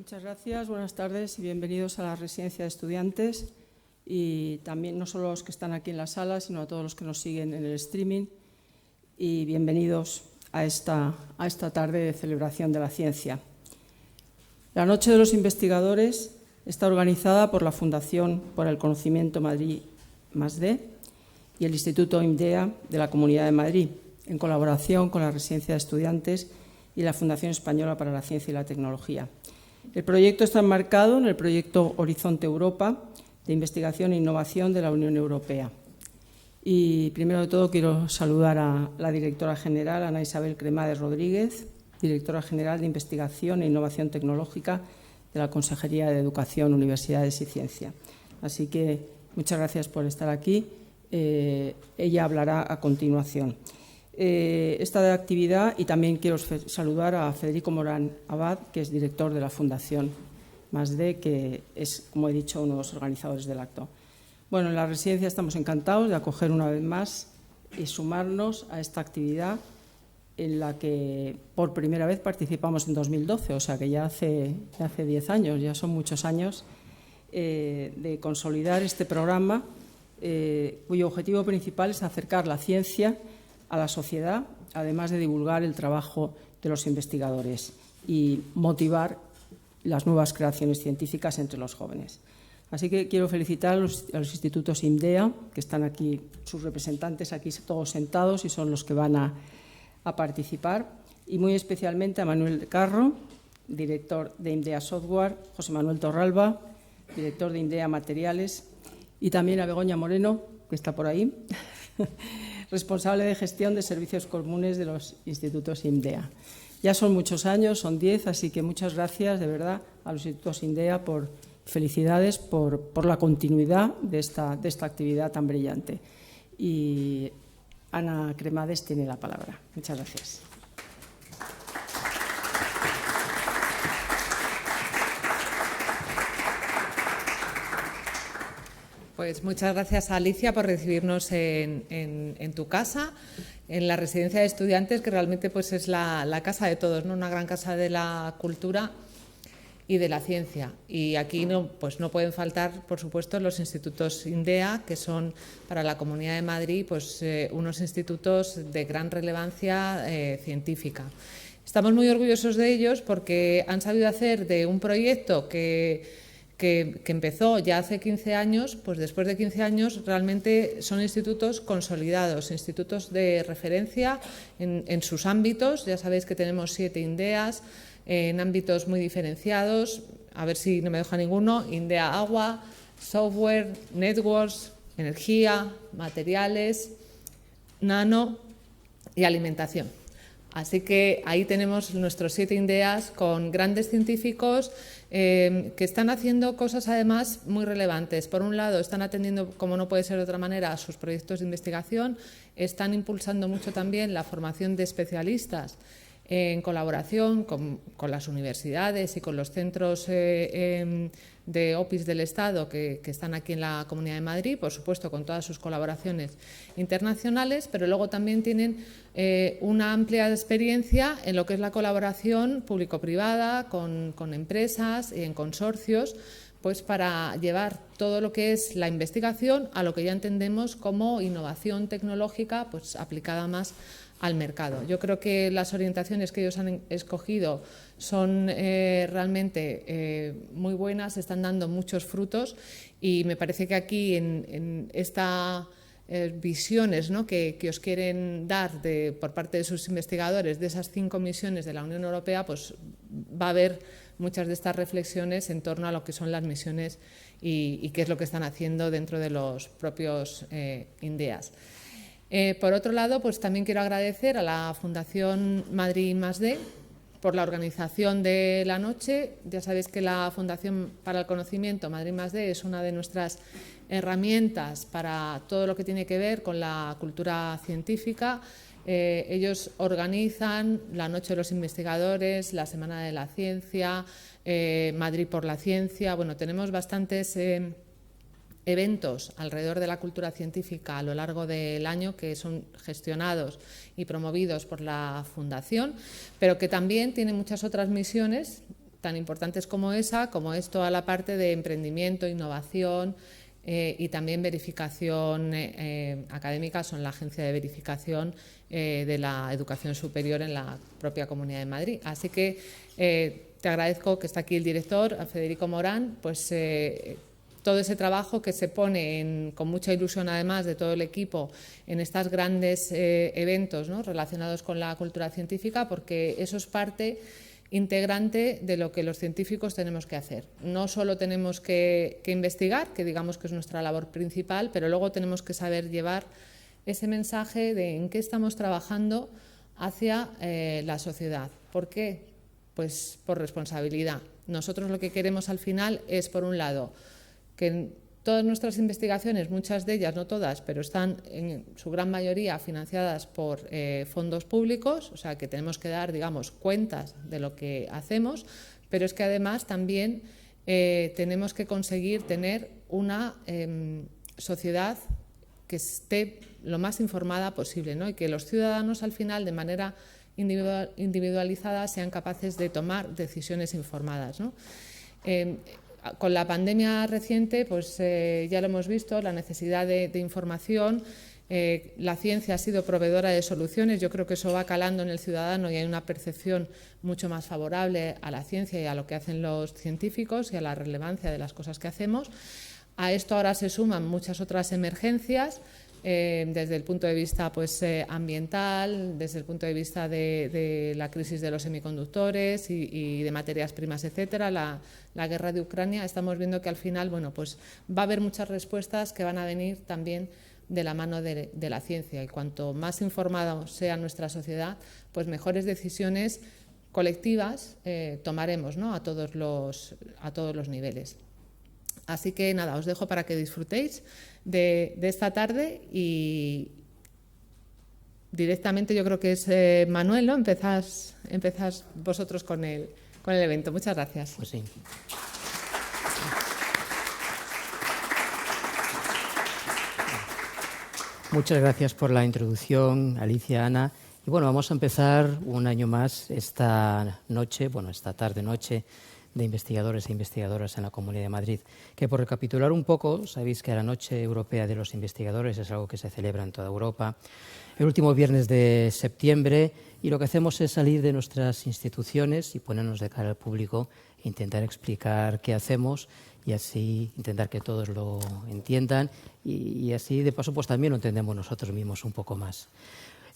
Muchas gracias, buenas tardes y bienvenidos a la Residencia de Estudiantes y también no solo los que están aquí en la sala, sino a todos los que nos siguen en el streaming y bienvenidos a esta tarde de celebración de la ciencia. La Noche de los Investigadores está organizada por la Fundación por el Conocimiento Madrid+D y el Instituto IMDEA de la Comunidad de Madrid, en colaboración con la Residencia de Estudiantes y la Fundación Española para la Ciencia y la Tecnología. El proyecto está enmarcado en el proyecto Horizonte Europa de investigación e innovación de la Unión Europea. Y primero de todo quiero saludar a la directora general, Ana Isabel Cremades Rodríguez, directora general de Investigación e Innovación Tecnológica de la Consejería de Educación, Universidades y Ciencia. Así que muchas gracias por estar aquí. Ella hablará a continuación. Esta actividad, y también quiero saludar a Federico Morán Abad, que es director de la Fundación +D, que es, como he dicho, uno de los organizadores del acto. Bueno, en la residencia estamos encantados de acoger una vez más y sumarnos a esta actividad en la que por primera vez participamos en 2012, o sea que ya hace 10 años, ya son muchos años, de consolidar este programa cuyo objetivo principal es acercar la ciencia a la sociedad, además de divulgar el trabajo de los investigadores y motivar las nuevas creaciones científicas entre los jóvenes. Así que quiero felicitar a los institutos IMDEA, que están aquí, sus representantes aquí todos sentados y son los que van a participar, y muy especialmente a Manuel Carro, director de IMDEA Software, José Manuel Torralba, director de IMDEA Materiales, y también a Begoña Moreno, que está por ahí, responsable de gestión de servicios comunes de los institutos IMDEA. Ya son muchos años, son 10, así que muchas gracias de verdad a los institutos IMDEA felicidades por la continuidad de esta actividad tan brillante. Y Ana Cremades tiene la palabra. Muchas gracias. Pues muchas gracias, Alicia, por recibirnos en tu casa, en la Residencia de Estudiantes, que realmente pues, es la casa de todos, ¿no? Una gran casa de la cultura y de la ciencia. Y aquí no pueden faltar, por supuesto, los institutos IMDEA, que son para la Comunidad de Madrid pues, unos institutos de gran relevancia científica. Estamos muy orgullosos de ellos porque han sabido hacer de un proyecto que empezó ya hace 15 años, pues después de 15 años realmente son institutos consolidados, institutos de referencia en sus ámbitos. Ya sabéis que tenemos 7 IMDEAs en ámbitos muy diferenciados, a ver si no me deja ninguno: IMDEA Agua, Software, Networks, Energía, Materiales, Nano y Alimentación. Así que ahí tenemos nuestros 7 IMDEAs con grandes científicos que están haciendo cosas además muy relevantes. Por un lado, están atendiendo, como no puede ser de otra manera, a sus proyectos de investigación, están impulsando mucho también la formación de especialistas en colaboración con las universidades y con los centros de OPIs del Estado que están aquí en la Comunidad de Madrid, por supuesto con todas sus colaboraciones internacionales, pero luego también tienen una amplia experiencia en lo que es la colaboración público-privada con empresas y en consorcios, pues para llevar todo lo que es la investigación a lo que ya entendemos como innovación tecnológica pues aplicada más al mercado. Yo creo que las orientaciones que ellos han escogido son realmente muy buenas, están dando muchos frutos y me parece que aquí en esta visiones, ¿no?, que os quieren dar por parte de sus investigadores de esas 5 misiones de la Unión Europea, pues va a haber muchas de estas reflexiones en torno a lo que son las misiones y qué es lo que están haciendo dentro de los propios IMDEAs. Por otro lado, pues también quiero agradecer a la Fundación Madrid+D por la organización de la noche. Ya sabéis que la Fundación para el Conocimiento Madrid+D es una de nuestras herramientas para todo lo que tiene que ver con la cultura científica. Ellos organizan la Noche de los Investigadores, la Semana de la Ciencia, Madrid por la Ciencia. Bueno, tenemos bastantes eventos alrededor de la cultura científica a lo largo del año que son gestionados y promovidos por la Fundación, pero que también tiene muchas otras misiones tan importantes como esa, como es toda la parte de emprendimiento, innovación y también verificación académica. Son la agencia de verificación de la educación superior en la propia Comunidad de Madrid. Así que te agradezco que está aquí el director, Federico Morán, pues todo ese trabajo que se pone con mucha ilusión, además de todo el equipo, en estos grandes eventos, ¿no?, relacionados con la cultura científica, porque eso es parte integrante de lo que los científicos tenemos que hacer. No solo tenemos que investigar, que digamos que es nuestra labor principal, pero luego tenemos que saber llevar ese mensaje de en qué estamos trabajando hacia la sociedad. ¿Por qué? Pues por responsabilidad. Nosotros lo que queremos al final es, por un lado, que todas nuestras investigaciones, muchas de ellas, no todas, pero están en su gran mayoría financiadas por fondos públicos, o sea que tenemos que dar, digamos, cuentas de lo que hacemos, pero es que además también tenemos que conseguir tener una sociedad que esté lo más informada posible, ¿no?, y que los ciudadanos al final, de manera individualizada, sean capaces de tomar decisiones informadas, ¿no? Con la pandemia reciente, pues ya lo hemos visto, la necesidad de información. La ciencia ha sido proveedora de soluciones. Yo creo que eso va calando en el ciudadano y hay una percepción mucho más favorable a la ciencia y a lo que hacen los científicos y a la relevancia de las cosas que hacemos. A esto ahora se suman muchas otras emergencias, desde el punto de vista pues, ambiental, desde el punto de vista de la crisis de los semiconductores y de materias primas, etcétera, la guerra de Ucrania. Estamos viendo que al final, bueno, pues va a haber muchas respuestas que van a venir también de la mano de la ciencia, y cuanto más informada sea nuestra sociedad, pues mejores decisiones colectivas tomaremos, ¿no?, a todos los niveles. Así que nada, os dejo para que disfrutéis de esta tarde y directamente yo creo que es Manuel, ¿no? Empezás vosotros con el evento. Muchas gracias. Pues sí. Muchas gracias por la introducción, Alicia, Ana. Y bueno, vamos a empezar un año más esta tarde-noche de investigadores e investigadoras en la Comunidad de Madrid, que por recapitular un poco, sabéis que la Noche Europea de los Investigadores es algo que se celebra en toda Europa el último viernes de septiembre, y lo que hacemos es salir de nuestras instituciones y ponernos de cara al público e intentar explicar qué hacemos y así intentar que todos lo entiendan y así de paso pues también lo entendemos nosotros mismos un poco más.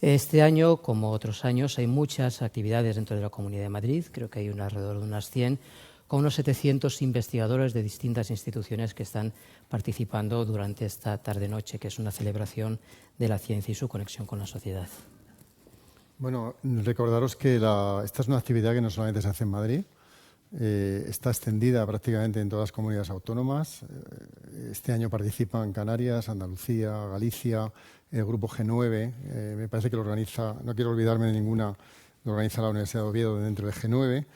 Este año, como otros años, hay muchas actividades dentro de la Comunidad de Madrid, creo que hay alrededor de unas 100, con unos 700 investigadores de distintas instituciones que están participando durante esta tarde-noche, que es una celebración de la ciencia y su conexión con la sociedad. Bueno, recordaros que esta es una actividad que no solamente se hace en Madrid, está extendida prácticamente en todas las comunidades autónomas. Este año participan Canarias, Andalucía, Galicia, el grupo G9, me parece que lo organiza, no quiero olvidarme de ninguna, lo organiza la Universidad de Oviedo dentro del G9.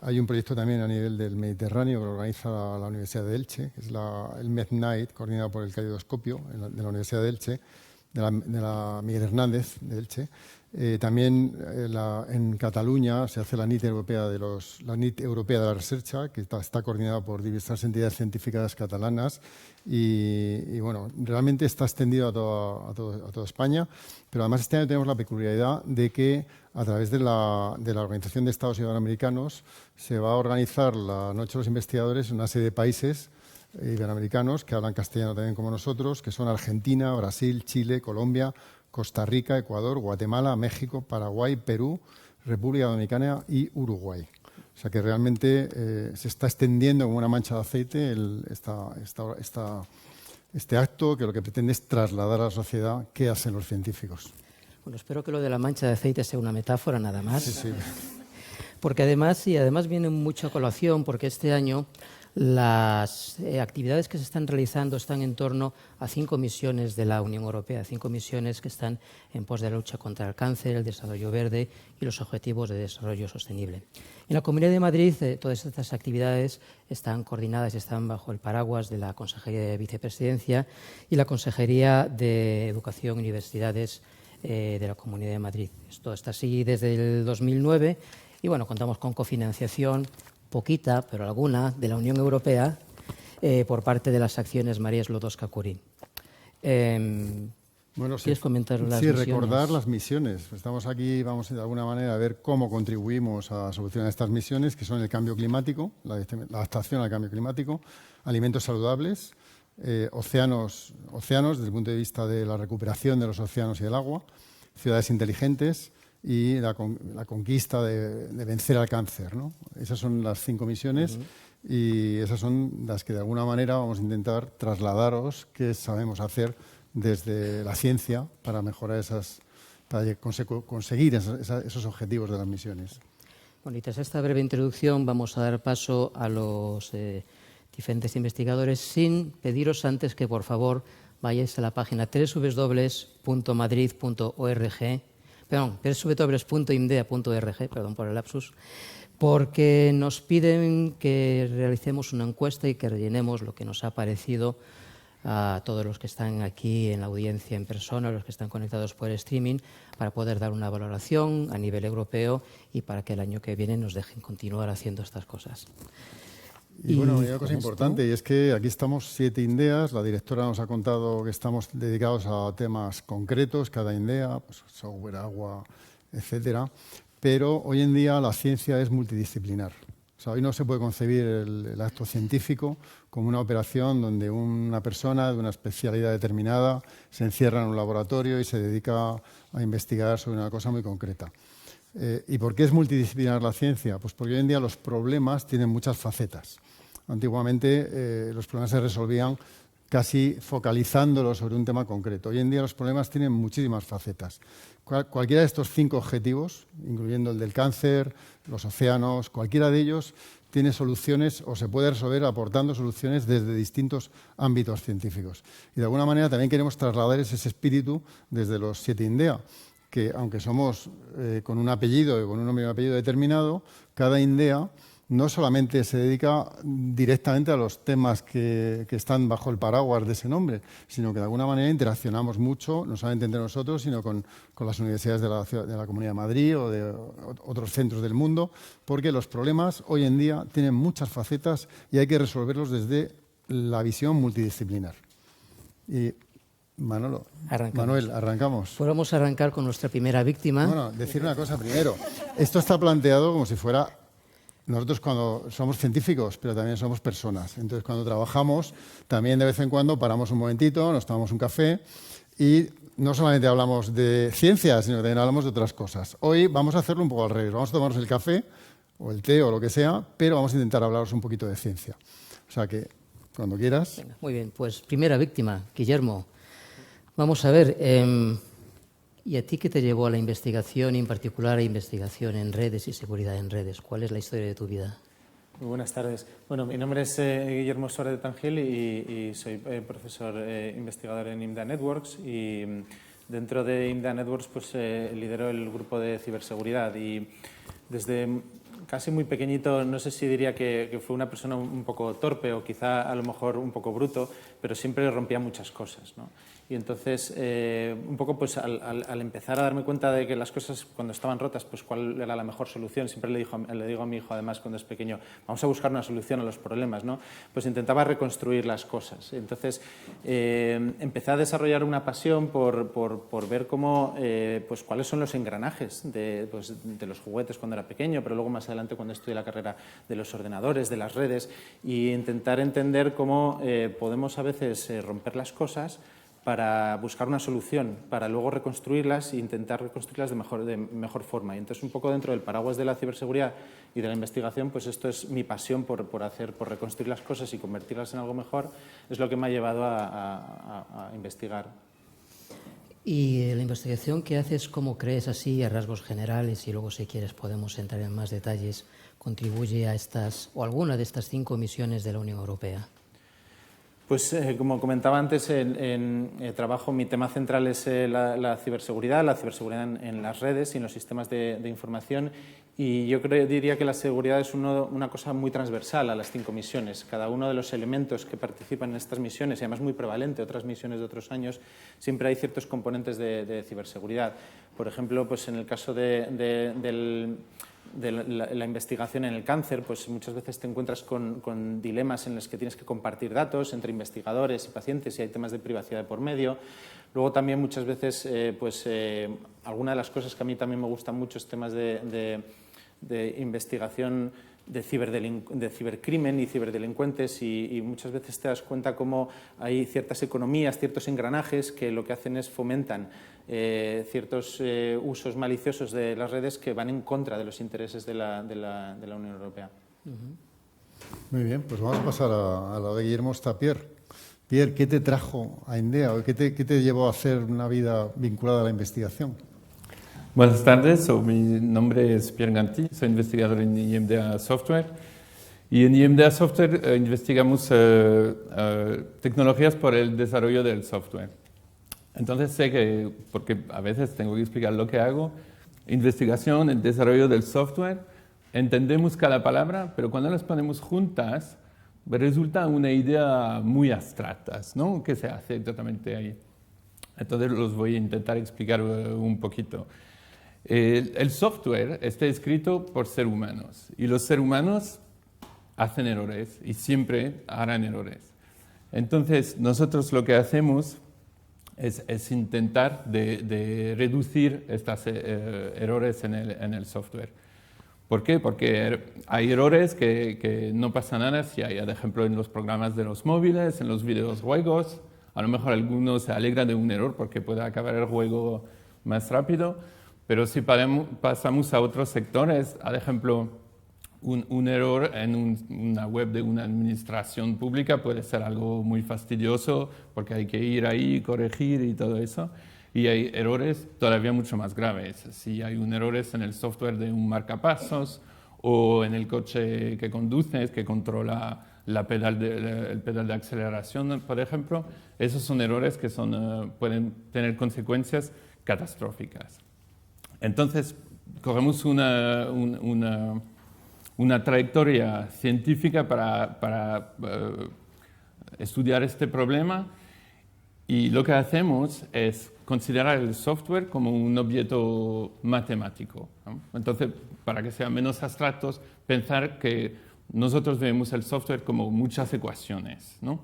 Hay un proyecto también a nivel del Mediterráneo que lo organiza la Universidad de Elche, que es el MedNight, coordinado por el Caleidoscopio de la Universidad de Elche, de la Miguel Hernández de Elche. También en Cataluña se hace la NIT Europea de la Recerca, que está coordinada por diversas entidades científicas catalanas y bueno, realmente está extendido a toda España, pero además este año tenemos la peculiaridad de que a través de la Organización de Estados Iberoamericanos se va a organizar la Noche de los Investigadores en una serie de países iberoamericanos que hablan castellano también como nosotros, que son Argentina, Brasil, Chile, Colombia, Costa Rica, Ecuador, Guatemala, México, Paraguay, Perú, República Dominicana y Uruguay. O sea que realmente se está extendiendo como una mancha de aceite este acto, que lo que pretende es trasladar a la sociedad qué hacen los científicos. Bueno, espero que lo de la mancha de aceite sea una metáfora nada más. Sí. Porque además viene mucho a colación, porque este año las actividades que se están realizando están en torno a 5 misiones de la Unión Europea, 5 misiones que están en pos de la lucha contra el cáncer, el desarrollo verde y los objetivos de desarrollo sostenible. En la Comunidad de Madrid, todas estas actividades están coordinadas y están bajo el paraguas de la Consejería de Vicepresidencia y la Consejería de Educación y Universidades de la Comunidad de Madrid. Esto está así desde el 2009 y bueno, contamos con cofinanciación poquita, pero alguna, de la Unión Europea por parte de las acciones María Sklodowska-Curie. Bueno, ¿Quieres comentar las sí, misiones? recordar las misiones. Estamos aquí, vamos de alguna manera a ver cómo contribuimos a solucionar estas misiones, que son el cambio climático, la adaptación al cambio climático, alimentos saludables, océanos desde el punto de vista de la recuperación de los océanos y del agua, ciudades inteligentes y la conquista de vencer al cáncer, ¿no? Esas son las 5 misiones y esas son las que de alguna manera vamos a intentar trasladaros qué sabemos hacer desde la ciencia para mejorar para conseguir esos objetivos de las misiones. Bueno, y tras esta breve introducción vamos a dar paso a los diferentes investigadores sin pediros antes que por favor vayáis a la página www.imdea.org, perdón por el lapsus, porque nos piden que realicemos una encuesta y que rellenemos lo que nos ha parecido a todos los que están aquí en la audiencia en persona, los que están conectados por streaming, para poder dar una valoración a nivel europeo y para que el año que viene nos dejen continuar haciendo estas cosas. Y bueno, hay una cosa importante, y es que aquí estamos 7 INDEAs, la directora nos ha contado que estamos dedicados a temas concretos, cada INDEA, pues, software, agua, etcétera, pero hoy en día la ciencia es multidisciplinar. O sea, hoy no se puede concebir el acto científico como una operación donde una persona de una especialidad determinada se encierra en un laboratorio y se dedica a investigar sobre una cosa muy concreta. ¿Y por qué es multidisciplinar la ciencia? Pues porque hoy en día los problemas tienen muchas facetas. Antiguamente los problemas se resolvían casi focalizándolos sobre un tema concreto. Hoy en día los problemas tienen muchísimas facetas. Cualquiera de estos 5 objetivos, incluyendo el del cáncer, los océanos, cualquiera de ellos tiene soluciones o se puede resolver aportando soluciones desde distintos ámbitos científicos. Y de alguna manera también queremos trasladar ese espíritu desde los 7 INDEA, que aunque somos con un apellido y con un nombre y un apellido determinado, cada INDEA no solamente se dedica directamente a los temas que están bajo el paraguas de ese nombre, sino que de alguna manera interaccionamos mucho, no solamente entre nosotros, sino con las universidades de la Comunidad de Madrid o de otros centros del mundo, porque los problemas hoy en día tienen muchas facetas y hay que resolverlos desde la visión multidisciplinar. Y Manuel, arrancamos. Pues vamos a arrancar con nuestra primera víctima. Bueno, decir una cosa primero. Esto está planteado como si fuera... Nosotros cuando somos científicos, pero también somos personas. Entonces, cuando trabajamos, también de vez en cuando paramos un momentito, nos tomamos un café y no solamente hablamos de ciencia, sino que también hablamos de otras cosas. Hoy vamos a hacerlo un poco al revés. Vamos a tomarnos el café o el té o lo que sea, pero vamos a intentar hablaros un poquito de ciencia. O sea que, cuando quieras. Venga, muy bien, pues primera víctima, Guillermo. Vamos a ver, ¿y a ti qué te llevó a la investigación, y en particular a investigación en redes y seguridad en redes? ¿Cuál es la historia de tu vida? Muy buenas tardes. Bueno, mi nombre es Guillermo Suárez de Tangil y soy profesor investigador en IMDA Networks y dentro de IMDA Networks pues lidero el grupo de ciberseguridad y desde casi muy pequeñito, no sé si diría que fue una persona un poco torpe o quizá a lo mejor un poco bruto, pero siempre rompía muchas cosas, ¿no? Y entonces, un poco pues al empezar a darme cuenta de que las cosas cuando estaban rotas, pues cuál era la mejor solución, siempre le digo a mi hijo, además cuando es pequeño, vamos a buscar una solución a los problemas, ¿no? Pues intentaba reconstruir las cosas. Entonces, empecé a desarrollar una pasión por ver cómo, pues cuáles son los engranajes de los juguetes cuando era pequeño, pero luego más adelante cuando estudié la carrera de los ordenadores, de las redes, y intentar entender cómo podemos a veces romper las cosas para buscar una solución, para luego reconstruirlas e intentar reconstruirlas de mejor forma. Y entonces, un poco dentro del paraguas de la ciberseguridad y de la investigación, pues esto es mi pasión por reconstruir las cosas y convertirlas en algo mejor, es lo que me ha llevado a investigar. ¿Y la investigación que haces, cómo crees así, a rasgos generales, y luego si quieres podemos entrar en más detalles, contribuye a estas o alguna de estas 5 misiones de la Unión Europea? Pues como comentaba antes, mi tema central es la ciberseguridad en las redes y en los sistemas de información, y yo diría que la seguridad es una cosa muy transversal a las 5 misiones. Cada uno de los elementos que participan en estas misiones, y además muy prevalente, otras misiones de otros años, siempre hay ciertos componentes de ciberseguridad. Por ejemplo, pues en el caso de la investigación en el cáncer, pues muchas veces te encuentras con dilemas en los que tienes que compartir datos entre investigadores y pacientes y hay temas de privacidad de por medio. Luego también muchas veces, alguna de las cosas que a mí también me gustan mucho es temas de investigación de cibercrimen y ciberdelincuentes y muchas veces te das cuenta cómo hay ciertas economías, ciertos engranajes que lo que hacen es fomentan ciertos usos maliciosos de las redes que van en contra de los intereses de la Unión Europea. Muy bien, pues vamos a pasar a la de Guillermo Stapier. Pierre, ¿qué te trajo a INDEA? ¿Qué te llevó a hacer una vida vinculada a la investigación? Buenas tardes, mi nombre es Pierre Ganti, soy investigador en IMDA Software y en IMDA Software investigamos tecnologías por el desarrollo del software. Entonces sé que, porque a veces tengo que explicar lo que hago, investigación, el desarrollo del software, entendemos cada palabra, pero cuando las ponemos juntas resulta una idea muy abstracta, ¿no? ¿Qué se hace exactamente ahí? Entonces los voy a intentar explicar un poquito. El software está escrito por seres humanos y los seres humanos hacen errores y siempre harán errores. Entonces nosotros lo que hacemos es intentar de reducir estos errores en el software. ¿Por qué? Porque hay errores que no pasa nada si hay, por ejemplo, en los programas de los móviles, en los videojuegos. A lo mejor algunos se alegran de un error porque puede acabar el juego más rápido, pero si pasamos a otros sectores, por ejemplo, un error en una web de una administración pública puede ser algo muy fastidioso porque hay que ir ahí, corregir y todo eso. Y hay errores todavía mucho más graves. Si hay errores en el software de un marcapasos o en el coche que conduces, que controla el pedal de aceleración, por ejemplo, esos son errores que pueden tener consecuencias catastróficas. Entonces, cogemos una trayectoria científica para estudiar este problema y lo que hacemos es considerar el software como un objeto matemático, ¿no? Entonces, para que sean menos abstractos, pensar que nosotros vemos el software como muchas ecuaciones, ¿no?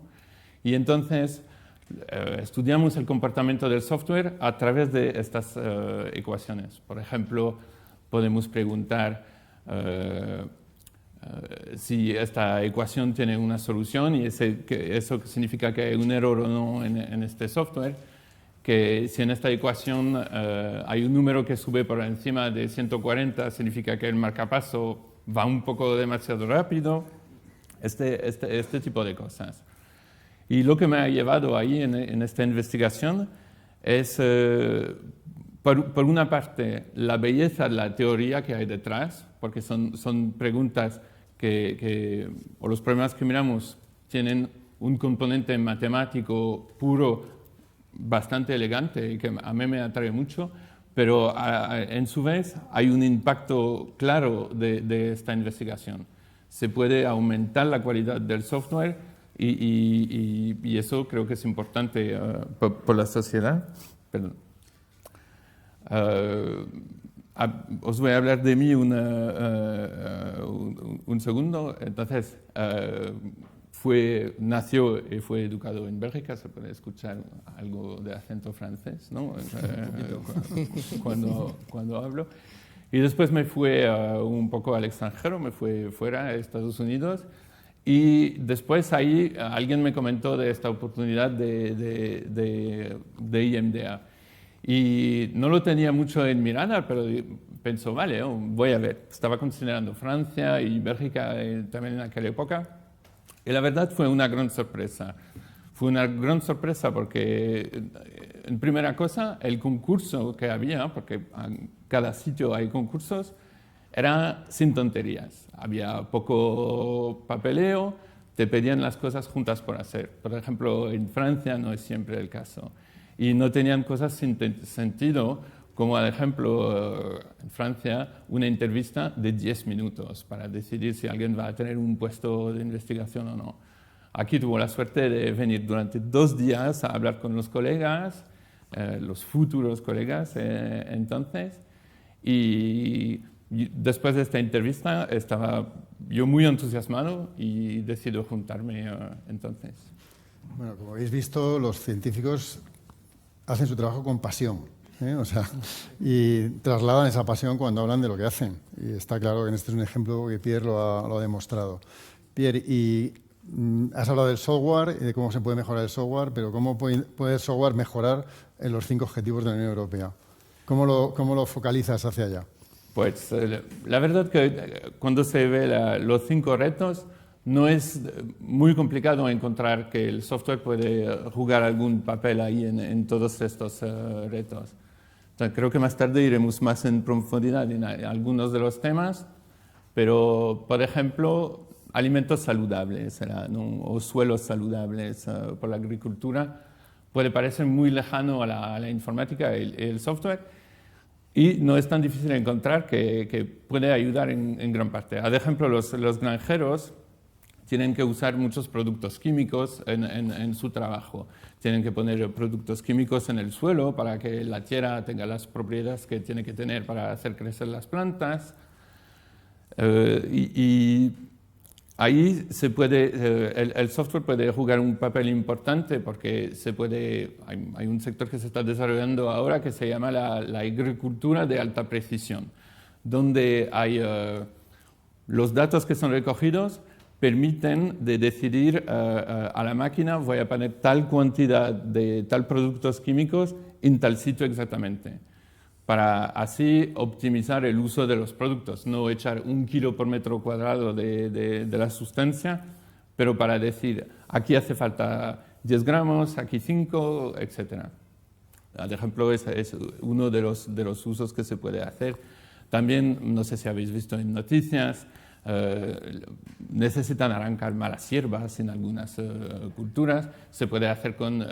Y entonces estudiamos el comportamiento del software a través de estas ecuaciones. Por ejemplo, podemos preguntar si esta ecuación tiene una solución y eso significa que hay un error o no en este software, que si en esta ecuación hay un número que sube por encima de 140, significa que el marcapaso va un poco demasiado rápido, este tipo de cosas. Y lo que me ha llevado ahí en esta investigación es, por una parte, la belleza de la teoría que hay detrás, porque son preguntas o los problemas que miramos tienen un componente matemático puro bastante elegante y que a mí me atrae mucho, pero en su vez hay un impacto claro de esta investigación. Se puede aumentar la calidad del software y eso creo que es importante por la sociedad. Perdón. Os voy a hablar de mí un segundo. Entonces, nació y fue educado en Bélgica, se puede escuchar algo de acento francés, ¿no? cuando hablo. Y después me fui un poco al extranjero, me fui fuera a Estados Unidos. Y después ahí alguien me comentó de esta oportunidad de IMDA. Y no lo tenía mucho en mi radar, pero pensó, vale, voy a ver. Estaba considerando Francia y Bélgica también en aquella época. Y la verdad fue una gran sorpresa. Fue una gran sorpresa porque, en primera cosa, el concurso que había, porque en cada sitio hay concursos, era sin tonterías. Había poco papeleo, te pedían las cosas juntas por hacer. Por ejemplo, en Francia no es siempre el caso. Y no tenían cosas sin sentido, como por ejemplo en Francia una entrevista de 10 minutos para decidir si alguien va a tener un puesto de investigación o no. Aquí tuvo la suerte de venir durante 2 días a hablar con los colegas, los futuros colegas entonces, y Después de esta entrevista estaba yo muy entusiasmado y decidí juntarme entonces. Bueno, como habéis visto, los científicos hacen su trabajo con pasión, o sea, y trasladan esa pasión cuando hablan de lo que hacen. Y está claro que este es un ejemplo que Pierre lo ha demostrado. Pierre, y has hablado del software y de cómo se puede mejorar el software, pero ¿cómo puede el software mejorar en los 5 objetivos de la Unión Europea? ¿Cómo lo focalizas hacia allá? Pues la verdad que cuando se ve los 5 retos, no es muy complicado encontrar que el software puede jugar algún papel ahí en todos estos retos. Entonces, creo que más tarde iremos más en profundidad en algunos de los temas, pero, por ejemplo, alimentos saludables, ¿no? O suelos saludables por la agricultura, puede parecer muy lejano a la informática, el software, y no es tan difícil encontrar que puede ayudar en gran parte. Por ejemplo, los granjeros tienen que usar muchos productos químicos en su trabajo. Tienen que poner productos químicos en el suelo para que la tierra tenga las propiedades que tiene que tener para hacer crecer las plantas. Y ahí el software puede jugar un papel importante porque hay un sector que se está desarrollando ahora que se llama la agricultura de alta precisión, donde hay los datos que son recogidos permiten de decidir a la máquina voy a poner tal cantidad de tal productos químicos en tal sitio exactamente, para así optimizar el uso de los productos, no echar 1 kilo por metro cuadrado de la sustancia, pero para decir aquí hace falta 10 gramos, aquí 5, etc. Por ejemplo, es uno de los usos que se puede hacer. También, no sé si habéis visto en noticias, necesitan arrancar malas hierbas en algunas culturas. Se puede hacer con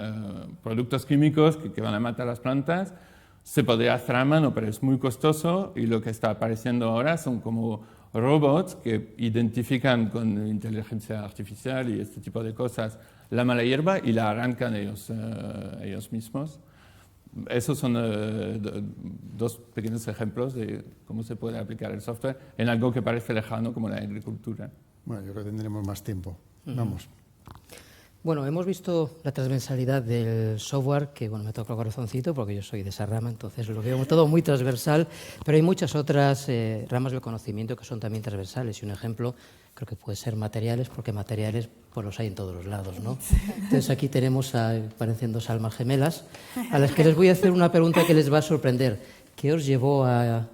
productos químicos que van a matar las plantas. Se puede hacer a mano, pero es muy costoso, y lo que está apareciendo ahora son como robots que identifican con inteligencia artificial y este tipo de cosas la mala hierba y la arrancan ellos mismos. Esos son 2 pequeños ejemplos de cómo se puede aplicar el software en algo que parece lejano como la agricultura. Bueno, yo creo que tendremos más tiempo. Vamos. Bueno, hemos visto la transversalidad del software, que bueno, me toca el corazoncito porque yo soy de esa rama, entonces lo veo todo muy transversal, pero hay muchas otras ramas del conocimiento que son también transversales, y un ejemplo creo que puede ser materiales, porque materiales pues los hay en todos los lados, ¿no? Entonces aquí parecen 2 almas gemelas, a las que les voy a hacer una pregunta que les va a sorprender. ¿Qué os llevó a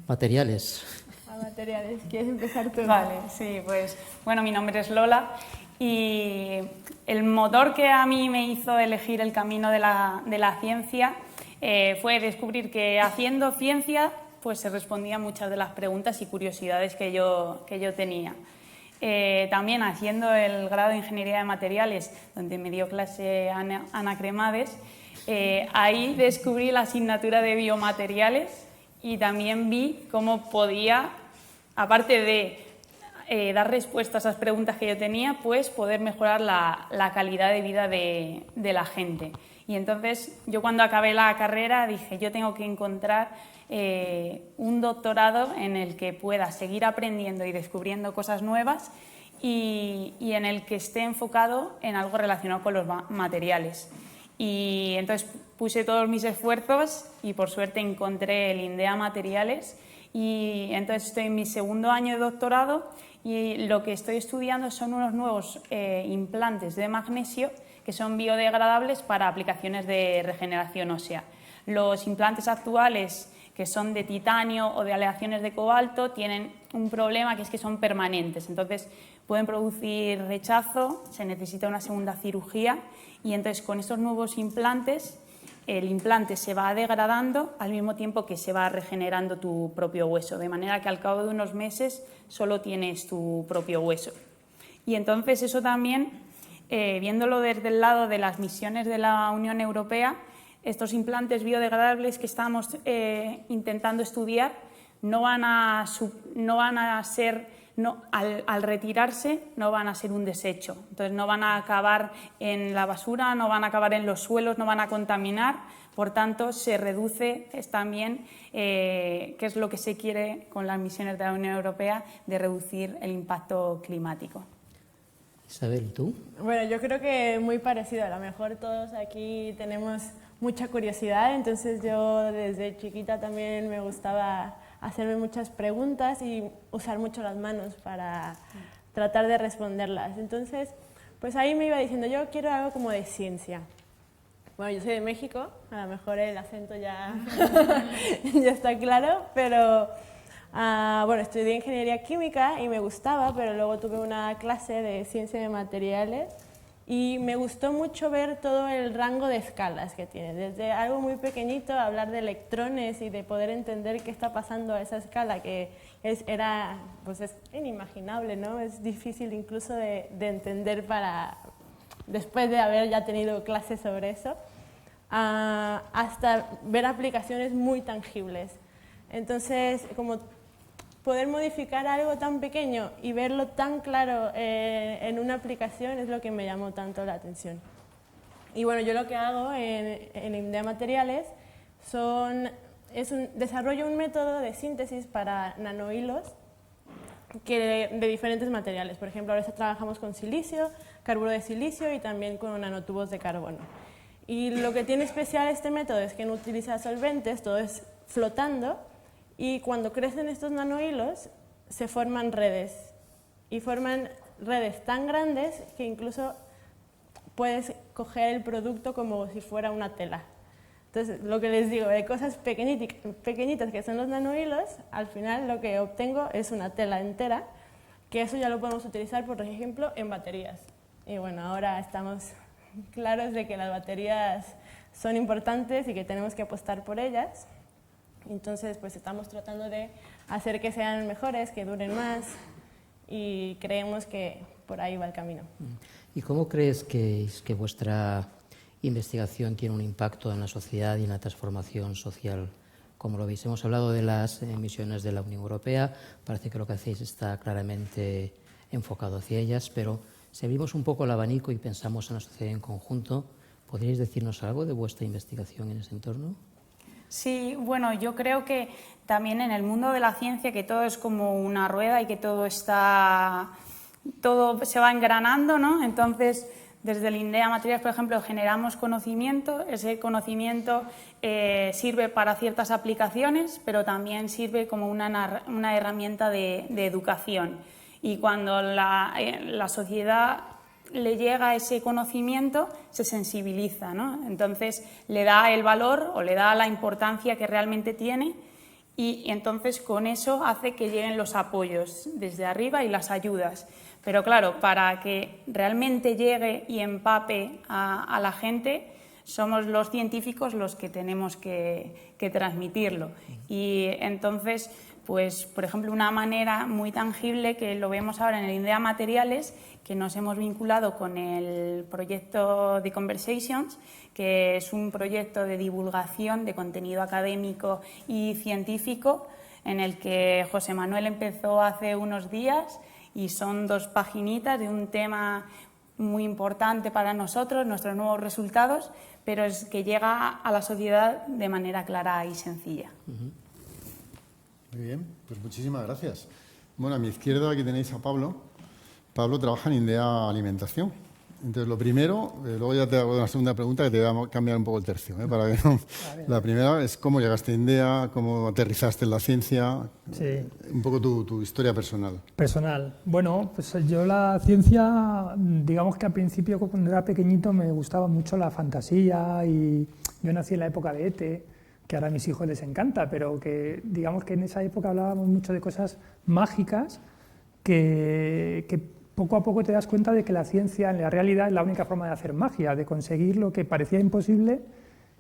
materiales? A materiales, ¿quieres empezar tú? Vale, sí, pues bueno, mi nombre es Lola. Y el motor que a mí me hizo elegir el camino de la ciencia fue descubrir que haciendo ciencia pues se respondían muchas de las preguntas y curiosidades que yo tenía. También haciendo el grado de Ingeniería de Materiales, donde me dio clase Ana Cremades, ahí descubrí la asignatura de biomateriales y también vi cómo podía, aparte de dar respuesta a esas preguntas que yo tenía, pues poder mejorar la calidad de vida de la gente. Y entonces yo cuando acabé la carrera dije, yo tengo que encontrar un doctorado en el que pueda seguir aprendiendo y descubriendo cosas nuevas y en el que esté enfocado en algo relacionado con los materiales. Y entonces puse todos mis esfuerzos y por suerte encontré el INDEA Materiales, y entonces estoy en mi 2º año de doctorado. Y lo que estoy estudiando son unos nuevos implantes de magnesio que son biodegradables para aplicaciones de regeneración ósea. Los implantes actuales, que son de titanio o de aleaciones de cobalto, tienen un problema, que es que son permanentes. Entonces pueden producir rechazo, se necesita una segunda cirugía, y entonces con estos nuevos implantes el implante se va degradando al mismo tiempo que se va regenerando tu propio hueso, de manera que al cabo de unos meses solo tienes tu propio hueso. Y entonces eso también, viéndolo desde el lado de las misiones de la Unión Europea, estos implantes biodegradables que estamos intentando estudiar no van a ser al retirarse no van a ser un desecho. Entonces no van a acabar en la basura, no van a acabar en los suelos, no van a contaminar. Por tanto, se reduce también, que es lo que se quiere con las misiones de la Unión Europea, de reducir el impacto climático. Isabel, ¿tú? Bueno, yo creo que muy parecido. A lo mejor todos aquí tenemos mucha curiosidad, entonces yo desde chiquita también me gustaba hacerme muchas preguntas y usar mucho las manos para tratar de responderlas. Entonces, pues ahí me iba diciendo, yo quiero algo como de ciencia. Bueno, yo soy de México, a lo mejor el acento ya, ya está claro, pero bueno, estudié ingeniería química y me gustaba, pero luego tuve una clase de ciencia de materiales y me gustó mucho ver todo el rango de escalas que tiene, desde algo muy pequeñito, hablar de electrones y de poder entender qué está pasando a esa escala, que es inimaginable, ¿no? Es difícil incluso de entender después de haber ya tenido clases sobre eso, hasta ver aplicaciones muy tangibles. Entonces, como poder modificar algo tan pequeño y verlo tan claro en una aplicación es lo que me llamó tanto la atención. Y bueno, yo lo que hago en IMDEA Materiales desarrollo un método de síntesis para nanohilos de diferentes materiales. Por ejemplo, ahora trabajamos con silicio, carburo de silicio y también con nanotubos de carbono. Y lo que tiene especial este método es que no utiliza solventes, todo es flotando, y cuando crecen estos nanohilos se forman redes, y forman redes tan grandes que incluso puedes coger el producto como si fuera una tela. Entonces, lo que les digo, de cosas pequeñitas que son los nanohilos, al final lo que obtengo es una tela entera, que eso ya lo podemos utilizar, por ejemplo, en baterías. Y bueno, ahora estamos claros de que las baterías son importantes y que tenemos que apostar por ellas. Entonces, pues estamos tratando de hacer que sean mejores, que duren más, y creemos que por ahí va el camino. ¿Y cómo crees que vuestra investigación tiene un impacto en la sociedad y en la transformación social? Como lo veis, hemos hablado de las misiones de la Unión Europea, parece que lo que hacéis está claramente enfocado hacia ellas, pero si abrimos un poco el abanico y pensamos en la sociedad en conjunto, ¿podríais decirnos algo de vuestra investigación en ese entorno? Sí, bueno, yo creo que también en el mundo de la ciencia, que todo es como una rueda y que todo se va engranando, ¿no? Entonces, desde el IMDEA Materiales, por ejemplo, generamos conocimiento. Ese conocimiento sirve para ciertas aplicaciones, pero también sirve como una herramienta de educación. Y cuando la sociedad le llega ese conocimiento, se sensibiliza, ¿no? Entonces le da el valor o le da la importancia que realmente tiene, y entonces con eso hace que lleguen los apoyos desde arriba y las ayudas. Pero claro, para que realmente llegue y empape a la gente, somos los científicos los que tenemos que transmitirlo. Y entonces, pues, por ejemplo, una manera muy tangible que lo vemos ahora en el IMDEA Materiales, que nos hemos vinculado con el proyecto The Conversations, que es un proyecto de divulgación de contenido académico y científico, en el que José Manuel empezó hace unos días, y son 2 paginitas de un tema muy importante para nosotros, nuestros nuevos resultados, pero es que llega a la sociedad de manera clara y sencilla. Muy bien, pues muchísimas gracias. Bueno, a mi izquierda aquí tenéis a Pablo. Pablo trabaja en IMDEA Alimentación. Entonces, lo primero, luego ya te hago una segunda pregunta que te va a cambiar un poco el tercio, para que no. La primera es cómo llegaste a IMDEA, cómo aterrizaste en la ciencia, sí. Un poco tu historia personal. Personal. Bueno, pues yo la ciencia, digamos que al principio cuando era pequeñito me gustaba mucho la fantasía, y yo nací en la época de ET, que ahora a mis hijos les encanta, pero que digamos que en esa época hablábamos mucho de cosas mágicas que poco a poco te das cuenta de que la ciencia en la realidad es la única forma de hacer magia, de conseguir lo que parecía imposible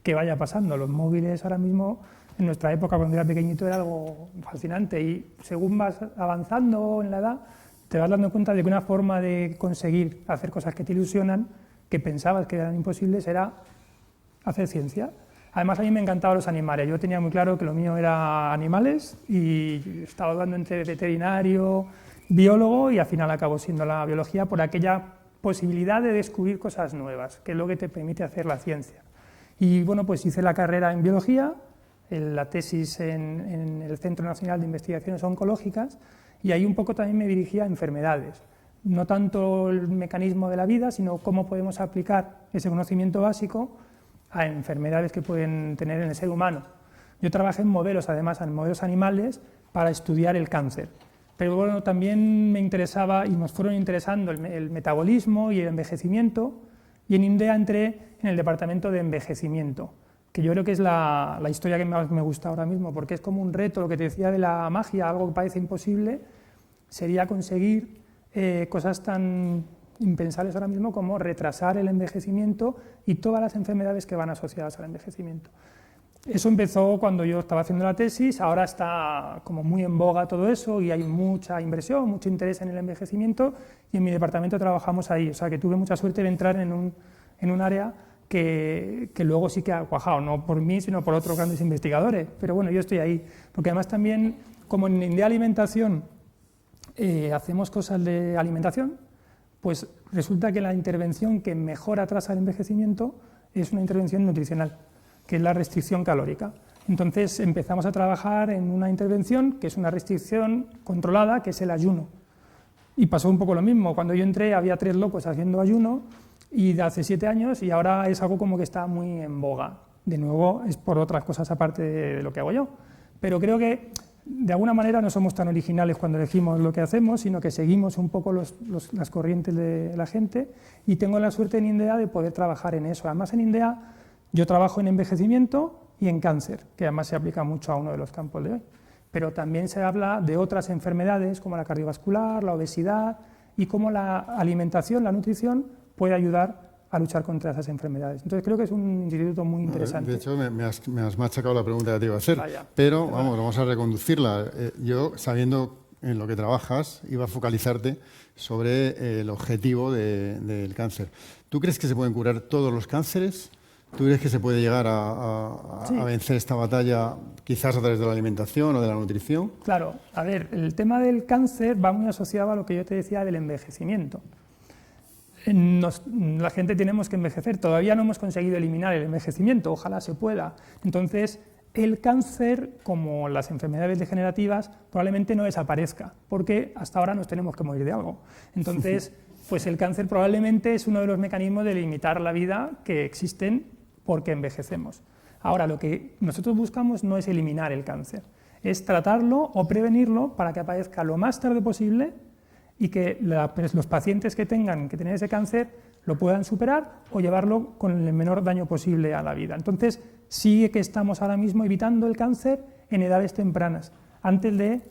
que vaya pasando. Los móviles ahora mismo, en nuestra época cuando era pequeñito, era algo fascinante, y según vas avanzando en la edad te vas dando cuenta de que una forma de conseguir hacer cosas que te ilusionan, que pensabas que eran imposibles, era hacer ciencia. Además, a mí me encantaban los animales. Yo tenía muy claro que lo mío era animales, y estaba hablando entre veterinario biólogo y al final acabó siendo la biología por aquella posibilidad de descubrir cosas nuevas, que es lo que te permite hacer la ciencia. Y bueno, pues hice la carrera en biología, la tesis en el Centro Nacional de Investigaciones Oncológicas, y ahí un poco también me dirigía a enfermedades. No tanto el mecanismo de la vida, sino cómo podemos aplicar ese conocimiento básico a enfermedades que pueden tener en el ser humano. Yo trabajé en modelos, además, en modelos animales, para estudiar el cáncer. Pero bueno, también me interesaba y nos fueron interesando el metabolismo y el envejecimiento, y en INDEA entré en el departamento de envejecimiento, que yo creo que es la historia que más me gusta ahora mismo, porque es como un reto, lo que te decía de la magia, algo que parece imposible, sería conseguir cosas tan impensables ahora mismo como retrasar el envejecimiento y todas las enfermedades que van asociadas al envejecimiento. Eso empezó cuando yo estaba haciendo la tesis, ahora está como muy en boga todo eso y hay mucha inversión, mucho interés en el envejecimiento y en mi departamento trabajamos ahí, o sea que tuve mucha suerte de entrar en un área que luego sí que ha cuajado, no por mí sino por otros grandes investigadores, pero bueno, yo estoy ahí, porque además también como en INDEA Alimentación hacemos cosas de alimentación, pues resulta que la intervención que mejor atrasa el envejecimiento es una intervención nutricional, que es la restricción calórica. Entonces empezamos a trabajar en una intervención que es una restricción controlada, que es el ayuno. Y pasó un poco lo mismo, cuando yo entré había 3 locos haciendo ayuno, y de hace 7 años, y ahora es algo como que está muy en boga. De nuevo, es por otras cosas aparte de lo que hago yo. Pero creo que de alguna manera no somos tan originales cuando elegimos lo que hacemos, sino que seguimos un poco las corrientes de la gente, y tengo la suerte en INDEA de poder trabajar en eso. Además en INDEA yo trabajo en envejecimiento y en cáncer, que además se aplica mucho a uno de los campos de hoy. Pero también se habla de otras enfermedades como la cardiovascular, la obesidad, y cómo la alimentación, la nutrición, puede ayudar a luchar contra esas enfermedades. Entonces creo que es un instituto muy interesante. De hecho, me has machacado la pregunta que te iba a hacer, pero vamos a reconducirla. Yo, sabiendo en lo que trabajas, iba a focalizarte sobre el objetivo del cáncer. ¿Tú crees que se pueden curar todos los cánceres? ¿Tú crees que se puede llegar a vencer esta batalla quizás a través de la alimentación o de la nutrición? Claro, a ver, el tema del cáncer va muy asociado a lo que yo te decía del envejecimiento. La gente tenemos que envejecer, todavía no hemos conseguido eliminar el envejecimiento, ojalá se pueda. Entonces, el cáncer, como las enfermedades degenerativas, probablemente no desaparezca, porque hasta ahora nos tenemos que morir de algo. Entonces, pues el cáncer probablemente es uno de los mecanismos de limitar la vida que existen porque envejecemos. Ahora, lo que nosotros buscamos no es eliminar el cáncer, es tratarlo o prevenirlo para que aparezca lo más tarde posible y que los pacientes que tengan que tener ese cáncer lo puedan superar o llevarlo con el menor daño posible a la vida. Entonces, sí que estamos ahora mismo evitando el cáncer en edades tempranas. Antes de...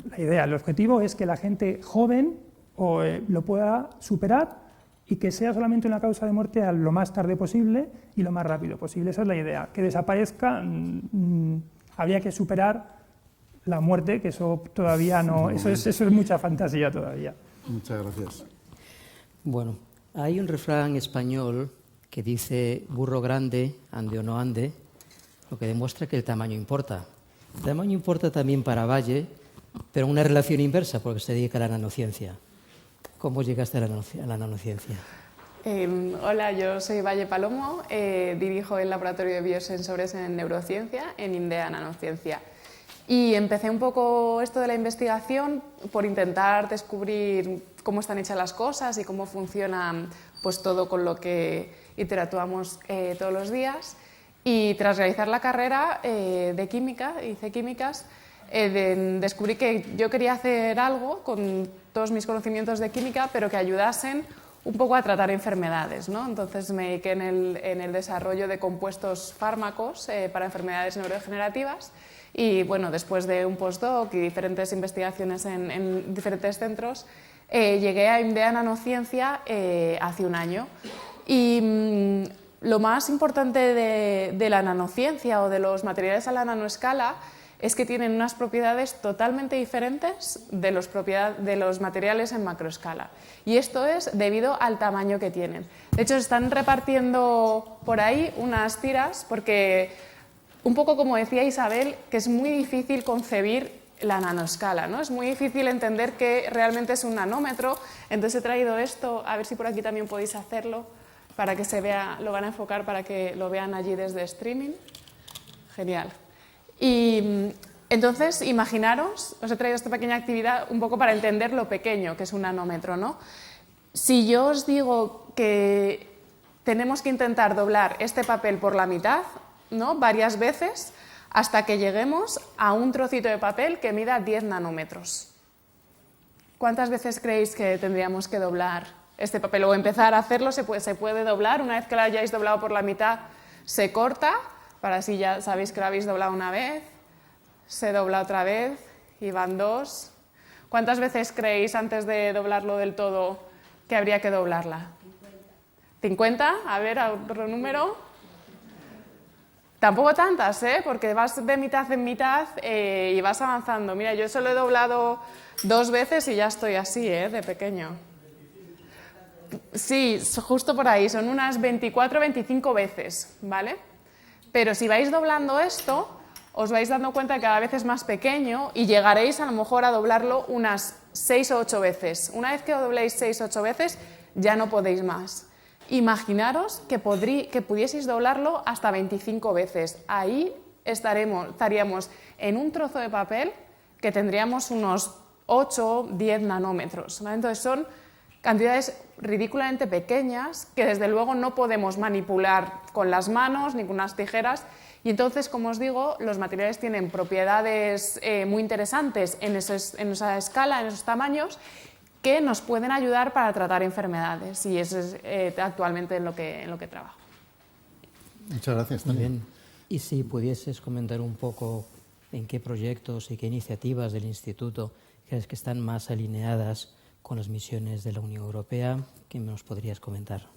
La idea, el objetivo es que la gente joven lo pueda superar y que sea solamente una causa de muerte a lo más tarde posible y lo más rápido posible. Esa es la idea. Que desaparezca, habría que superar la muerte, que eso todavía no... Eso es mucha fantasía todavía. Muchas gracias. Bueno, hay un refrán español que dice burro grande, ande o no ande, lo que demuestra que el tamaño importa. El tamaño importa también para Valle, pero en una relación inversa, porque se dedica a la nanociencia. ¿Cómo llegaste a la nanociencia? Hola, yo soy Valle Palomo, dirijo el Laboratorio de Biosensores en Neurociencia, en INDEA Nanociencia. Y empecé un poco esto de la investigación por intentar descubrir cómo están hechas las cosas y cómo funciona pues, todo con lo que interactuamos todos los días. Y tras realizar la carrera de química, hice químicas, descubrí que yo quería hacer algo con todos mis conocimientos de química, pero que ayudasen un poco a tratar enfermedades, ¿no? Entonces me dediqué en el desarrollo de compuestos fármacos para enfermedades neurodegenerativas. Y bueno, después de un postdoc y diferentes investigaciones en diferentes centros, llegué a INDEA Nanociencia hace un año. Y lo más importante de la nanociencia o de los materiales a la nanoescala es que tienen unas propiedades totalmente diferentes de los materiales en macroescala. Y esto es debido al tamaño que tienen. De hecho, se están repartiendo por ahí unas tiras porque... Un poco como decía Isabel, que es muy difícil concebir la nanoescala, ¿no? Es muy difícil entender qué realmente es un nanómetro, entonces he traído esto, a ver si por aquí también podéis hacerlo, para que se vea, lo van a enfocar para que lo vean allí desde streaming. Genial. Y entonces, imaginaros, os he traído esta pequeña actividad un poco para entender lo pequeño que es un nanómetro, ¿no? Si yo os digo que tenemos que intentar doblar este papel por la mitad, ¿no? Varias veces, hasta que lleguemos a un trocito de papel que mida 10 nanómetros. ¿Cuántas veces creéis que tendríamos que doblar este papel? O empezar a hacerlo, se puede doblar, una vez que lo hayáis doblado por la mitad, se corta, para así ya sabéis que lo habéis doblado una vez, se dobla otra vez y van 2. ¿Cuántas veces creéis antes de doblarlo del todo que habría que doblarla? 50. ¿50? A ver, otro número. Tampoco tantas, porque vas de mitad en mitad y vas avanzando. Mira, yo solo he doblado 2 veces y ya estoy así, de pequeño. Sí, justo por ahí, son unas 24 o 25 veces, ¿vale? Pero si vais doblando esto, os vais dando cuenta que cada vez es más pequeño y llegaréis a lo mejor a doblarlo unas 6 o 8 veces. Una vez que lo dobléis 6 o 8 veces, ya no podéis más. Imaginaros que pudieseis doblarlo hasta 25 veces. Ahí estaríamos en un trozo de papel que tendríamos unos 8 o 10 nanómetros, ¿vale? Entonces son cantidades ridículamente pequeñas que desde luego no podemos manipular con las manos ni con unas tijeras. Y entonces, como os digo, los materiales tienen propiedades muy interesantes en esa escala, en esos tamaños, que nos pueden ayudar para tratar enfermedades, y eso es actualmente en lo que trabajo. Muchas gracias, Muy Tania. bien. Y si pudieses comentar un poco en qué proyectos y qué iniciativas del Instituto crees que están más alineadas con las misiones de la Unión Europea, ¿qué nos podrías comentar?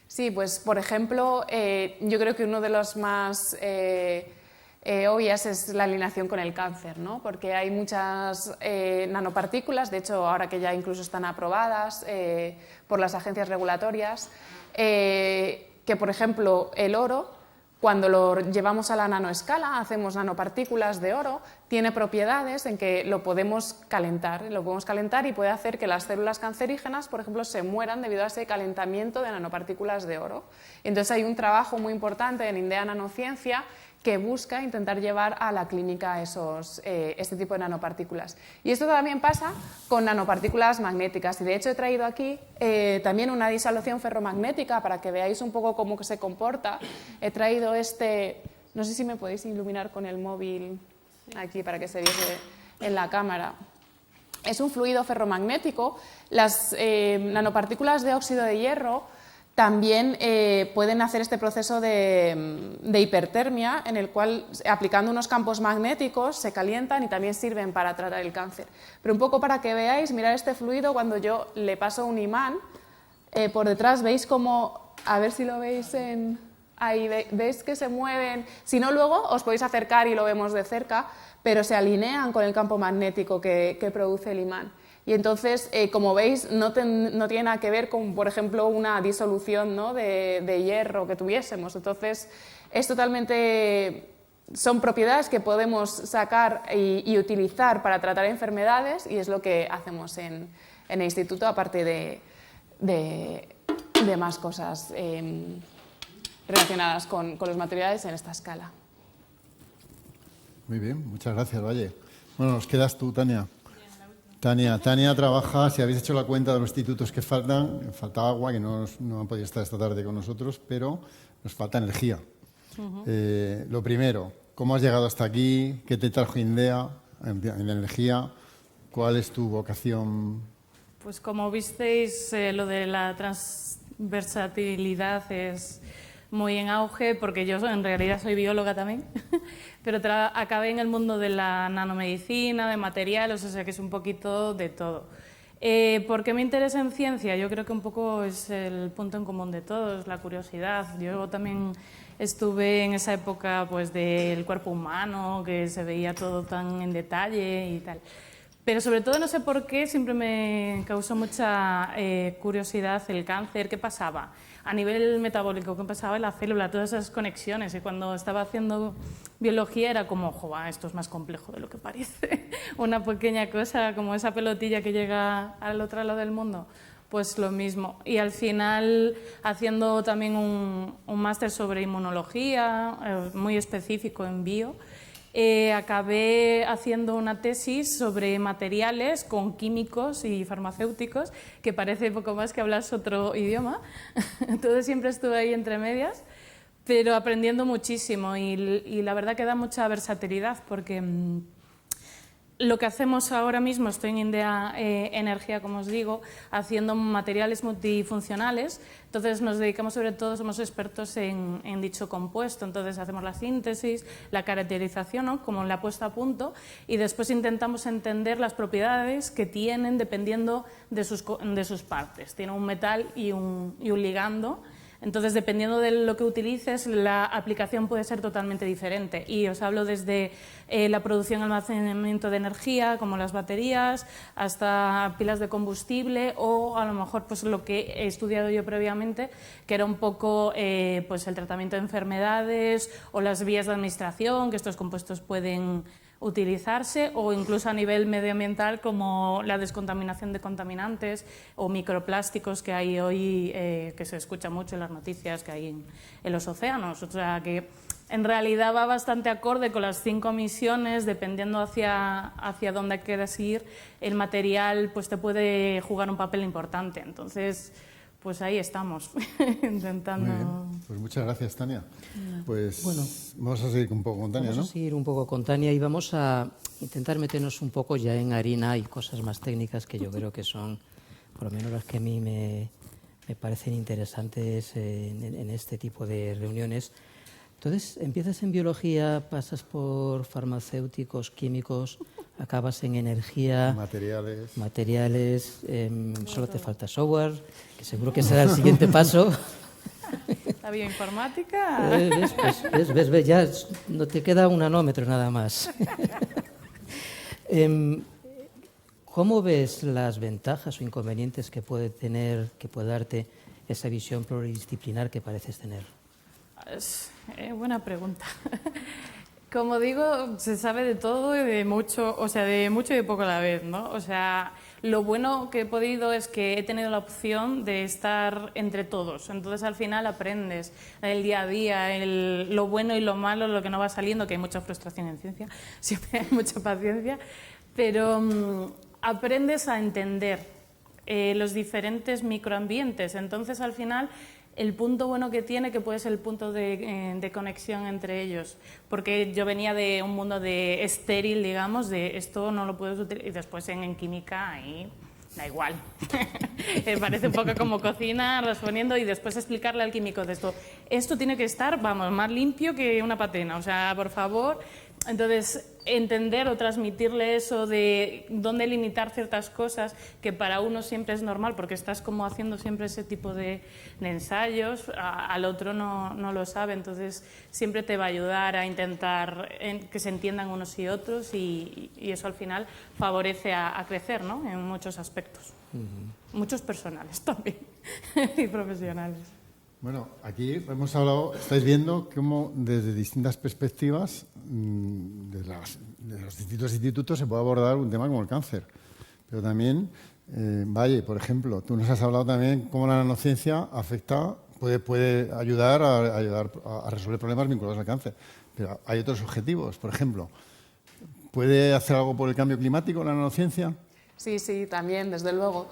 Sí, pues por ejemplo, yo creo que uno de los más obvias es la alineación con el cáncer, ¿no? Porque hay muchas nanopartículas, de hecho ahora que ya incluso están aprobadas por las agencias regulatorias, que por ejemplo el oro, cuando lo llevamos a la nanoescala, hacemos nanopartículas de oro, tiene propiedades en que lo podemos calentar y puede hacer que las células cancerígenas, por ejemplo, se mueran debido a ese calentamiento de nanopartículas de oro. Entonces hay un trabajo muy importante en INDEA Nanociencia que busca intentar llevar a la clínica este tipo de nanopartículas. Y esto también pasa con nanopartículas magnéticas. Y de hecho he traído aquí también una disolución ferromagnética para que veáis un poco cómo se comporta. He traído no sé si me podéis iluminar con el móvil aquí para que se viese en la cámara. Es un fluido ferromagnético. Las nanopartículas de óxido de hierro también pueden hacer este proceso de hipertermia, en el cual aplicando unos campos magnéticos se calientan y también sirven para tratar el cáncer. Pero un poco para que veáis, mirad este fluido, cuando yo le paso un imán, por detrás veis como, a ver si lo veis ahí, veis que se mueven, si no luego os podéis acercar y lo vemos de cerca, pero se alinean con el campo magnético que produce el imán. Y entonces, como veis, no tiene nada que ver con, por ejemplo, una disolución, ¿no?, de hierro que tuviésemos. Entonces, es totalmente, son propiedades que podemos sacar y utilizar para tratar enfermedades, y es lo que hacemos en el instituto, aparte de más cosas relacionadas con los materiales en esta escala. Muy bien, muchas gracias, Valle. Bueno, nos quedas tú, Tania. Tania trabaja, si habéis hecho la cuenta de los institutos que faltan, falta agua, que no han podido estar esta tarde con nosotros, pero nos falta energía. Lo primero, ¿cómo has llegado hasta aquí? ¿Qué te trajo INDEA en energía? ¿Cuál es tu vocación? Pues como visteis, lo de la transversalidad es muy en auge, porque yo en realidad soy bióloga también, pero acabé en el mundo de la nanomedicina, de materiales, o sea que es un poquito de todo. ¿Por qué me interesa en ciencia? Yo creo que un poco es el punto en común de todos, la curiosidad. Yo también estuve en esa época pues del cuerpo humano, que se veía todo tan en detalle y tal. Pero sobre todo, no sé por qué, siempre me causó mucha curiosidad el cáncer. ¿Qué pasaba? A nivel metabólico, ¿qué pasaba en la célula? Todas esas conexiones. Y cuando estaba haciendo biología era como, ¡joder, esto es más complejo de lo que parece! Una pequeña cosa, como esa pelotilla que llega al otro lado del mundo. Pues lo mismo. Y al final, haciendo también un máster sobre inmunología, muy específico en bio, acabé haciendo una tesis sobre materiales con químicos y farmacéuticos, que parece poco más que hablas otro idioma. Entonces siempre estuve ahí entre medias, pero aprendiendo muchísimo y la verdad que da mucha versatilidad porque lo que hacemos ahora mismo, estoy en Indea Energía, como os digo, haciendo materiales multifuncionales, entonces nos dedicamos sobre todo, somos expertos en dicho compuesto, entonces hacemos la síntesis, la caracterización, ¿no? Como la puesta a punto, y después intentamos entender las propiedades que tienen dependiendo de sus partes. Tiene un metal y un ligando. Entonces, dependiendo de lo que utilices, la aplicación puede ser totalmente diferente. Y os hablo desde la producción y almacenamiento de energía, como las baterías, hasta pilas de combustible o a lo mejor pues, lo que he estudiado yo previamente, que era un poco pues, el tratamiento de enfermedades o las vías de administración, que estos compuestos pueden utilizarse, o incluso a nivel medioambiental como la descontaminación de contaminantes o microplásticos que hay hoy, que se escucha mucho en las noticias que hay en los océanos. O sea que en realidad va bastante acorde con las 5 misiones, dependiendo hacia dónde quieras ir, el material pues te puede jugar un papel importante. Entonces, pues ahí estamos, intentando... Muy bien. Pues muchas gracias, Tania. Pues bueno, vamos a seguir un poco con Tania, ¿no? Vamos a seguir un poco con Tania y vamos a intentar meternos un poco ya en harina y cosas más técnicas que yo creo que son, por lo menos las que a mí me parecen interesantes en este tipo de reuniones. Entonces, empiezas en biología, pasas por farmacéuticos, químicos, acabas en energía, materiales, solo te falta software, que seguro que será el siguiente paso. La bioinformática. ¿Ves? Ya no te queda un nanómetro nada más. ¿Cómo ves las ventajas o inconvenientes que puede darte esa visión pluridisciplinar que pareces tener? Buena pregunta. Como digo, se sabe de todo y de mucho, o sea, de mucho y de poco a la vez, ¿no? O sea, lo bueno que he podido es que he tenido la opción de estar entre todos. Entonces, al final aprendes el día a día, lo bueno y lo malo, lo que no va saliendo, que hay mucha frustración en ciencia, siempre hay mucha paciencia, pero aprendes a entender los diferentes microambientes. Entonces, al final, el punto bueno que tiene, que puede ser el punto de conexión entre ellos, porque yo venía de un mundo de estéril, digamos, de esto no lo puedes utilizar, y después en química ahí da igual. Parece un poco como cocina, respondiendo, y después explicarle al químico de esto tiene que estar, vamos, más limpio que una patena, o sea, por favor. Entonces, entender o transmitirle eso de dónde limitar ciertas cosas que para uno siempre es normal porque estás como haciendo siempre ese tipo de ensayos, al otro no lo sabe, entonces siempre te va a ayudar a intentar que se entiendan unos y otros y eso al final favorece a crecer, ¿no? En muchos aspectos, muchos personales también y profesionales. Bueno, aquí hemos hablado, estáis viendo cómo desde distintas perspectivas de los distintos institutos se puede abordar un tema como el cáncer. Pero también, Valle, por ejemplo, tú nos has hablado también cómo la nanociencia puede ayudar a resolver problemas vinculados al cáncer. Pero hay otros objetivos, por ejemplo, ¿puede hacer algo por el cambio climático la nanociencia? Sí, también, desde luego.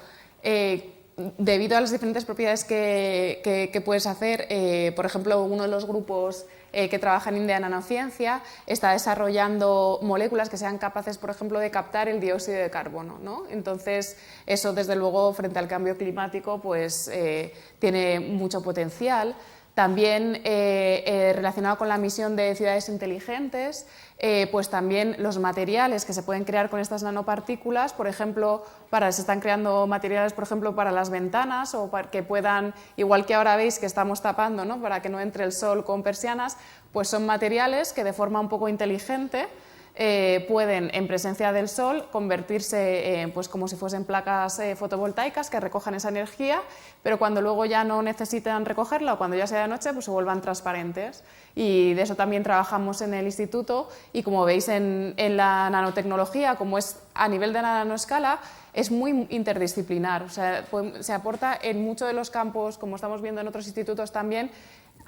Debido a las diferentes propiedades que puedes hacer, por ejemplo, uno de los grupos que trabaja en Indea Nanociencia está desarrollando moléculas que sean capaces, por ejemplo, de captar el dióxido de carbono, ¿no? Entonces, eso, desde luego, frente al cambio climático, pues tiene mucho potencial. También relacionado con la misión de ciudades inteligentes, pues también los materiales que se pueden crear con estas nanopartículas, por ejemplo, se están creando materiales, por ejemplo, para las ventanas o para que puedan, igual que ahora veis que estamos tapando, ¿no? Para que no entre el sol con persianas, pues son materiales que de forma un poco inteligente pueden, en presencia del sol, convertirse pues como si fuesen placas fotovoltaicas que recojan esa energía, pero cuando luego ya no necesitan recogerla o cuando ya sea de noche, pues se vuelvan transparentes. Y de eso también trabajamos en el instituto, y como veis en la nanotecnología, como es a nivel de nanoescala, es muy interdisciplinar. O sea, se aporta en muchos de los campos, como estamos viendo en otros institutos también.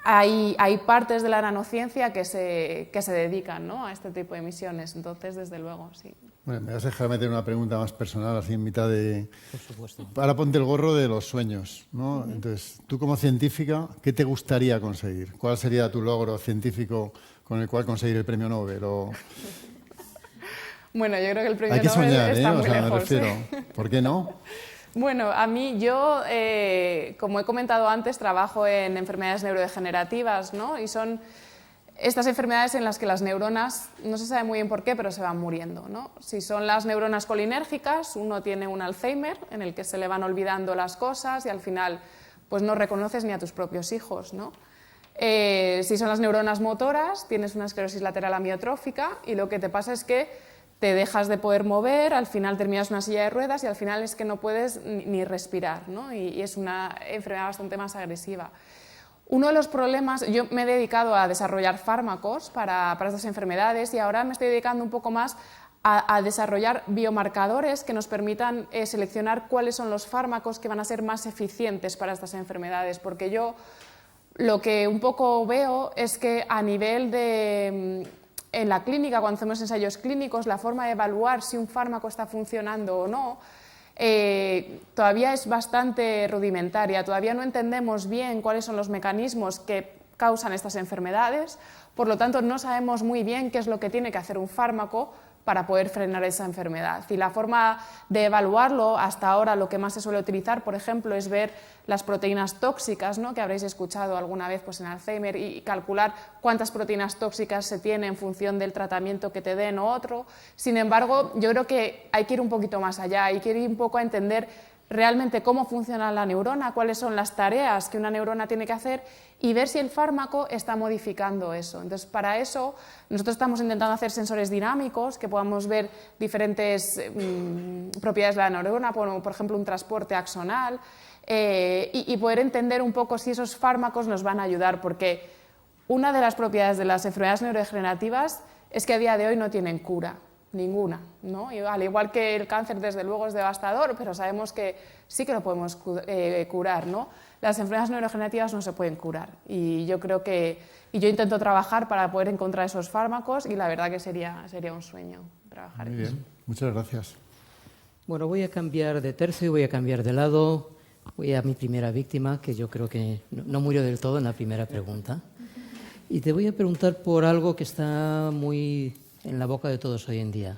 Hay partes de la nanociencia que se dedican, ¿no?, a este tipo de misiones. Entonces, desde luego, sí. Bueno, me vas a dejar meter una pregunta más personal, así en mitad de... Por supuesto. Ahora ponte el gorro de los sueños, ¿no? Entonces, tú como científica, ¿qué te gustaría conseguir? ¿Cuál sería tu logro científico con el cual conseguir el premio Nobel? Bueno, yo creo que el premio Hay que Nobel soñar, está muy me lejos. refiero. ¿Por qué no? Bueno, a mí, yo, como he comentado antes, trabajo en enfermedades neurodegenerativas, ¿no? Y son estas enfermedades en las que las neuronas, no se sabe muy bien por qué, pero se van muriendo, ¿no? Si son las neuronas colinérgicas, uno tiene un Alzheimer en el que se le van olvidando las cosas y al final pues no reconoces ni a tus propios hijos, ¿no? Si son las neuronas motoras, tienes una esclerosis lateral amiotrófica y lo que te pasa es que te dejas de poder mover, al final terminas una silla de ruedas y al final es que no puedes ni respirar, ¿no? Y es una enfermedad bastante más agresiva. Uno de los problemas, yo me he dedicado a desarrollar fármacos para estas enfermedades y ahora me estoy dedicando un poco más a desarrollar biomarcadores que nos permitan seleccionar cuáles son los fármacos que van a ser más eficientes para estas enfermedades, porque yo lo que un poco veo es que a nivel de... En la clínica, cuando hacemos ensayos clínicos, la forma de evaluar si un fármaco está funcionando o no todavía es bastante rudimentaria, todavía no entendemos bien cuáles son los mecanismos que causan estas enfermedades, por lo tanto no sabemos muy bien qué es lo que tiene que hacer un fármaco para poder frenar esa enfermedad. Y la forma de evaluarlo, hasta ahora lo que más se suele utilizar, por ejemplo, es ver las proteínas tóxicas, ¿no?, que habréis escuchado alguna vez pues, en Alzheimer, y calcular cuántas proteínas tóxicas se tiene en función del tratamiento que te den o otro. Sin embargo, yo creo que hay que ir un poquito más allá, hay que ir un poco a entender realmente cómo funciona la neurona, cuáles son las tareas que una neurona tiene que hacer y ver si el fármaco está modificando eso. Entonces, para eso, nosotros estamos intentando hacer sensores dinámicos que podamos ver diferentes propiedades de la neurona, por ejemplo, un transporte axonal, y poder entender un poco si esos fármacos nos van a ayudar, porque una de las propiedades de las enfermedades neurodegenerativas es que a día de hoy no tienen cura. Ninguna, ¿no? Y al igual que el cáncer, desde luego, es devastador, pero sabemos que sí que lo podemos curar, ¿no? Las enfermedades neurodegenerativas no se pueden curar y yo creo que... Y yo intento trabajar para poder encontrar esos fármacos y la verdad que sería un sueño trabajar en eso. Muy bien, muchas gracias. Bueno, voy a cambiar de tercio y voy a cambiar de lado. Voy a mi primera víctima, que yo creo que no murió del todo en la primera pregunta. Y te voy a preguntar por algo que está muy en la boca de todos hoy en día,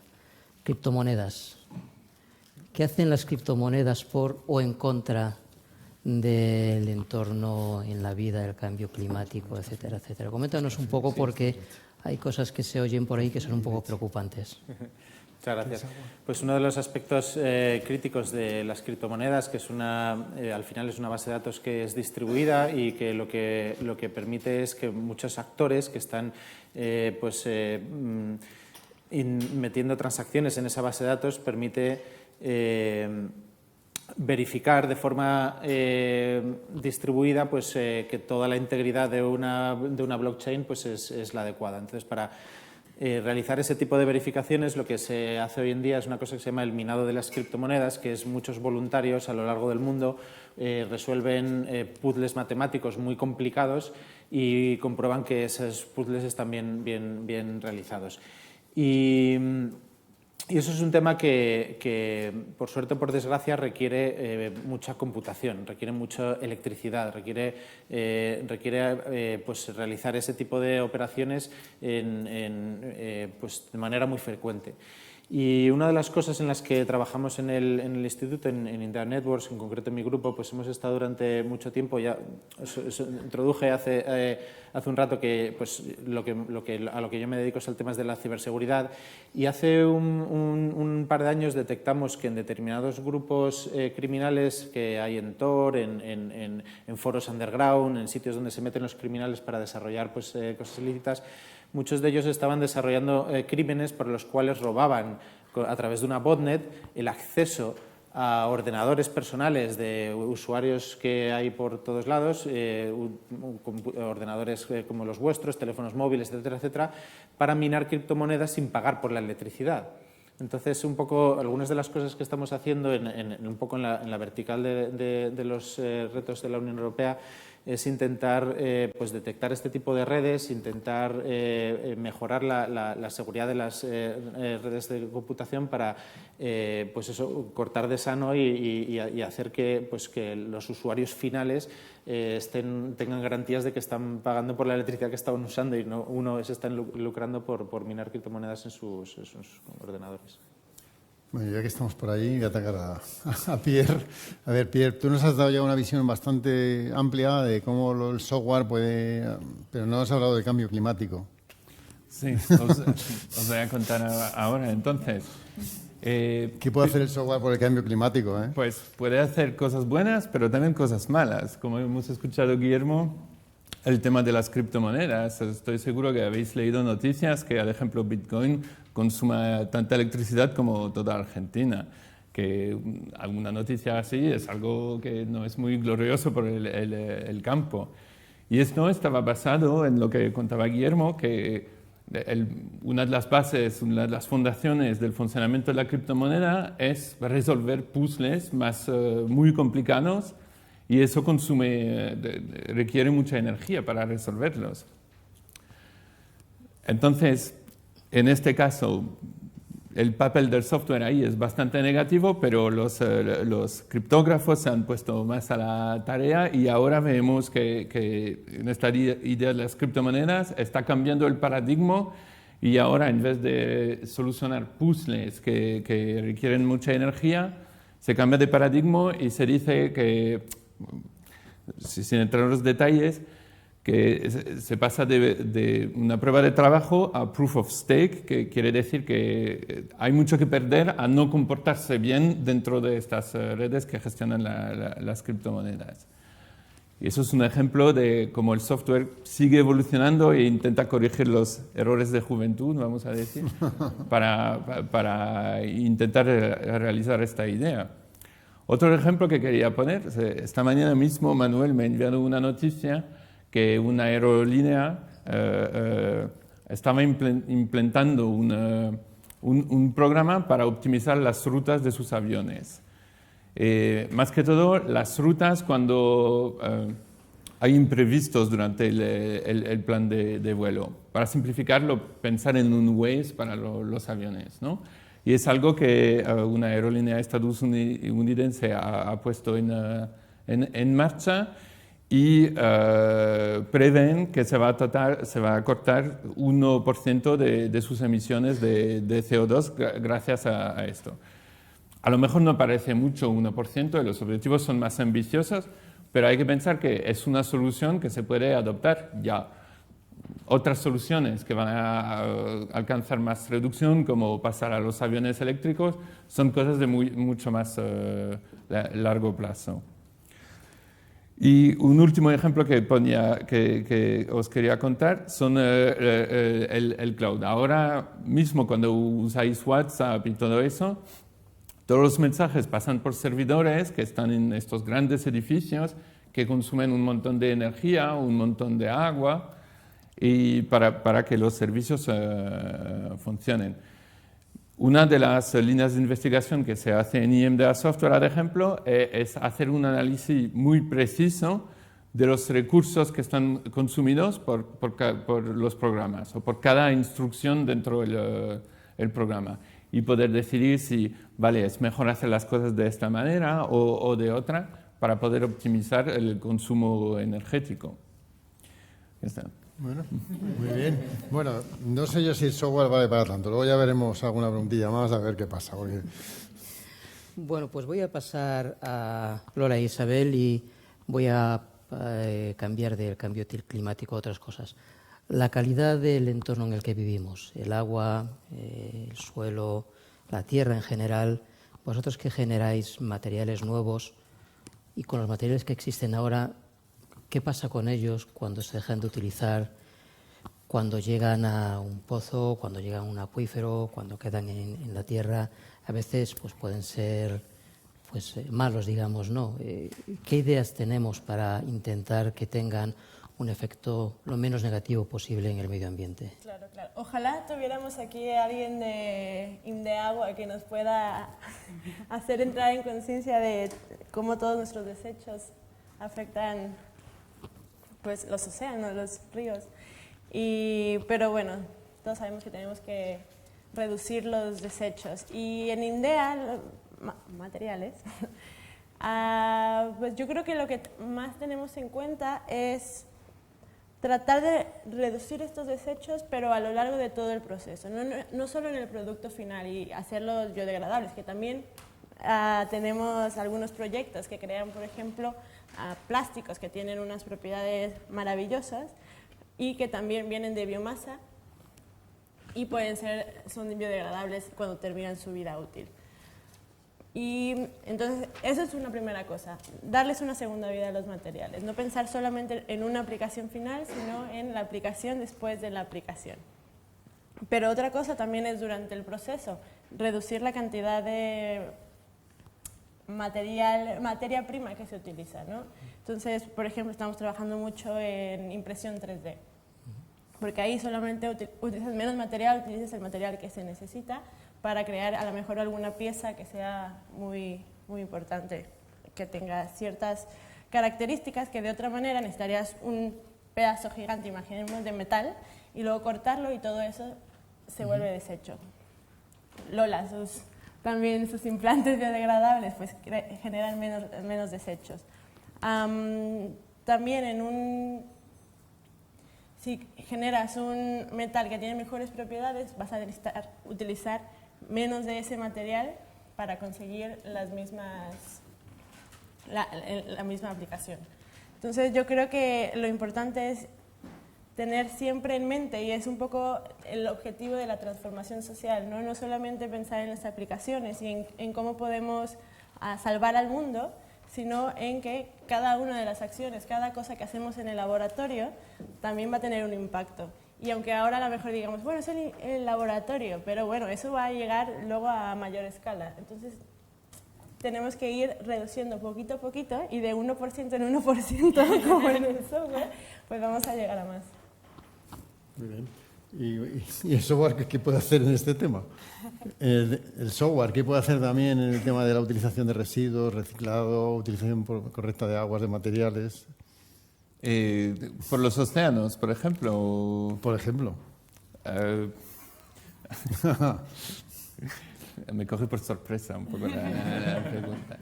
criptomonedas. ¿Qué hacen las criptomonedas por o en contra del entorno en la vida, el cambio climático, etcétera, etcétera? Coméntanos un poco porque hay cosas que se oyen por ahí que son un poco preocupantes. Muchas gracias. Pues uno de los aspectos críticos de las criptomonedas, que es al final es una base de datos que es distribuida y que lo que permite es que muchos actores que están metiendo transacciones en esa base de datos permite verificar de forma distribuida pues, que toda la integridad de una blockchain pues, es la adecuada. Entonces, para realizar ese tipo de verificaciones, lo que se hace hoy en día es una cosa que se llama el minado de las criptomonedas, que es muchos voluntarios a lo largo del mundo resuelven puzzles matemáticos muy complicados y comprueban que esos puzzles están bien realizados. Y eso es un tema que, por suerte o por desgracia, requiere mucha computación, requiere mucha electricidad, requiere pues, realizar ese tipo de operaciones pues, de manera muy frecuente. Y una de las cosas en las que trabajamos en el instituto, en India Networks, en concreto en mi grupo, pues hemos estado durante mucho tiempo, ya os introduje hace un rato que pues, a lo que yo me dedico es al tema de la ciberseguridad, y hace un par de años detectamos que en determinados grupos criminales que hay en Tor, en foros underground, en sitios donde se meten los criminales para desarrollar pues, cosas ilícitas, muchos de ellos estaban desarrollando crímenes por los cuales robaban a través de una botnet el acceso a ordenadores personales de usuarios que hay por todos lados, ordenadores como los vuestros, teléfonos móviles, etcétera, etcétera, para minar criptomonedas sin pagar por la electricidad. Entonces, un poco, algunas de las cosas que estamos haciendo un poco en la vertical de los retos de la Unión Europea es intentar pues detectar este tipo de redes, intentar mejorar la seguridad de las redes de computación para pues eso, cortar de sano y hacer que los usuarios finales tengan garantías de que están pagando por la electricidad que estaban usando y no se están lucrando por minar criptomonedas en sus ordenadores. Bueno, ya que estamos por ahí, voy a atacar a Pierre. A ver, Pierre, tú nos has dado ya una visión bastante amplia de cómo el software puede... Pero no has hablado de cambio climático. Sí, os voy a contar ahora. Entonces... ¿qué puede hacer el software por el cambio climático? Pues puede hacer cosas buenas, pero también cosas malas. Como hemos escuchado, Guillermo, el tema de las criptomonedas. Estoy seguro que habéis leído noticias que, al ejemplo, Bitcoin consuma tanta electricidad como toda Argentina. Que alguna noticia así es algo que no es muy glorioso por el campo. Y esto estaba basado en lo que contaba Guillermo, que una de las bases, una de las fundaciones del funcionamiento de la criptomoneda es resolver puzzles muy complicados, y eso requiere mucha energía para resolverlos. Entonces, en este caso, el papel del software ahí es bastante negativo, pero los criptógrafos se han puesto más a la tarea y ahora vemos que en esta idea de las criptomonedas está cambiando el paradigma y ahora, en vez de solucionar puzzles que requieren mucha energía, se cambia de paradigma y se dice que, sin entrar en los detalles, que se pasa de una prueba de trabajo a proof of stake, que quiere decir que hay mucho que perder a no comportarse bien dentro de estas redes que gestionan las criptomonedas. Y eso es un ejemplo de cómo el software sigue evolucionando e intenta corregir los errores de juventud, vamos a decir, para intentar realizar esta idea. Otro ejemplo que quería poner, esta mañana mismo Manuel me ha enviado una noticia que una aerolínea estaba implementando un programa para optimizar las rutas de sus aviones. Más que todo, las rutas cuando hay imprevistos durante el plan de vuelo. Para simplificarlo, pensar en un Waze para los aviones, ¿no? Y es algo que una aerolínea estadounidense ha puesto en marcha, y prevén que se va a cortar 1% de sus emisiones de CO2 gracias a esto. A lo mejor no parece mucho 1%, y los objetivos son más ambiciosos, pero hay que pensar que es una solución que se puede adoptar ya. Otras soluciones que van a alcanzar más reducción, como pasar a los aviones eléctricos, son cosas de mucho más largo plazo. Y un último ejemplo que os quería contar son el cloud. Ahora mismo, cuando usáis WhatsApp y todo eso, todos los mensajes pasan por servidores que están en estos grandes edificios que consumen un montón de energía, un montón de agua, y para que los servicios funcionen. Una de las líneas de investigación que se hace en IMDA Software, por ejemplo, es hacer un análisis muy preciso de los recursos que están consumidos por los programas o por cada instrucción dentro del programa, y poder decidir si es mejor hacer las cosas de esta manera o de otra para poder optimizar el consumo energético. Ya está. Bueno, muy bien. Bueno, no sé yo si el software vale para tanto. Luego ya veremos alguna preguntilla más a ver qué pasa. Porque... Bueno, pues voy a pasar a Lola e Isabel y voy a cambiar del cambio climático a otras cosas. La calidad del entorno en el que vivimos, el agua, el suelo, la tierra en general. Vosotros que generáis materiales nuevos y con los materiales que existen ahora, ¿qué pasa con ellos cuando se dejan de utilizar? cuando llegan a un pozo, cuando llegan a un acuífero, cuando quedan en la tierra, a veces pues pueden ser malos, digamos, ¿no? ¿Qué ideas tenemos para intentar que tengan un efecto lo menos negativo posible en el medio ambiente? Claro. Ojalá tuviéramos aquí a alguien de Indeagua que nos pueda hacer entrar en conciencia de cómo todos nuestros desechos afectan pues, los océanos, los ríos. Pero bueno, todos sabemos que tenemos que reducir los desechos. Y en INDEA, materiales, pues yo creo que lo que más tenemos en cuenta es tratar de reducir estos desechos, pero a lo largo de todo el proceso, no solo en el producto final y hacerlos biodegradables, que también tenemos algunos proyectos que crean, por ejemplo, plásticos que tienen unas propiedades maravillosas y que también vienen de biomasa y son biodegradables cuando terminan su vida útil. Y entonces, eso es una primera cosa, darles una segunda vida a los materiales, no pensar solamente en una aplicación final, sino en la aplicación después de la aplicación. Pero otra cosa también es durante el proceso, reducir la cantidad de materia prima que se utiliza, ¿no? Entonces, por ejemplo, estamos trabajando mucho en impresión 3D, porque ahí solamente utilizas menos material, utilizas el material que se necesita, para crear a lo mejor alguna pieza que sea muy, muy importante, que tenga ciertas características que de otra manera necesitarías un pedazo gigante, imaginemos, de metal, y luego cortarlo y todo eso se vuelve desecho. Lola, también sus implantes biodegradables pues, generan menos desechos. También si generas un metal que tiene mejores propiedades, vas a necesitar utilizar menos de ese material para conseguir la misma aplicación. Entonces yo creo que lo importante es tener siempre en mente, y es un poco el objetivo de la transformación social, no solamente pensar en las aplicaciones y en cómo podemos salvar al mundo, sino en que cada una de las acciones, cada cosa que hacemos en el laboratorio también va a tener un impacto. Y aunque ahora a lo mejor digamos, bueno, es el laboratorio, pero bueno, eso va a llegar luego a mayor escala. Entonces, tenemos que ir reduciendo poquito a poquito y de 1% en 1%, como en el software, pues vamos a llegar a más. Muy bien. ¿Y el software qué puede hacer en este tema? El software, ¿qué puede hacer también en el tema de la utilización de residuos, reciclado, utilización correcta de aguas, de materiales? Por los océanos, por ejemplo. Por ejemplo. Me coge por sorpresa un poco la pregunta.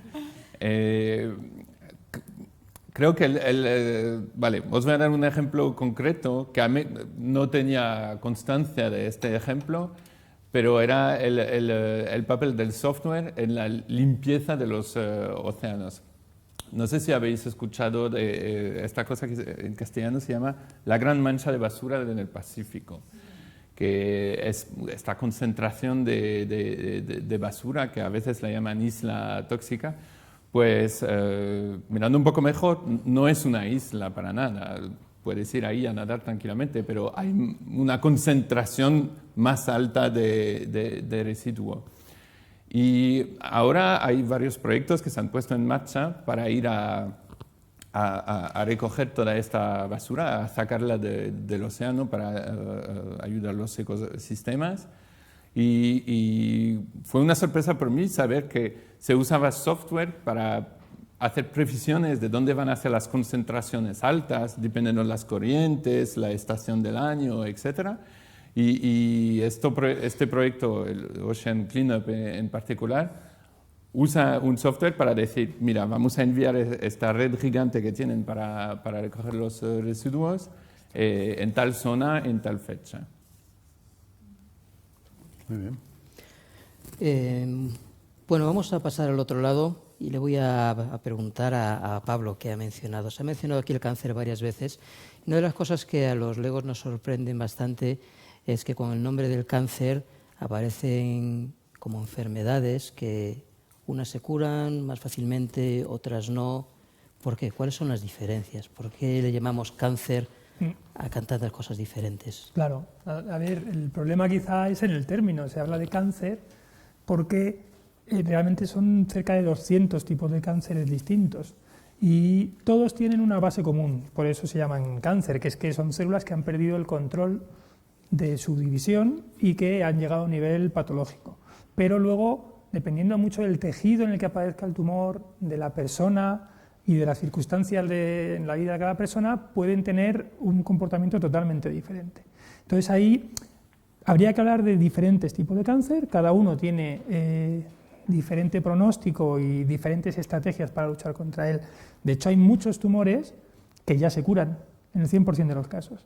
Creo que vale, os voy a dar un ejemplo concreto que a mí no tenía constancia de este ejemplo, pero era el papel del software en la limpieza de los océanos. No sé si habéis escuchado de esta cosa que en castellano se llama la gran mancha de basura en el Pacífico, que es esta concentración de basura que a veces la llaman isla tóxica. Pues mirando un poco mejor, no es una isla para nada. Puedes ir ahí a nadar tranquilamente, pero hay una concentración más alta de residuo. Y ahora hay varios proyectos que se han puesto en marcha para ir a recoger toda esta basura, a sacarla del océano para ayudar a los ecosistemas. Y fue una sorpresa para mí saber que se usaba software para hacer previsiones de dónde van a ser las concentraciones altas, dependiendo de las corrientes, la estación del año, etc. Y este proyecto, el Ocean Cleanup en particular, usa un software para decir, mira, vamos a enviar esta red gigante que tienen para recoger los residuos en tal zona, en tal fecha. Muy bien. Bueno, vamos a pasar al otro lado y le voy a preguntar a Pablo, que ha mencionado. Se ha mencionado aquí el cáncer varias veces. Una de las cosas que a los legos nos sorprenden bastante es que con el nombre del cáncer aparecen como enfermedades que unas se curan más fácilmente, otras no. ¿Por qué? ¿Cuáles son las diferencias? ¿Por qué le llamamos cáncer tantas cosas diferentes. Claro, a ver, el problema quizá es en el término. Se habla de cáncer porque realmente son cerca de 200 tipos de cánceres distintos y todos tienen una base común, por eso se llaman cáncer, que es que son células que han perdido el control de su división y que han llegado a un nivel patológico. Pero luego, dependiendo mucho del tejido en el que aparezca el tumor, de la persona y de las circunstancias en la vida de cada persona, pueden tener un comportamiento totalmente diferente. Entonces ahí habría que hablar de diferentes tipos de cáncer, cada uno tiene diferente pronóstico y diferentes estrategias para luchar contra él. De hecho, hay muchos tumores que ya se curan en el 100% de los casos.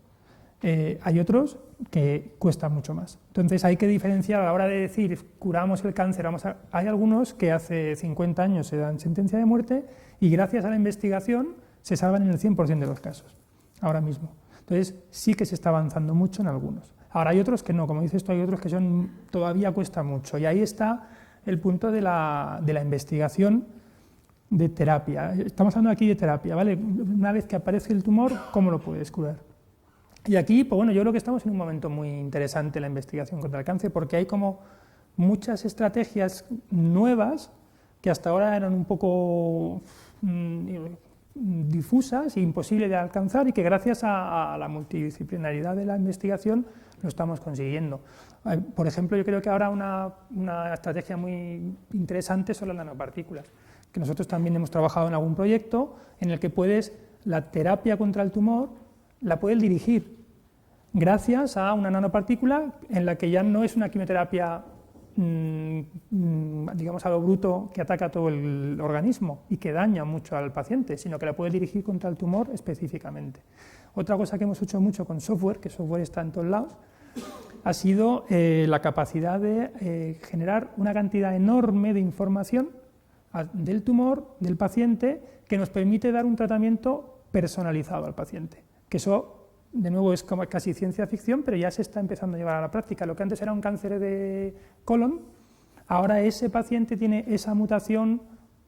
Hay otros que cuestan mucho más. Entonces hay que diferenciar a la hora de decir curamos el cáncer. Hay algunos que hace 50 años se dan sentencia de muerte y gracias a la investigación se salvan en el 100% de los casos, ahora mismo. Entonces sí que se está avanzando mucho en algunos. Ahora hay otros que no, como dices tú, hay otros que todavía cuesta mucho y ahí está el punto de la investigación de terapia. Estamos hablando aquí de terapia, ¿vale? Una vez que aparece el tumor, ¿cómo lo puedes curar? Y aquí, pues bueno, yo creo que estamos en un momento muy interesante en la investigación contra el cáncer, porque hay como muchas estrategias nuevas que hasta ahora eran un poco difusas e imposibles de alcanzar y que gracias a la multidisciplinaridad de la investigación lo estamos consiguiendo. Por ejemplo, yo creo que ahora una estrategia muy interesante son las nanopartículas, que nosotros también hemos trabajado en algún proyecto en el que la terapia contra el tumor la puedes dirigir gracias a una nanopartícula en la que ya no es una quimioterapia digamos a lo bruto que ataca todo el organismo y que daña mucho al paciente, sino que la puedes dirigir contra el tumor específicamente. Otra cosa que hemos hecho mucho con software, que software está en todos lados, ha sido la capacidad de generar una cantidad enorme de información del tumor, del paciente, que nos permite dar un tratamiento personalizado al paciente. Que eso, de nuevo, es como casi ciencia ficción, pero ya se está empezando a llevar a la práctica. Lo que antes era un cáncer de colon, ahora ese paciente tiene esa mutación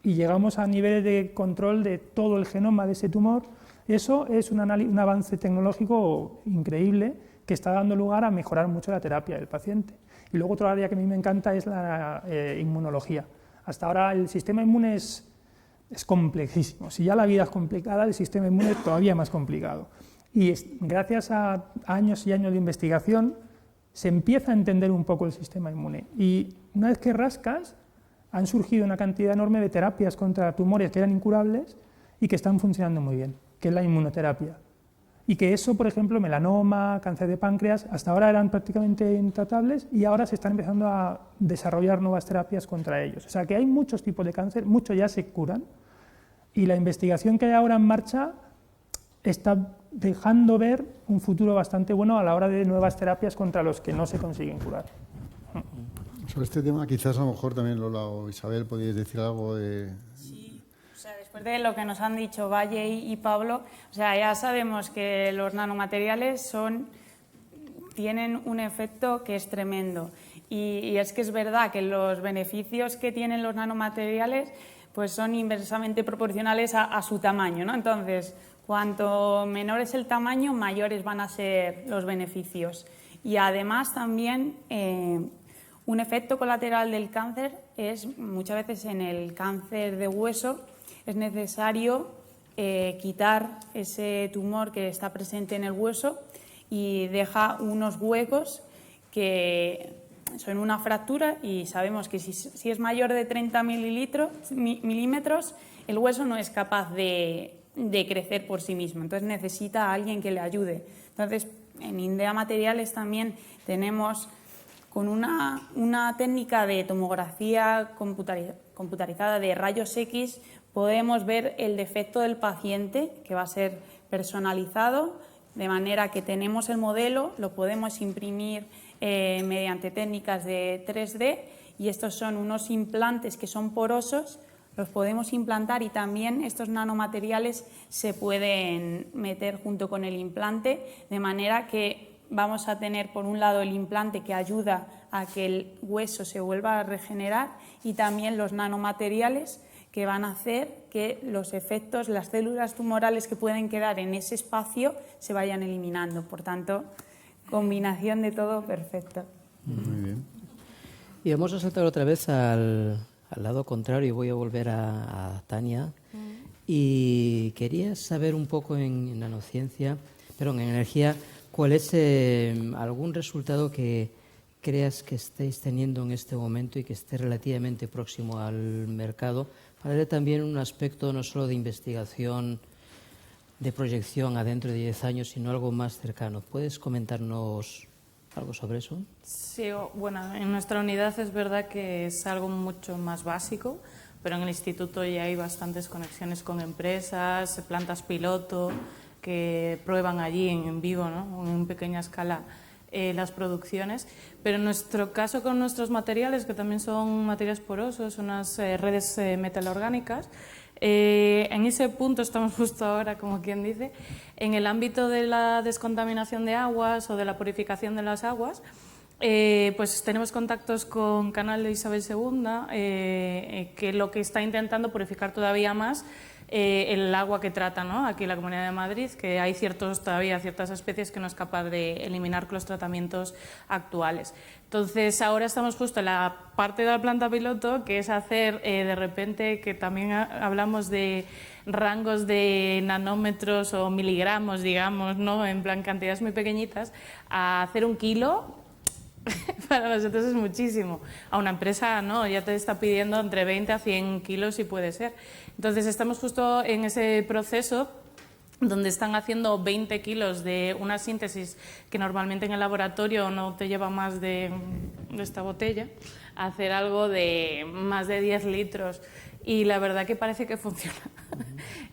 y llegamos a niveles de control de todo el genoma de ese tumor. Eso es un avance tecnológico increíble que está dando lugar a mejorar mucho la terapia del paciente. Y luego otro área que a mí me encanta es la inmunología. Hasta ahora el sistema inmune es complejísimo. Si ya la vida es complicada, el sistema inmune es todavía más complicado. Y gracias a años y años de investigación se empieza a entender un poco el sistema inmune. Y una vez que rascas, han surgido una cantidad enorme de terapias contra tumores que eran incurables y que están funcionando muy bien, que es la inmunoterapia. Y que eso, por ejemplo, melanoma, cáncer de páncreas, hasta ahora eran prácticamente intratables y ahora se están empezando a desarrollar nuevas terapias contra ellos. O sea que hay muchos tipos de cáncer, muchos ya se curan y la investigación que hay ahora en marcha está dejando ver un futuro bastante bueno a la hora de nuevas terapias contra los que no se consiguen curar. Sobre este tema, quizás a lo mejor también Lola o Isabel podéis decir algo de... Sí, o sea, después de lo que nos han dicho Valle y Pablo, o sea, ya sabemos que los nanomateriales tienen un efecto que es tremendo. Y es que es verdad que los beneficios que tienen los nanomateriales pues son inversamente proporcionales a su tamaño, ¿no? Entonces, cuanto menor es el tamaño, mayores van a ser los beneficios. Y además también un efecto colateral del cáncer es muchas veces en el cáncer de hueso es necesario quitar ese tumor que está presente en el hueso y deja unos huecos que son una fractura y sabemos que si es mayor de 30 milímetros el hueso no es capaz de crecer por sí mismo, entonces necesita a alguien que le ayude. Entonces, en INDEA Materiales también tenemos con una técnica de tomografía computarizada de rayos X, podemos ver el defecto del paciente, que va a ser personalizado, de manera que tenemos el modelo, lo podemos imprimir mediante técnicas de 3D y estos son unos implantes que son porosos, los podemos implantar y también estos nanomateriales se pueden meter junto con el implante, de manera que vamos a tener por un lado el implante que ayuda a que el hueso se vuelva a regenerar y también los nanomateriales que van a hacer que los efectos, las células tumorales que pueden quedar en ese espacio se vayan eliminando. Por tanto, combinación de todo perfecto. Muy bien. Y vamos a saltar otra vez al lado contrario y voy a volver a Tania. Y quería saber un poco en nanociencia, en energía, ¿cuál es algún resultado que creas que estéis teniendo en este momento y que esté relativamente próximo al mercado, para ver también un aspecto no solo de investigación, de proyección a dentro de 10 años, sino algo más cercano? ¿Puedes comentarnos algo sobre eso? Sí, bueno, en nuestra unidad es verdad que es algo mucho más básico, pero en el instituto ya hay bastantes conexiones con empresas, plantas piloto que prueban allí en vivo, ¿no? En pequeña escala las producciones, pero en nuestro caso con nuestros materiales, que también son materiales porosos, unas redes metalorgánicas, en ese punto estamos justo ahora, como quien dice, en el ámbito de la descontaminación de aguas o de la purificación de las aguas. Pues tenemos contactos con Canal de Isabel II, que lo que está intentando purificar todavía más el agua que trata, ¿no? Aquí en la Comunidad de Madrid, que hay todavía ciertas especies que no es capaz de eliminar con los tratamientos actuales. Entonces, ahora estamos justo en la parte de la planta piloto, que es hacer de repente, que también hablamos de rangos de nanómetros o miligramos, digamos, ¿no? En plan cantidades muy pequeñitas, a hacer 1 kilo. Para nosotros es muchísimo. A una empresa no, ya te está pidiendo entre 20 a 100 kilos si puede ser. Entonces estamos justo en ese proceso donde están haciendo 20 kilos de una síntesis que normalmente en el laboratorio no te lleva más de esta botella, a hacer algo de más de 10 litros. Y la verdad que parece que funciona.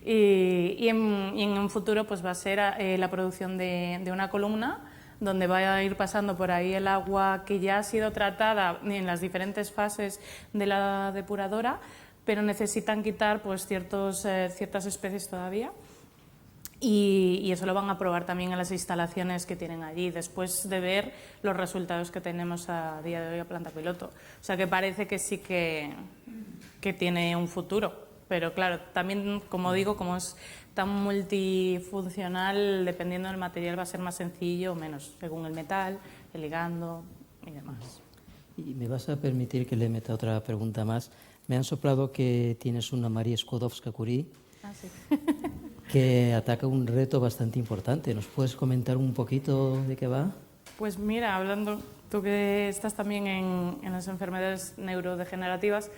y en un futuro pues va a ser la producción de una columna donde va a ir pasando por ahí el agua que ya ha sido tratada en las diferentes fases de la depuradora, pero necesitan quitar pues ciertas especies todavía. Y eso lo van a probar también en las instalaciones que tienen allí, después de ver los resultados que tenemos a día de hoy a planta piloto. O sea que parece que sí que tiene un futuro. Pero claro, también, como digo, como es tan multifuncional, dependiendo del material va a ser más sencillo o menos, según el metal, el ligando y demás. Y me vas a permitir que le meta otra pregunta más. Me han soplado que tienes una María Skłodowska-Curie que ataca un reto bastante importante. ¿Nos puedes comentar un poquito de qué va? Pues mira, hablando, tú que estás también en las enfermedades neurodegenerativas,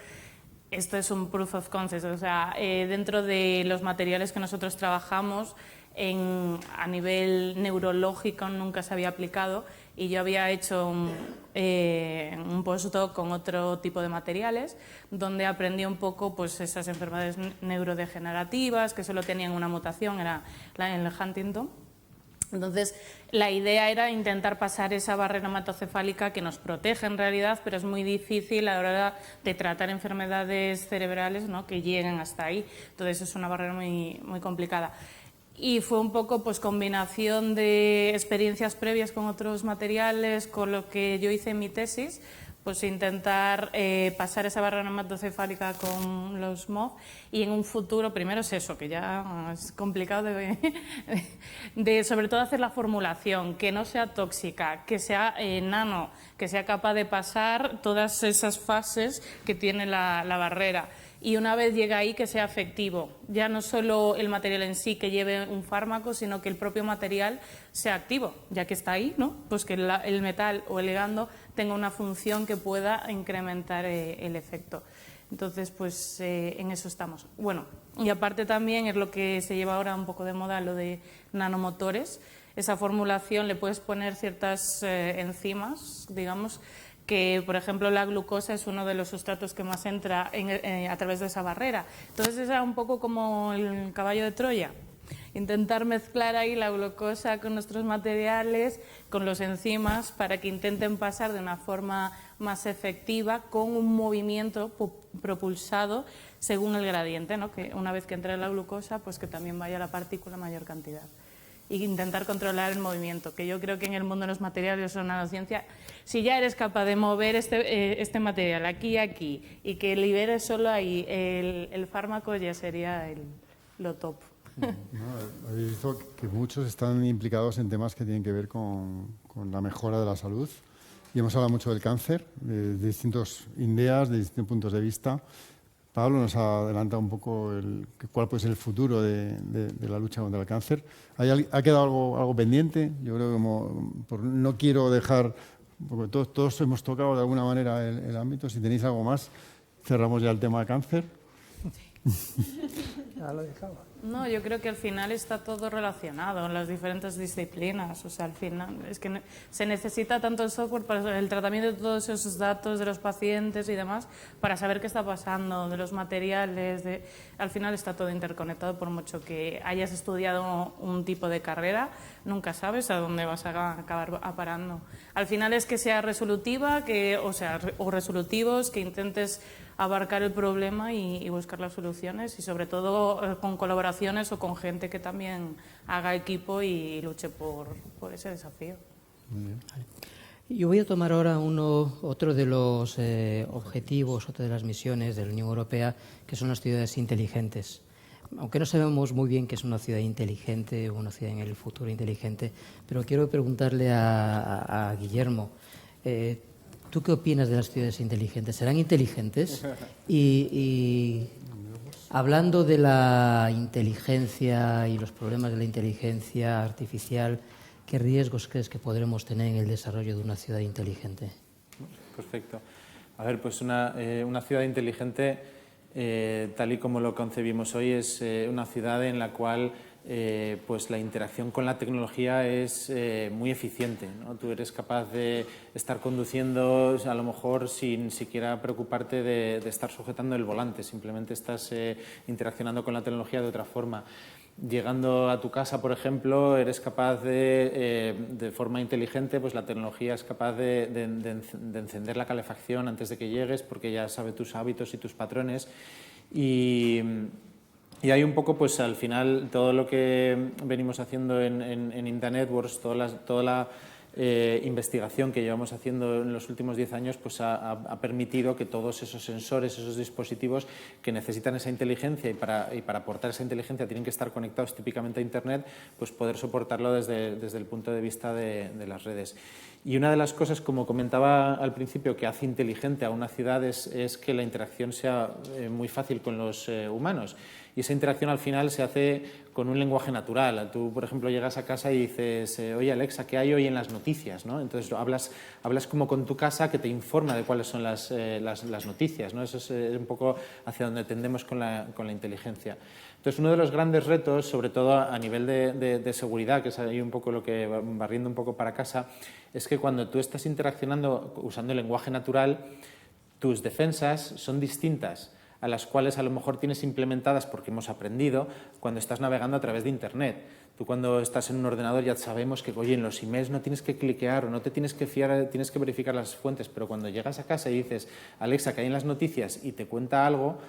esto es un proof of concept, o sea, dentro de los materiales que nosotros trabajamos a nivel neurológico nunca se había aplicado, y yo había hecho un postdoc con otro tipo de materiales donde aprendí un poco pues esas enfermedades neurodegenerativas que solo tenían una mutación, era el Huntington. Entonces, la idea era intentar pasar esa barrera hematocefálica que nos protege en realidad, pero es muy difícil a la hora de tratar enfermedades cerebrales, ¿no?, que lleguen hasta ahí. Entonces, es una barrera muy, muy complicada. Y fue un poco pues combinación de experiencias previas con otros materiales, con lo que yo hice en mi tesis, pues intentar pasar esa barrera hematocefálica con los MOG, y en un futuro, primero es eso, que ya es complicado de sobre todo hacer la formulación, que no sea tóxica, que sea nano, que sea capaz de pasar todas esas fases que tiene la barrera. Y una vez llega ahí, que sea efectivo, ya no solo el material en sí que lleve un fármaco, sino que el propio material sea activo, ya que está ahí, ¿no? Pues que el metal o el ligando tenga una función que pueda incrementar el efecto. Entonces, pues en eso estamos. Bueno, y aparte también es lo que se lleva ahora un poco de moda, lo de nanomotores. Esa formulación le puedes poner ciertas enzimas, digamos, que, por ejemplo, la glucosa es uno de los sustratos que más entra a través de esa barrera. Entonces, es un poco como el caballo de Troya, intentar mezclar ahí la glucosa con nuestros materiales, con los enzimas, para que intenten pasar de una forma más efectiva con un movimiento propulsado según el gradiente, ¿no?, que una vez que entre la glucosa, pues que también vaya la partícula en mayor cantidad. e intentar controlar el movimiento, que yo creo que en el mundo de los materiales o nanociencia, si ya eres capaz de mover este material aquí y aquí y que liberes solo ahí el fármaco, ya sería lo top. No, habéis visto que muchos están implicados en temas que tienen que ver con la mejora de la salud. Y hemos hablado mucho del cáncer, de distintas ideas, de distintos puntos de vista. Pablo nos ha adelantado un poco cuál puede ser el futuro de la lucha contra el cáncer. ¿Ha quedado algo pendiente? Yo creo que no quiero dejar, porque todos hemos tocado de alguna manera el ámbito. Si tenéis algo más, cerramos ya el tema de cáncer. Ya lo dejaba. No, yo creo que al final está todo relacionado en las diferentes disciplinas. O sea, al final es que se necesita tanto el software para el tratamiento de todos esos datos de los pacientes y demás, para saber qué está pasando, de los materiales. Al final está todo interconectado, por mucho que hayas estudiado un tipo de carrera, nunca sabes a dónde vas a acabar parando. Al final es que sea resolutiva, o resolutivos, que intentes abarcar el problema y buscar las soluciones, y sobre todo con colaboraciones o con gente que también haga equipo y luche por ese desafío. Muy bien. Yo voy a tomar ahora otro de los objetivos, otra de las misiones de la Unión Europea, que son las ciudades inteligentes. Aunque no sabemos muy bien qué es una ciudad inteligente o una ciudad en el futuro inteligente, pero quiero preguntarle a Guillermo, ¿tú qué opinas de las ciudades inteligentes? ¿Serán inteligentes? Y hablando de la inteligencia y los problemas de la inteligencia artificial, ¿qué riesgos crees que podremos tener en el desarrollo de una ciudad inteligente? Perfecto. A ver, pues una ciudad inteligente, tal y como lo concebimos hoy, es una ciudad en la cual pues la interacción con la tecnología es muy eficiente, ¿no? Tú eres capaz de estar conduciendo a lo mejor sin siquiera preocuparte de estar sujetando el volante, simplemente estás interaccionando con la tecnología de otra forma. Llegando a tu casa, por ejemplo, eres capaz de forma inteligente, pues la tecnología es capaz de encender la calefacción antes de que llegues, porque ya sabe tus hábitos y tus patrones. Y hay un poco, pues al final, todo lo que venimos haciendo en IMDA Networks, toda la investigación que llevamos haciendo en los últimos 10 años, pues ha permitido que todos esos sensores, esos dispositivos que necesitan esa inteligencia y para aportar esa inteligencia tienen que estar conectados típicamente a Internet, pues poder soportarlo desde el punto de vista de las redes. Y una de las cosas, como comentaba al principio, que hace inteligente a una ciudad es que la interacción sea muy fácil con los humanos. Y esa interacción al final se hace con un lenguaje natural. Tú, por ejemplo, llegas a casa y dices, oye Alexa, ¿qué hay hoy en las noticias? ¿No? Entonces hablas como con tu casa, que te informa de cuáles son las noticias, ¿no? Eso es un poco hacia donde tendemos con la inteligencia. Entonces, uno de los grandes retos, sobre todo a nivel de seguridad, que es ahí un poco lo que barriendo un poco para casa, es que cuando tú estás interaccionando usando el lenguaje natural, tus defensas son distintas a las cuales a lo mejor tienes implementadas, porque hemos aprendido, cuando estás navegando a través de Internet. Tú cuando estás en un ordenador ya sabemos que, oye, en los emails no tienes que cliquear o no te tienes que fiar, tienes que verificar las fuentes, pero cuando llegas a casa y dices, Alexa, ¿qué hay en las noticias? Y te cuenta algo,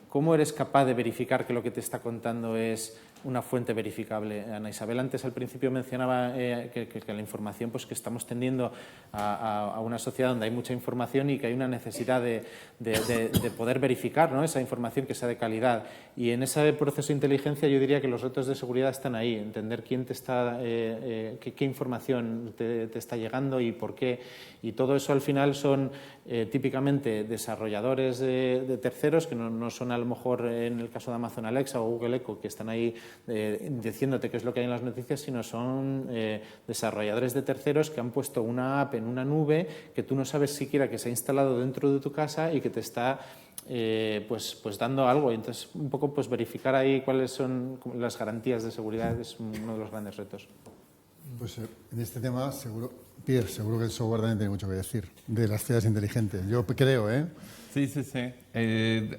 ¿cómo eres capaz de verificar que lo que te está contando es una fuente verificable? Ana Isabel antes al principio mencionaba que la información, pues que estamos tendiendo a una sociedad donde hay mucha información y que hay una necesidad de poder verificar, ¿no?, esa información que sea de calidad. Y en ese proceso de inteligencia yo diría que los retos de seguridad están ahí, entender quién te está, qué información te está llegando y por qué. Y todo eso al final son típicamente desarrolladores de terceros, que no son a lo mejor en el caso de Amazon Alexa o Google Echo, que están ahí diciéndote qué es lo que hay en las noticias, sino son desarrolladores de terceros que han puesto una app en una nube que tú no sabes siquiera que se ha instalado dentro de tu casa y que te está pues dando algo. Y entonces un poco pues verificar ahí cuáles son las garantías de seguridad es uno de los grandes retos. Pues en este tema Pierre, seguro que el software también tiene mucho que decir de las ciudades inteligentes. Yo creo, ¿eh? Sí.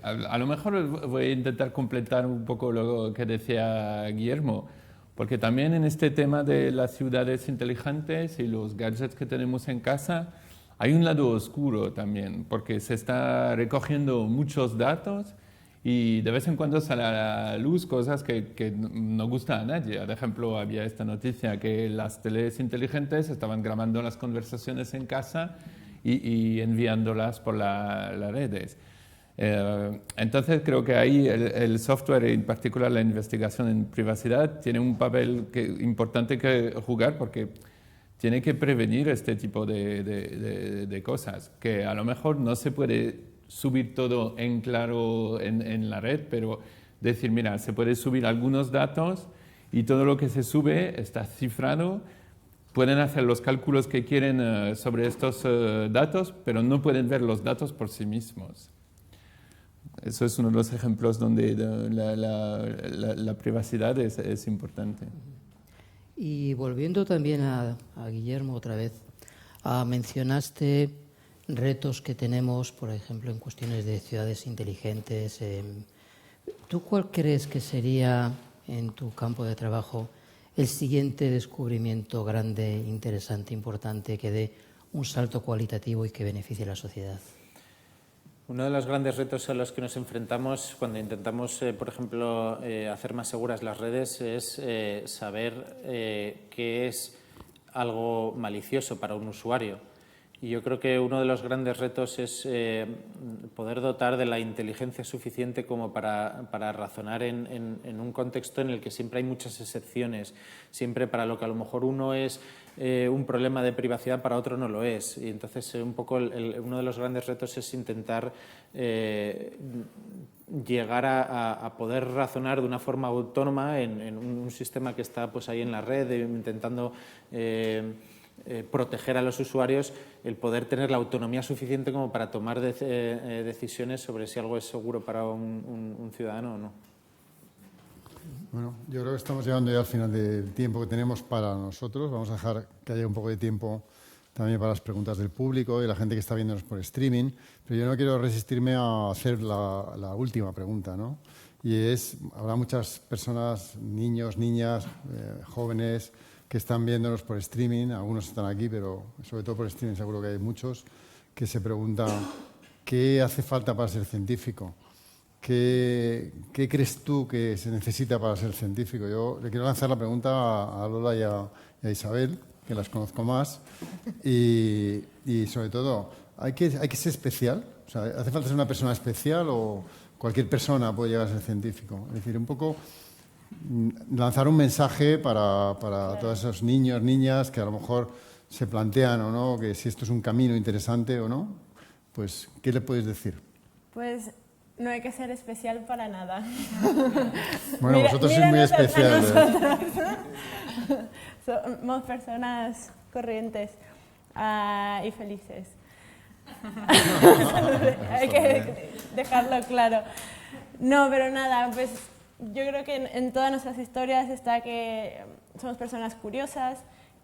A lo mejor voy a intentar completar un poco lo que decía Guillermo, porque también en este tema de las ciudades inteligentes y los gadgets que tenemos en casa hay un lado oscuro también, porque se está recogiendo muchos datos Y de vez en cuando sale a la luz cosas que no gustan a nadie. Por ejemplo, había esta noticia que las teles inteligentes estaban grabando las conversaciones en casa y enviándolas por las redes. Entonces creo que ahí el software, en particular la investigación en privacidad, tiene un papel importante que jugar, porque tiene que prevenir este tipo de cosas, que a lo mejor no se puede subir todo en claro en la red, pero decir, mira, se puede subir algunos datos y todo lo que se sube está cifrado. Pueden hacer los cálculos que quieren sobre estos datos, pero no pueden ver los datos por sí mismos. Eso es uno de los ejemplos donde la privacidad es importante. Y volviendo también a Guillermo otra vez, mencionaste retos que tenemos, por ejemplo, en cuestiones de ciudades inteligentes. ¿Tú cuál crees que sería, en tu campo de trabajo, el siguiente descubrimiento grande, interesante, importante, que dé un salto cualitativo y que beneficie a la sociedad? Uno de los grandes retos a los que nos enfrentamos cuando intentamos, por ejemplo, hacer más seguras las redes es saber qué es algo malicioso para un usuario. Y yo creo que uno de los grandes retos es poder dotar de la inteligencia suficiente como para razonar en un contexto en el que siempre hay muchas excepciones, siempre para lo que a lo mejor uno es un problema de privacidad, para otro no lo es. Y entonces un poco uno de los grandes retos es intentar llegar a poder razonar de una forma autónoma en un sistema que está pues ahí en la red, intentando proteger a los usuarios, el poder tener la autonomía suficiente como para tomar decisiones sobre si algo es seguro para un ciudadano o no. Bueno, yo creo que estamos llegando ya al final del tiempo que tenemos para nosotros. Vamos a dejar que haya un poco de tiempo también para las preguntas del público y la gente que está viéndonos por streaming, pero yo no quiero resistirme a hacer la última pregunta, ¿no? Y es, habrá muchas personas, niños, niñas, jóvenes, que están viéndonos por streaming, algunos están aquí, pero sobre todo por streaming seguro que hay muchos, que se preguntan ¿qué hace falta para ser científico? ¿Qué crees tú que se necesita para ser científico? Yo le quiero lanzar la pregunta a Lola y a Isabel, que las conozco más, y sobre todo, ¿hay que ser especial? O sea, ¿hace falta ser una persona especial o cualquier persona puede llegar a ser científico? Es decir, un poco lanzar un mensaje para todos esos niños, niñas que a lo mejor se plantean o no, que si esto es un camino interesante o no, pues, ¿qué le puedes decir? Pues no hay que ser especial para nada. Bueno, vosotros sois muy especiales. Somos personas corrientes y felices. Hay que dejarlo claro. No, pero nada, pues yo creo que en todas nuestras historias está que somos personas curiosas,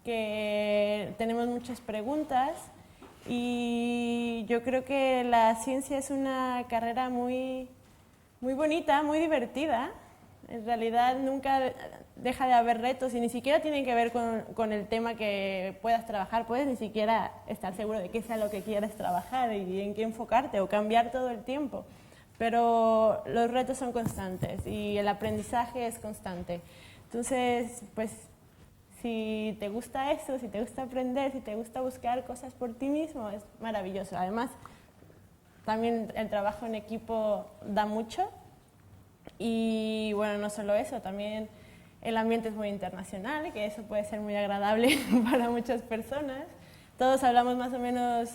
que tenemos muchas preguntas y yo creo que la ciencia es una carrera muy, muy bonita, muy divertida. En realidad nunca deja de haber retos y ni siquiera tienen que ver con el tema que puedas trabajar. Puedes ni siquiera estar seguro de qué sea lo que quieras trabajar y en qué enfocarte o cambiar todo el tiempo. Pero los retos son constantes y el aprendizaje es constante. Entonces, pues, si te gusta eso, si te gusta aprender, si te gusta buscar cosas por ti mismo, es maravilloso. Además, también el trabajo en equipo da mucho. Y bueno, no solo eso, también el ambiente es muy internacional, que eso puede ser muy agradable para muchas personas. Todos hablamos más o menos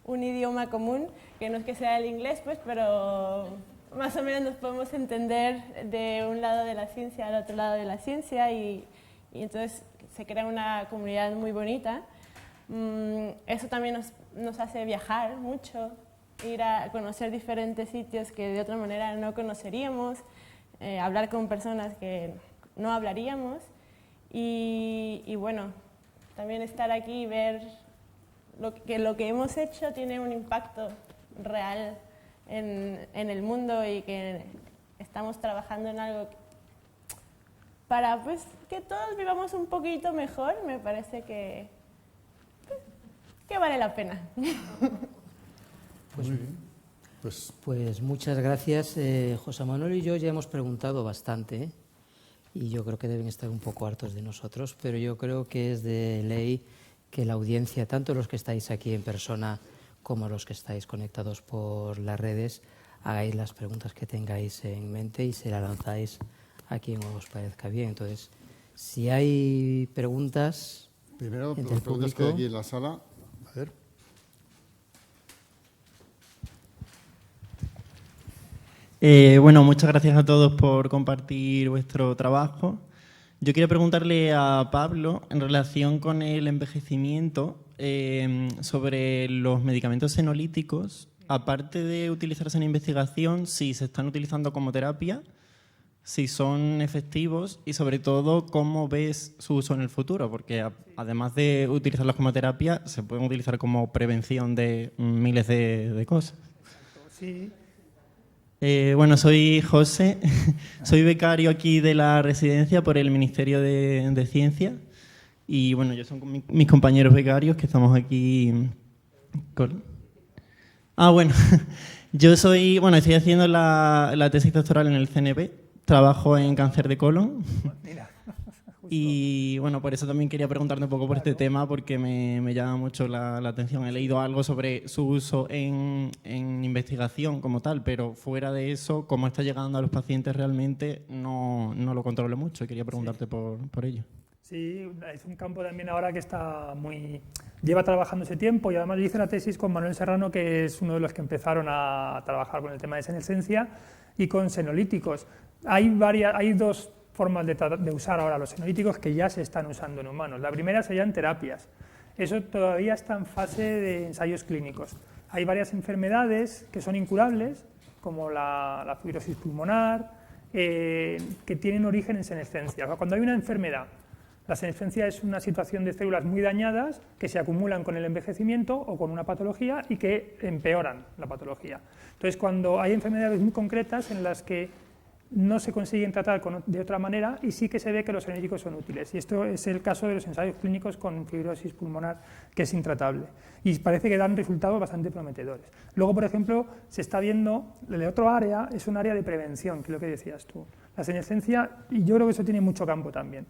un idioma común, que no es que sea el inglés, pues, pero más o menos nos podemos entender de un lado de la ciencia al otro lado de la ciencia y entonces se crea una comunidad muy bonita. Eso también nos hace viajar mucho, ir a conocer diferentes sitios que de otra manera no conoceríamos, hablar con personas que no hablaríamos y bueno, también estar aquí y ver lo que hemos hecho tiene un impacto real en el mundo y que estamos trabajando en algo para pues, que todos vivamos un poquito mejor. Me parece que vale la pena. Pues muy bien. Pues muchas gracias. José Manuel y yo ya hemos preguntado bastante y yo creo que deben estar un poco hartos de nosotros, pero yo creo que es de ley que la audiencia, tanto los que estáis aquí en persona como los que estáis conectados por las redes, hagáis las preguntas que tengáis en mente y se las lanzáis a quien os parezca bien. Entonces, si hay preguntas... Primero, entre las el preguntas que público. hay aquí en la sala. A ver. Bueno, muchas gracias a todos por compartir vuestro trabajo. Yo quería preguntarle a Pablo, en relación con el envejecimiento, sobre los medicamentos senolíticos, aparte de utilizarse en investigación, si se están utilizando como terapia, si son efectivos y, sobre todo, cómo ves su uso en el futuro, porque además de utilizarlos como terapia, se pueden utilizar como prevención de miles de cosas. Sí. Bueno, soy José, soy becario aquí de la residencia por el Ministerio de Ciencia y bueno, yo son mis compañeros becarios que estamos aquí con... bueno, yo estoy haciendo la tesis doctoral en el CNP, trabajo en cáncer de colon. Y bueno, por eso también quería preguntarte un poco por este tema, porque me llama mucho la atención. He leído algo sobre su uso en investigación como tal, pero fuera de eso, cómo está llegando a los pacientes realmente, no lo controlo mucho y quería preguntarte por ello. Sí, es un campo también ahora que lleva trabajando ese tiempo, y además yo hice la tesis con Manuel Serrano, que es uno de los que empezaron a trabajar con el tema de senescencia y con senolíticos. Hay dos formas de usar ahora los senolíticos que ya se están usando en humanos. La primera serían terapias. Eso todavía está en fase de ensayos clínicos. Hay varias enfermedades que son incurables, como la fibrosis pulmonar, que tienen origen en senescencia. O sea, cuando hay una enfermedad, la senescencia es una situación de células muy dañadas que se acumulan con el envejecimiento o con una patología y que empeoran la patología. Entonces, cuando hay enfermedades muy concretas en las que no se consiguen tratar de otra manera y sí que se ve que los senolíticos son útiles. Y esto es el caso de los ensayos clínicos con fibrosis pulmonar, que es intratable. Y parece que dan resultados bastante prometedores. Luego, por ejemplo, se está viendo, el otro área es un área de prevención, que es lo que decías tú. La senescencia, y yo creo que eso tiene mucho campo también.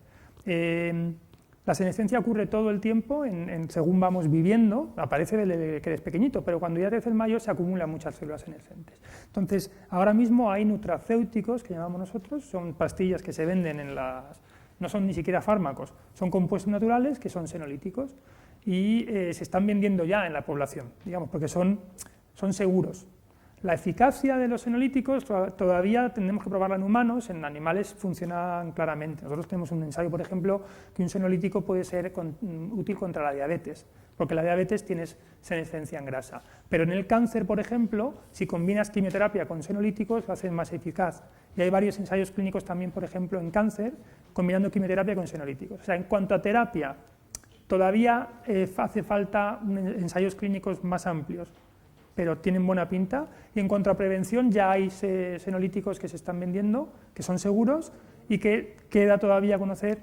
La senescencia ocurre todo el tiempo, según vamos viviendo, aparece desde que eres pequeñito, pero cuando ya te haces mayor se acumulan muchas células senescentes. Entonces, ahora mismo hay nutracéuticos, que llamamos nosotros, son pastillas que se venden no son ni siquiera fármacos, son compuestos naturales que son senolíticos y se están vendiendo ya en la población, digamos, porque son seguros. La eficacia de los senolíticos todavía tendremos que probarla en humanos, en animales funcionan claramente. Nosotros tenemos un ensayo, por ejemplo, que un senolítico puede ser útil contra la diabetes, porque la diabetes tienes senescencia en grasa. Pero en el cáncer, por ejemplo, si combinas quimioterapia con senolíticos, lo hace más eficaz. Y hay varios ensayos clínicos también, por ejemplo, en cáncer, combinando quimioterapia con senolíticos. O sea, en cuanto a terapia, todavía hace falta ensayos clínicos más amplios, pero tienen buena pinta, y en cuanto a prevención ya hay senolíticos que se están vendiendo, que son seguros y que queda todavía a conocer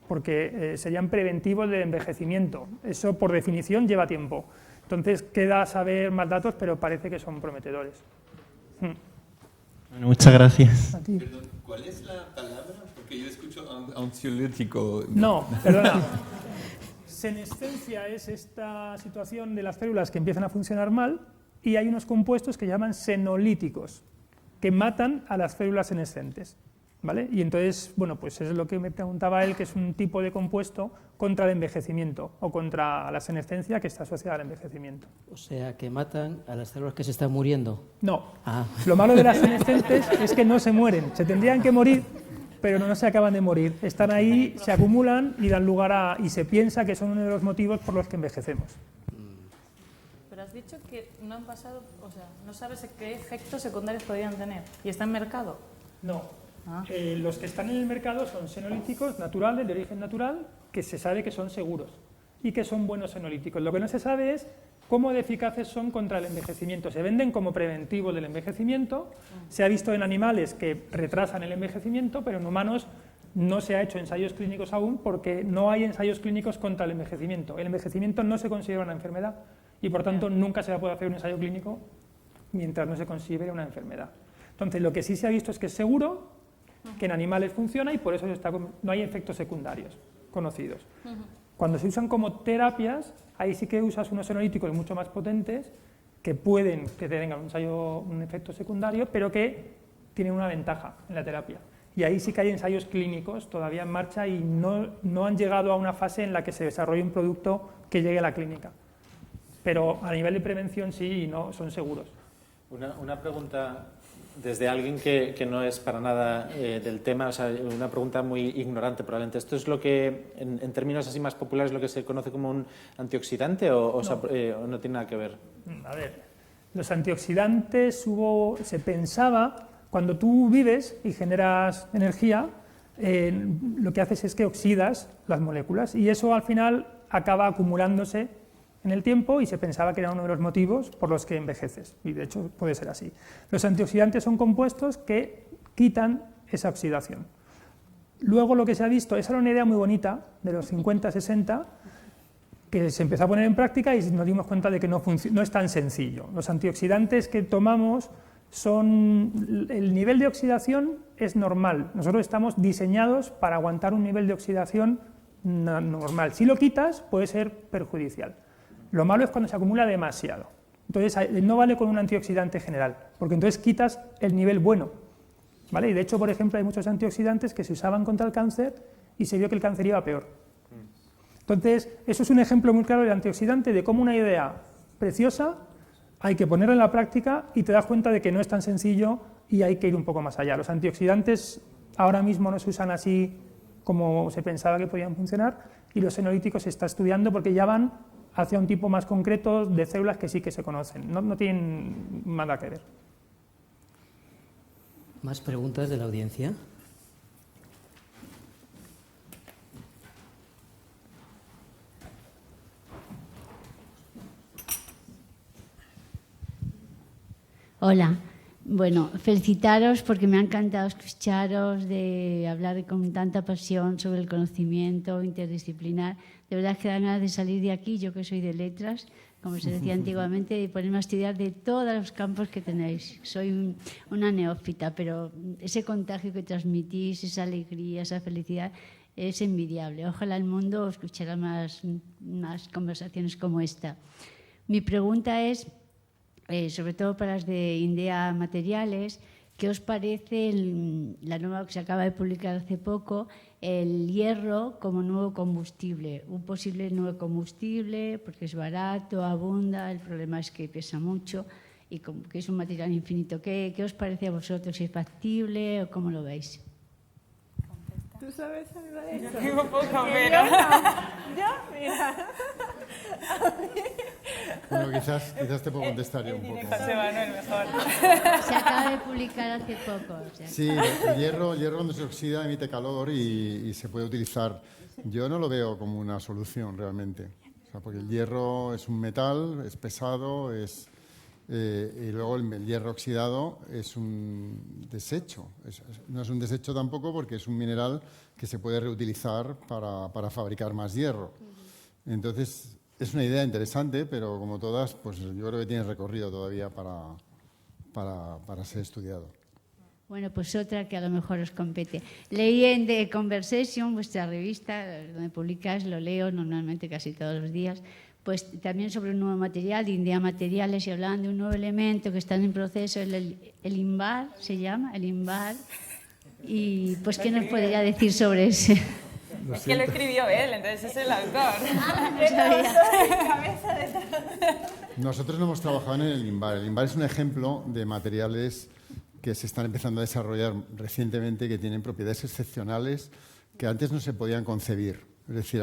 porque serían preventivos del envejecimiento. Eso por definición lleva tiempo, entonces queda saber más datos, pero parece que son prometedores. Bueno, muchas gracias. Perdón, ¿cuál es la palabra? Porque yo escucho ansiolítico. No, perdona. Senescencia es esta situación de las células que empiezan a funcionar mal, y hay unos compuestos que llaman senolíticos, que matan a las células senescentes, ¿vale? Y entonces, bueno, pues es lo que me preguntaba él, que es un tipo de compuesto contra el envejecimiento o contra la senescencia que está asociada al envejecimiento. O sea, que matan a las células que se están muriendo. No. Ah. Lo malo de las senescentes es que no se mueren, se tendrían que morir, pero no se acaban de morir. Están ahí, se acumulan y dan lugar y se piensa que son uno de los motivos por los que envejecemos. Pero has dicho que no han pasado, o sea, no sabes qué efectos secundarios podrían tener. ¿Y está en mercado? No. Los que están en el mercado son senolíticos naturales, de origen natural, que se sabe que son seguros y que son buenos senolíticos. Lo que no se sabe es cómo de eficaces son contra el envejecimiento. Se venden como preventivos del envejecimiento, se ha visto en animales que retrasan el envejecimiento, pero en humanos no se ha hecho ensayos clínicos aún porque no hay ensayos clínicos contra el envejecimiento. El envejecimiento no se considera una enfermedad y por tanto nunca se va a poder hacer un ensayo clínico mientras no se considere una enfermedad. Entonces, lo que sí se ha visto es que es seguro, que en animales funciona y por eso no hay efectos secundarios conocidos. Cuando se usan como terapias, ahí sí que usas unos senoríticos mucho más potentes que pueden que tengan un efecto secundario, pero que tienen una ventaja en la terapia. Y ahí sí que hay ensayos clínicos todavía en marcha y no han llegado a una fase en la que se desarrolle un producto que llegue a la clínica. Pero a nivel de prevención sí, no son seguros. Una pregunta desde alguien que no es para nada del tema, o sea, una pregunta muy ignorante probablemente. ¿Esto es lo que, en términos así más populares, lo que se conoce como un antioxidante o no tiene nada que ver? A ver, los antioxidantes se pensaba, cuando tú vives y generas energía, lo que haces es que oxidas las moléculas y eso al final acaba acumulándose en el tiempo y se pensaba que era uno de los motivos por los que envejeces, y de hecho puede ser así. Los antioxidantes son compuestos que quitan esa oxidación. Luego lo que se ha visto, esa era una idea muy bonita de los 50-60, que se empezó a poner en práctica y nos dimos cuenta de que no es tan sencillo. Los antioxidantes que tomamos el nivel de oxidación es normal, nosotros estamos diseñados para aguantar un nivel de oxidación normal. Si lo quitas puede ser perjudicial. Lo malo es cuando se acumula demasiado. Entonces no vale con un antioxidante general, porque entonces quitas el nivel bueno, ¿vale? Y de hecho, por ejemplo, hay muchos antioxidantes que se usaban contra el cáncer y se vio que el cáncer iba peor. Entonces, eso es un ejemplo muy claro del antioxidante, de cómo una idea preciosa hay que ponerla en la práctica y te das cuenta de que no es tan sencillo y hay que ir un poco más allá. Los antioxidantes ahora mismo no se usan así como se pensaba que podían funcionar y los senoríticos se está estudiando porque ya van hacia un tipo más concreto de células que sí que se conocen, no tienen nada que ver. ¿Más preguntas de la audiencia? Hola, bueno, felicitaros porque me ha encantado escucharos de hablar con tanta pasión sobre el conocimiento interdisciplinar. De verdad que dan ganas de salir de aquí, yo que soy de letras, como se decía antiguamente, y ponerme a estudiar de todos los campos que tenéis. Soy una neófita, pero ese contagio que transmitís, esa alegría, esa felicidad, es envidiable. Ojalá el mundo escuchara más conversaciones como esta. Mi pregunta es, sobre todo para las de INDEA Materiales, ¿qué os parece la nueva que se acaba de publicar hace poco, el hierro como nuevo combustible? Un posible nuevo combustible porque es barato, abunda, el problema es que pesa mucho y que es un material infinito. ¿Qué os parece a vosotros? ¿Es factible o cómo lo veis? ¿Tú sabes algo de eso? Yo tengo poco, pero... Yo, mira... Bueno, quizás te puedo contestar yo un poco. José Manuel, mejor. Se acaba de publicar hace poco. O sea. Sí, el hierro cuando se oxida emite calor y se puede utilizar. Yo no lo veo como una solución realmente, o sea, porque el hierro es un metal, es pesado, y luego el hierro oxidado es un desecho. No es un desecho tampoco porque es un mineral que se puede reutilizar para fabricar más hierro. Entonces, es una idea interesante, pero como todas, pues yo creo que tiene recorrido todavía para ser estudiado. Bueno, pues otra que a lo mejor os compete. Leí en The Conversation, vuestra revista, donde publicáis, lo leo normalmente casi todos los días, pues también sobre un nuevo material, INDEA Materiales, y hablaban de un nuevo elemento que está en proceso, el INVAR, se llama, el INVAR. Y pues, ¿qué nos podría decir sobre ese? Es que lo escribió él, entonces es el autor. Nosotros no hemos trabajado en el INVAR. El INVAR es un ejemplo de materiales que se están empezando a desarrollar recientemente, que tienen propiedades excepcionales que antes no se podían concebir. Es decir,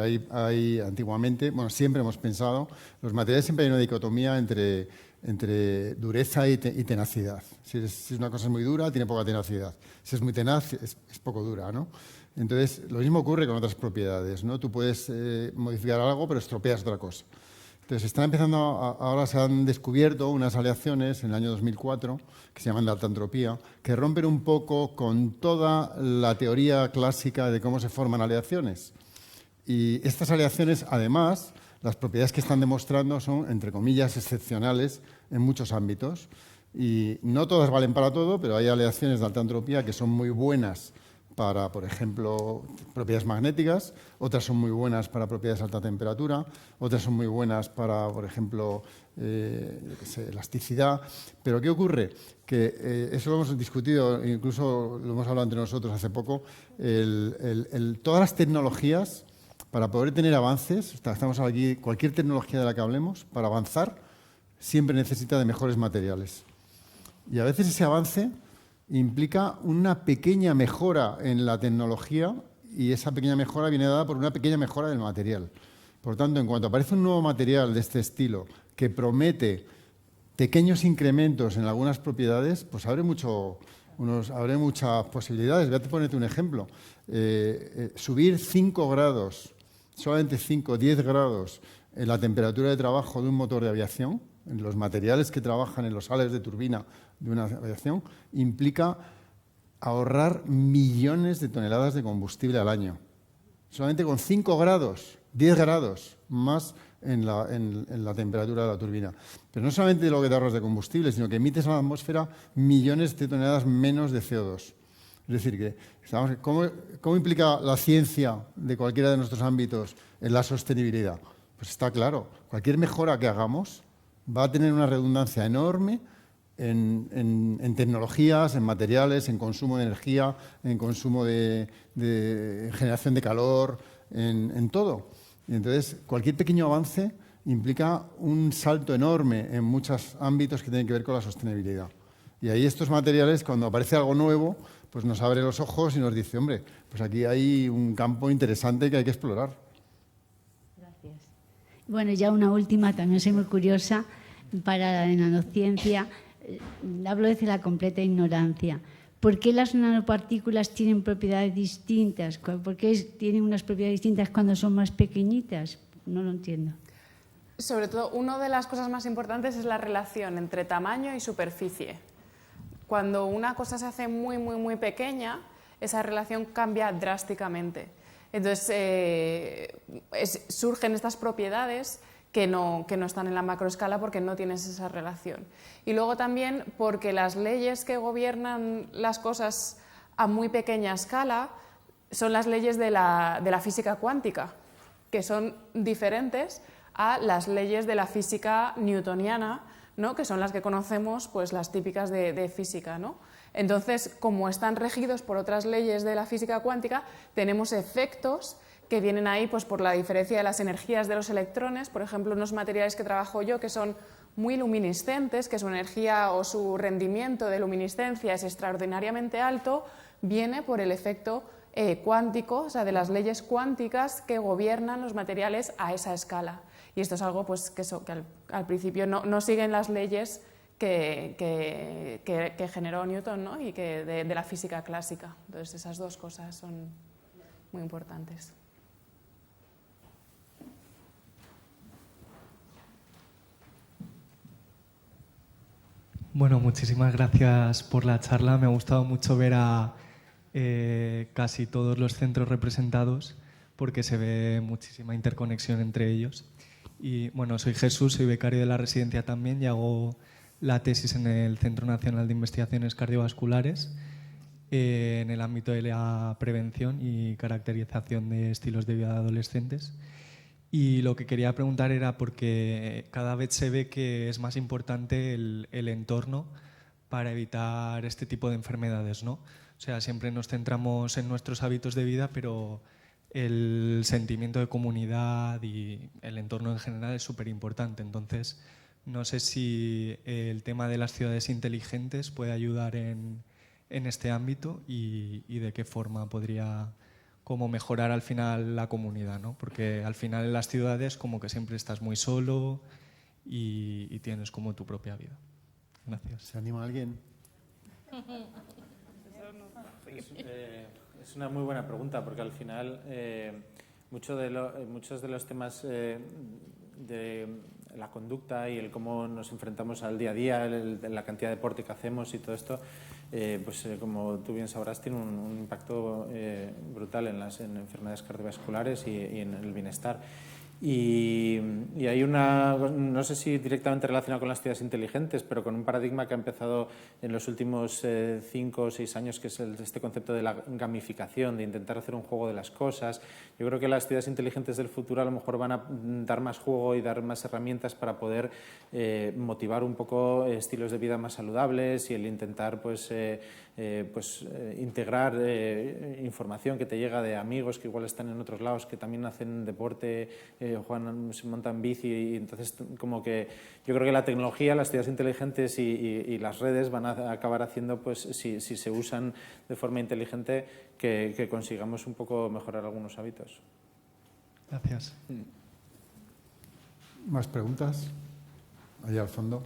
antiguamente, bueno, siempre hemos pensado, los materiales siempre hay una dicotomía entre dureza y tenacidad. Si una cosa es muy dura, tiene poca tenacidad. Si es muy tenaz, es poco dura, ¿no? Entonces, lo mismo ocurre con otras propiedades, ¿no? Tú puedes modificar algo, pero estropeas otra cosa. Entonces, ahora se han descubierto unas aleaciones en el año 2004, que se llaman de alta entropía, que rompen un poco con toda la teoría clásica de cómo se forman aleaciones. Y estas aleaciones, además, las propiedades que están demostrando son, entre comillas, excepcionales en muchos ámbitos. Y no todas valen para todo, pero hay aleaciones de alta entropía que son muy buenas para, por ejemplo, propiedades magnéticas, otras son muy buenas para propiedades de alta temperatura, otras son muy buenas para, por ejemplo, elasticidad. Pero ¿qué ocurre? Que eso lo hemos discutido, incluso lo hemos hablado entre nosotros hace poco, todas las tecnologías, para poder tener avances, estamos aquí, cualquier tecnología de la que hablemos, para avanzar, siempre necesita de mejores materiales. Y a veces ese avance implica una pequeña mejora en la tecnología y esa pequeña mejora viene dada por una pequeña mejora del material. Por tanto, en cuanto aparece un nuevo material de este estilo que promete pequeños incrementos en algunas propiedades, pues abre muchas posibilidades. Voy a ponerte un ejemplo. Subir 5 grados, solamente 5 o 10 grados en la temperatura de trabajo de un motor de aviación, en los materiales que trabajan en los sales de turbina de una aviación, implica ahorrar millones de toneladas de combustible al año. Solamente con 5 grados, 10 grados más en la temperatura de la turbina. Pero no solamente lo que te ahorras de combustible, sino que emites a la atmósfera millones de toneladas menos de CO2. Es decir, ¿cómo implica la ciencia de cualquiera de nuestros ámbitos en la sostenibilidad? Pues está claro, cualquier mejora que hagamos va a tener una redundancia enorme en tecnologías, en materiales, en consumo de energía, en consumo de generación de calor, en todo. Y entonces, cualquier pequeño avance implica un salto enorme en muchos ámbitos que tienen que ver con la sostenibilidad. Y ahí estos materiales, cuando aparece algo nuevo, pues nos abre los ojos y nos dice, hombre, pues aquí hay un campo interesante que hay que explorar. Gracias. Bueno, ya una última, también soy muy curiosa para la nanociencia. Hablo desde la completa ignorancia. ¿Por qué las nanopartículas tienen propiedades distintas? ¿Por qué tienen unas propiedades distintas cuando son más pequeñitas? No lo entiendo. Sobre todo, una de las cosas más importantes es la relación entre tamaño y superficie. Cuando una cosa se hace muy, muy, muy pequeña, esa relación cambia drásticamente. Entonces, surgen estas propiedades que no están en la macroescala porque no tienes esa relación. Y luego también porque las leyes que gobiernan las cosas a muy pequeña escala son las leyes de la física cuántica, que son diferentes a las leyes de la física newtoniana, ¿no? Que son las que conocemos, pues las típicas de física, ¿no? Entonces, como están regidos por otras leyes de la física cuántica, tenemos efectos que vienen ahí pues, por la diferencia de las energías de los electrones. Por ejemplo, unos materiales que trabajo yo que son muy luminiscentes, que su energía o su rendimiento de luminiscencia es extraordinariamente alto, viene por el efecto cuántico, o sea, de las leyes cuánticas que gobiernan los materiales a esa escala. Y esto es algo pues, que al principio no siguen las leyes que generó Newton, ¿no? Y que de la física clásica. Entonces, esas dos cosas son muy importantes. Bueno, muchísimas gracias por la charla. Me ha gustado mucho ver a casi todos los centros representados porque se ve muchísima interconexión entre ellos. Y bueno, soy Jesús, soy becario de la residencia también y hago la tesis en el Centro Nacional de Investigaciones Cardiovasculares en el ámbito de la prevención y caracterización de estilos de vida de adolescentes. Y lo que quería preguntar era porque cada vez se ve que es más importante el entorno para evitar este tipo de enfermedades, ¿no? O sea, siempre nos centramos en nuestros hábitos de vida, pero el sentimiento de comunidad y el entorno en general es súper importante. Entonces, no sé si el tema de las ciudades inteligentes puede ayudar en este ámbito y de qué forma podría como mejorar al final la comunidad, ¿no? Porque al final en las ciudades como que siempre estás muy solo y tienes como tu propia vida. Gracias. ¿Se anima alguien? Es una muy buena pregunta porque al final muchos de los temas de la conducta y el cómo nos enfrentamos al día a día, la cantidad de deporte que hacemos y todo esto, pues como tú bien sabrás, tiene un impacto brutal en enfermedades cardiovasculares y en el bienestar. Y hay una, no sé si directamente relacionada con las ciudades inteligentes, pero con un paradigma que ha empezado en los últimos 5 o 6 años, que es este concepto de la gamificación, de intentar hacer un juego de las cosas. Yo creo que las ciudades inteligentes del futuro a lo mejor van a dar más juego y dar más herramientas para poder motivar un poco estilos de vida más saludables y el intentar integrar información que te llega de amigos que igual están en otros lados, que también hacen deporte, se montan bici, y entonces como que yo creo que la tecnología, las ciudades inteligentes y las redes van a acabar haciendo, pues si se usan de forma inteligente, que consigamos un poco mejorar algunos hábitos. Gracias. ¿Más preguntas? Allá al fondo.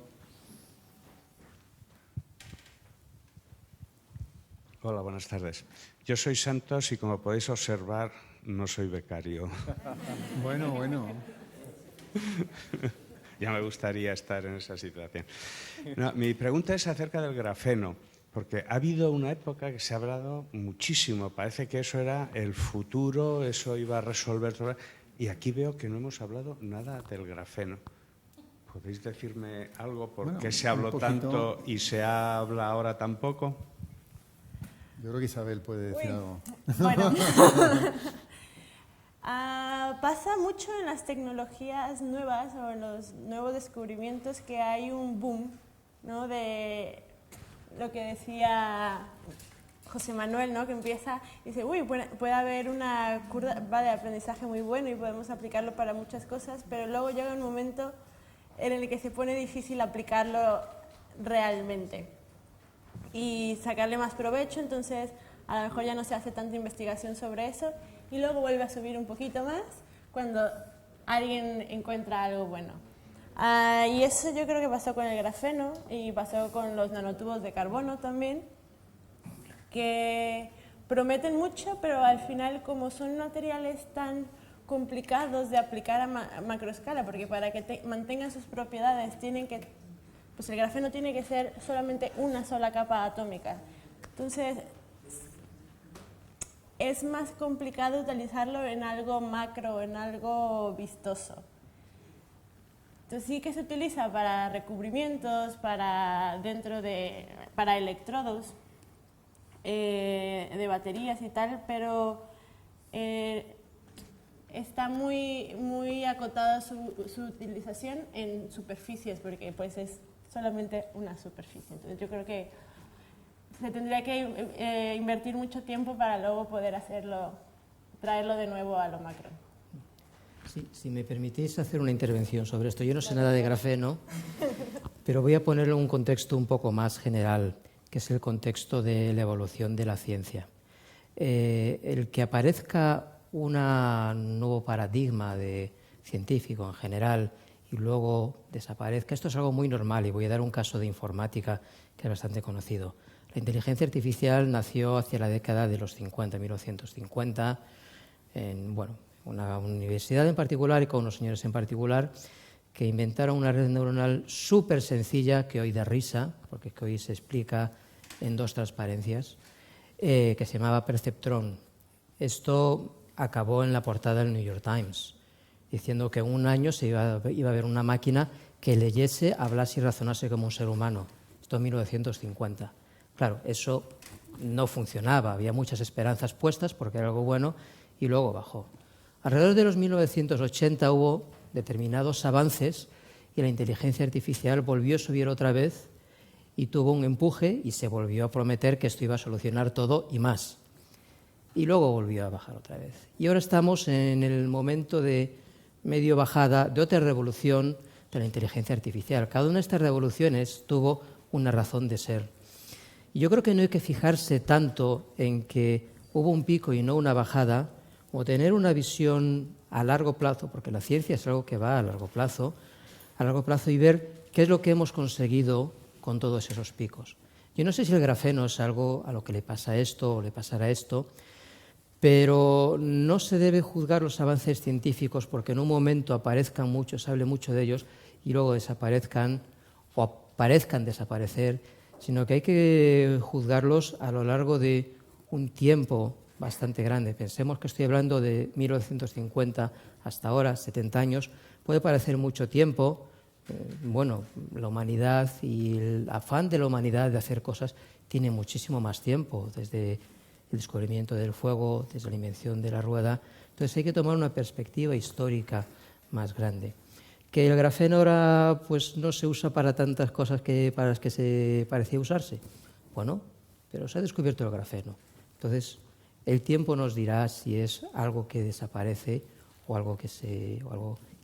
Hola, buenas tardes. Yo soy Santos y, como podéis observar, no soy becario. Bueno. Ya me gustaría estar en esa situación. No, mi pregunta es acerca del grafeno, porque ha habido una época que se ha hablado muchísimo. Parece que eso era el futuro, eso iba a resolver todo. Y aquí veo que no hemos hablado nada del grafeno. ¿Podéis decirme algo por qué se habló tanto y se habla ahora tan poco? Yo creo que Isabel puede decir algo. Bueno, pasa mucho en las tecnologías nuevas o en los nuevos descubrimientos que hay un boom, ¿no? De lo que decía José Manuel, ¿no? Que empieza y dice, puede haber una curva de aprendizaje muy buena y podemos aplicarlo para muchas cosas, pero luego llega un momento en el que se pone difícil aplicarlo realmente y sacarle más provecho, entonces a lo mejor ya no se hace tanta investigación sobre eso y luego vuelve a subir un poquito más cuando alguien encuentra algo bueno. Y eso yo creo que pasó con el grafeno y pasó con los nanotubos de carbono también, que prometen mucho, pero al final, como son materiales tan complicados de aplicar a macroescala, porque para que mantengan sus propiedades pues el grafeno tiene que ser solamente una sola capa atómica. Entonces, es más complicado utilizarlo en algo macro, en algo vistoso. Entonces sí que se utiliza para recubrimientos, para electrodos de baterías y tal, pero está muy acotada su utilización en superficies, porque pues es solamente una superficie. Entonces yo creo que se tendría que invertir mucho tiempo para luego poder traerlo de nuevo a lo macro. Sí, si me permitís hacer una intervención sobre esto. Yo no sé nada de grafeno, pero voy a ponerlo en un contexto un poco más general, que es el contexto de la evolución de la ciencia. El que aparezca un nuevo paradigma científico en general y luego desaparezca, esto es algo muy normal, y voy a dar un caso de informática que es bastante conocido. La inteligencia artificial nació hacia la década de los 50, 1950, en una universidad en particular y con unos señores en particular que inventaron una red neuronal súper sencilla, que hoy da risa, porque que hoy se explica en 2 transparencias, que se llamaba Perceptron. Esto acabó en la portada del New York Times, diciendo que en un año se iba a ver una máquina que leyese, hablase y razonase como un ser humano. Esto en 1950. Claro, eso no funcionaba, había muchas esperanzas puestas porque era algo bueno y luego bajó. Alrededor de los 1980 hubo determinados avances y la inteligencia artificial volvió a subir otra vez y tuvo un empuje y se volvió a prometer que esto iba a solucionar todo y más. Y luego volvió a bajar otra vez. Y ahora estamos en el momento de medio bajada de otra revolución de la inteligencia artificial. Cada una de estas revoluciones tuvo una razón de ser. Y yo creo que no hay que fijarse tanto en que hubo un pico y no una bajada, o tener una visión a largo plazo, porque la ciencia es algo que va a largo plazo y ver qué es lo que hemos conseguido con todos esos picos. Yo no sé si el grafeno es algo a lo que le pasa esto o le pasará esto, pero no se debe juzgar los avances científicos porque en un momento aparezcan muchos, se hable mucho de ellos y luego desaparezcan o parezcan desaparecer, sino que hay que juzgarlos a lo largo de un tiempo bastante grande. Pensemos que estoy hablando de 1950 hasta ahora, 70 años. Puede parecer mucho tiempo. Bueno, la humanidad y el afán de la humanidad de hacer cosas tiene muchísimo más tiempo, desde el descubrimiento del fuego, desde la invención de la rueda. Entonces hay que tomar una perspectiva histórica más grande. Que el grafeno ahora pues, no se usa para tantas cosas para las que se parecía usarse. Bueno, pero se ha descubierto el grafeno. Entonces, el tiempo nos dirá si es algo que desaparece o algo que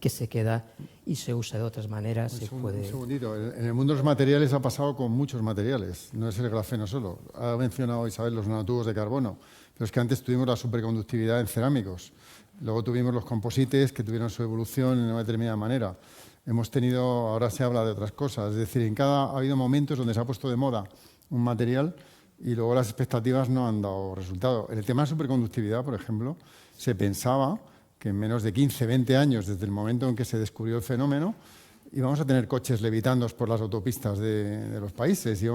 se queda y se usa de otras maneras. Un segundito. En el mundo de los materiales ha pasado con muchos materiales, no es el grafeno solo. Ha mencionado Isabel los nanotubos de carbono, pero es que antes tuvimos la superconductividad en cerámicos. Luego tuvimos los composites que tuvieron su evolución en una determinada manera. Ahora se habla de otras cosas, es decir, ha habido momentos donde se ha puesto de moda un material y luego las expectativas no han dado resultado. En el tema de superconductividad, por ejemplo, se pensaba que en menos de 15, 20 años desde el momento en que se descubrió el fenómeno íbamos a tener coches levitando por las autopistas de los países. Ya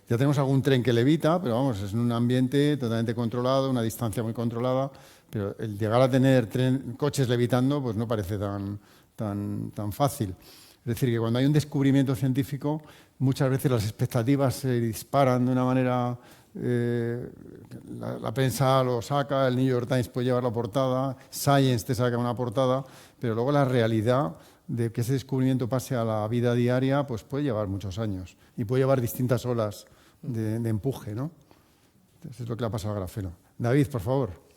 tenemos algún tren que levita, pero vamos, es en un ambiente totalmente controlado, una distancia muy controlada, pero el llegar a tener coches levitando pues no parece tan fácil. Es decir, que cuando hay un descubrimiento científico, muchas veces las expectativas se disparan de una manera... la prensa lo saca, el New York Times puede llevar la portada, Science te saca una portada, pero luego la realidad de que ese descubrimiento pase a la vida diaria pues puede llevar muchos años y puede llevar distintas olas de empuje, ¿no? Eso es lo que le ha pasado al grafeno. David, por favor.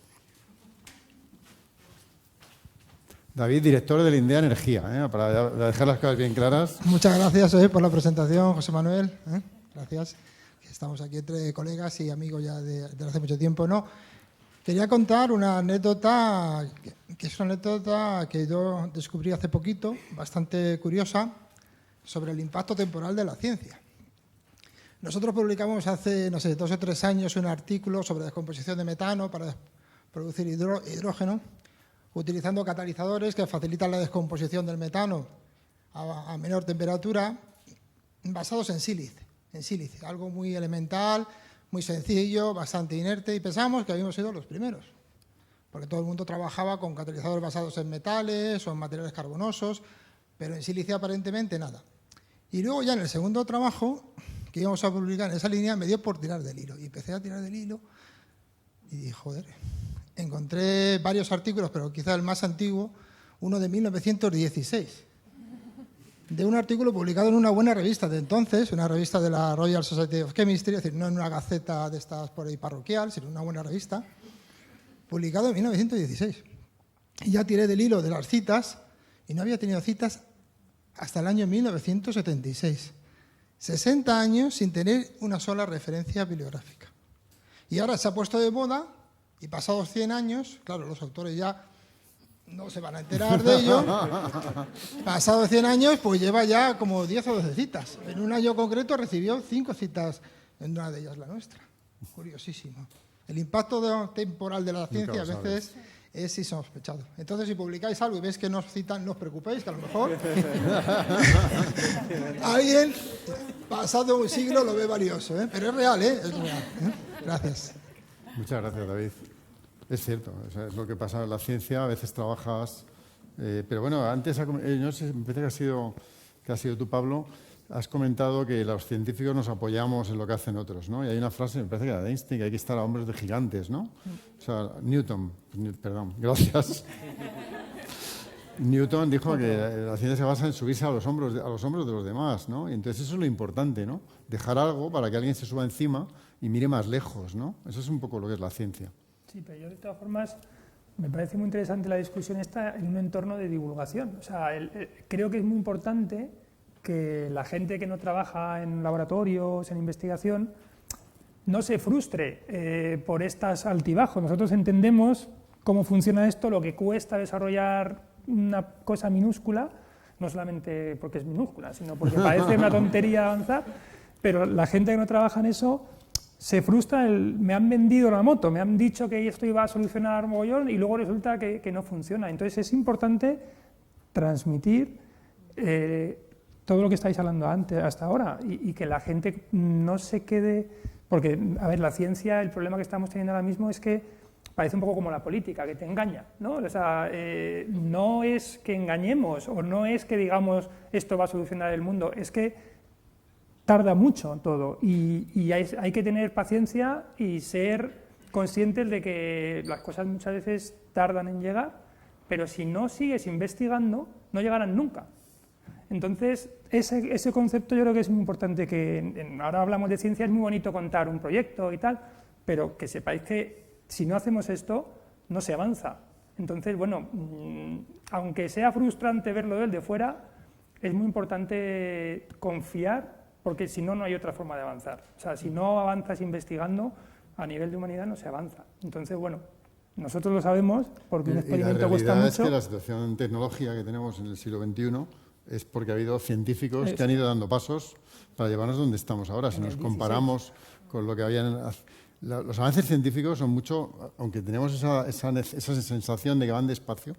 David, director del INDEA Energía, para dejar las cosas bien claras. Muchas gracias por la presentación, José Manuel. Gracias. Estamos aquí entre colegas y amigos ya de hace mucho tiempo, ¿no? Quería contar una anécdota, que es una anécdota que yo descubrí hace poquito, bastante curiosa, sobre el impacto temporal de la ciencia. Nosotros publicamos hace, 2 o 3 años un artículo sobre descomposición de metano para producir hidrógeno, utilizando catalizadores que facilitan la descomposición del metano a menor temperatura, basados en sílice, algo muy elemental, muy sencillo, bastante inerte, y pensamos que habíamos sido los primeros, porque todo el mundo trabajaba con catalizadores basados en metales o en materiales carbonosos, pero en sílice aparentemente nada. Y luego ya en el segundo trabajo que íbamos a publicar en esa línea me dio por tirar del hilo, y empecé a tirar del hilo y dije, joder, encontré varios artículos, pero quizá el más antiguo, uno de 1916, de un artículo publicado en una buena revista de entonces, una revista de la Royal Society of Chemistry, es decir, no en una gaceta de estas por ahí parroquial, sino en una buena revista, publicado en 1916. Y ya tiré del hilo de las citas, y no había tenido citas hasta el año 1976. 60 años sin tener una sola referencia bibliográfica. Y ahora se ha puesto de moda, y pasados 100 años, claro, los autores ya no se van a enterar de ello. Pasados 100 años, pues lleva ya como 10 o 12 citas. En un año concreto recibió 5 citas, en una de ellas la nuestra. Curiosísimo. El impacto temporal de la ciencia a veces es insospechado. Entonces, si publicáis algo y veis que no os citan, no os preocupéis, que a lo mejor alguien, pasado un siglo, lo ve valioso. Pero es real, es real. Gracias. Muchas gracias, David. Es cierto, es lo que pasa en la ciencia, a veces trabajas... pero bueno, antes, no sé, me parece que ha sido tú, Pablo, has comentado que los científicos nos apoyamos en lo que hacen otros, ¿no? Y hay una frase, me parece que era de Einstein, que hay que estar a hombros de gigantes, ¿no? O sea, Newton, gracias. Newton dijo que la ciencia se basa en subirse a los hombros de los demás, ¿no? Y entonces eso es lo importante, ¿no? Dejar algo para que alguien se suba encima y mire más lejos, ¿no? Eso es un poco lo que es la ciencia. Sí, pero yo de todas formas me parece muy interesante la discusión esta en un entorno de divulgación. O sea, creo que es muy importante que la gente que no trabaja en laboratorios, en investigación, no se frustre por estas altibajos. Nosotros entendemos cómo funciona esto, lo que cuesta desarrollar una cosa minúscula, no solamente porque es minúscula, sino porque parece una tontería avanzar, pero la gente que no trabaja en eso se frustra, me han vendido la moto, me han dicho que esto iba a solucionar mogollón y luego resulta que no funciona. Entonces es importante transmitir todo lo que estáis hablando hasta ahora y que la gente no se quede... Porque, a ver, la ciencia, el problema que estamos teniendo ahora mismo es que parece un poco como la política, que te engaña, ¿no? O sea, no es que engañemos o no es que digamos esto va a solucionar el mundo, es que tarda mucho todo y hay que tener paciencia y ser conscientes de que las cosas muchas veces tardan en llegar, pero si no sigues investigando, no llegarán nunca. Entonces, ese concepto yo creo que es muy importante, que ahora hablamos de ciencia, es muy bonito contar un proyecto y tal, pero que sepáis que si no hacemos esto, no se avanza. Entonces, bueno, aunque sea frustrante verlo desde fuera, es muy importante confiar, porque si no, no hay otra forma de avanzar. O sea, si no avanzas investigando, a nivel de humanidad no se avanza. Entonces, bueno, nosotros lo sabemos, porque un experimento cuesta mucho. La realidad es que la situación tecnológica que tenemos en el siglo XXI es porque ha habido científicos que han ido dando pasos para llevarnos donde estamos ahora. Si nos comparamos con lo que habían... Los avances científicos son mucho, aunque tenemos esa sensación de que van despacio,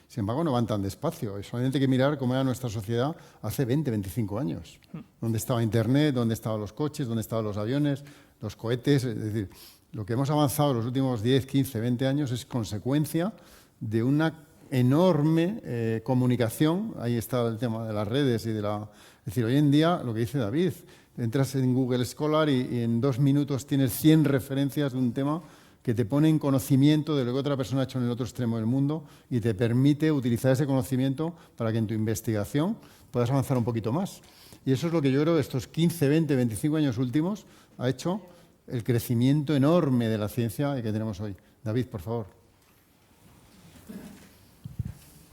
sin embargo no van tan despacio. Es solamente hay que mirar cómo era nuestra sociedad hace 20, 25 años. ¿Dónde estaba Internet? ¿Dónde estaban los coches? ¿Dónde estaban los aviones? Los cohetes. Es decir, lo que hemos avanzado en los últimos 10, 15, 20 años es consecuencia de una enorme comunicación. Ahí está el tema de las redes y de la... Es decir, hoy en día, lo que dice David, entras en Google Scholar y en 2 minutos tienes 100 referencias de un tema que te pone en conocimiento de lo que otra persona ha hecho en el otro extremo del mundo y te permite utilizar ese conocimiento para que en tu investigación puedas avanzar un poquito más. Y eso es lo que yo creo que estos 15, 20, 25 años últimos ha hecho el crecimiento enorme de la ciencia que tenemos hoy. David, por favor.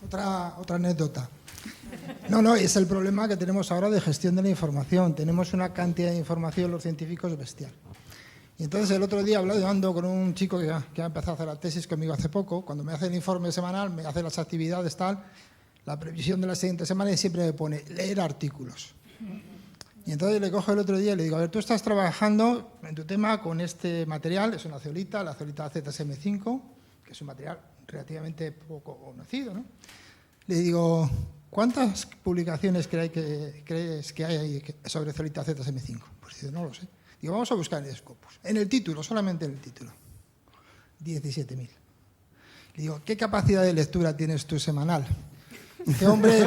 Otra anécdota. No, es el problema que tenemos ahora de gestión de la información. Tenemos una cantidad de información los científicos bestial. Y entonces el otro día hablando con un chico que ha empezado a hacer la tesis conmigo hace poco, cuando me hace el informe semanal, me hace las actividades, tal, la previsión de la siguiente semana y siempre me pone leer artículos. Y entonces le cojo el otro día y le digo, a ver, tú estás trabajando en tu tema con este material, es una zeolita, la zeolita ZSM5, que es un material relativamente poco conocido, ¿no? Le digo, ¿cuántas publicaciones crees que hay sobre zeolita ZSM5? Pues dice, no lo sé. Digo, vamos a buscar en Scopus. En el título, solamente en el título. 17.000. Le digo, ¿qué capacidad de lectura tienes tú semanal? Dice, hombre,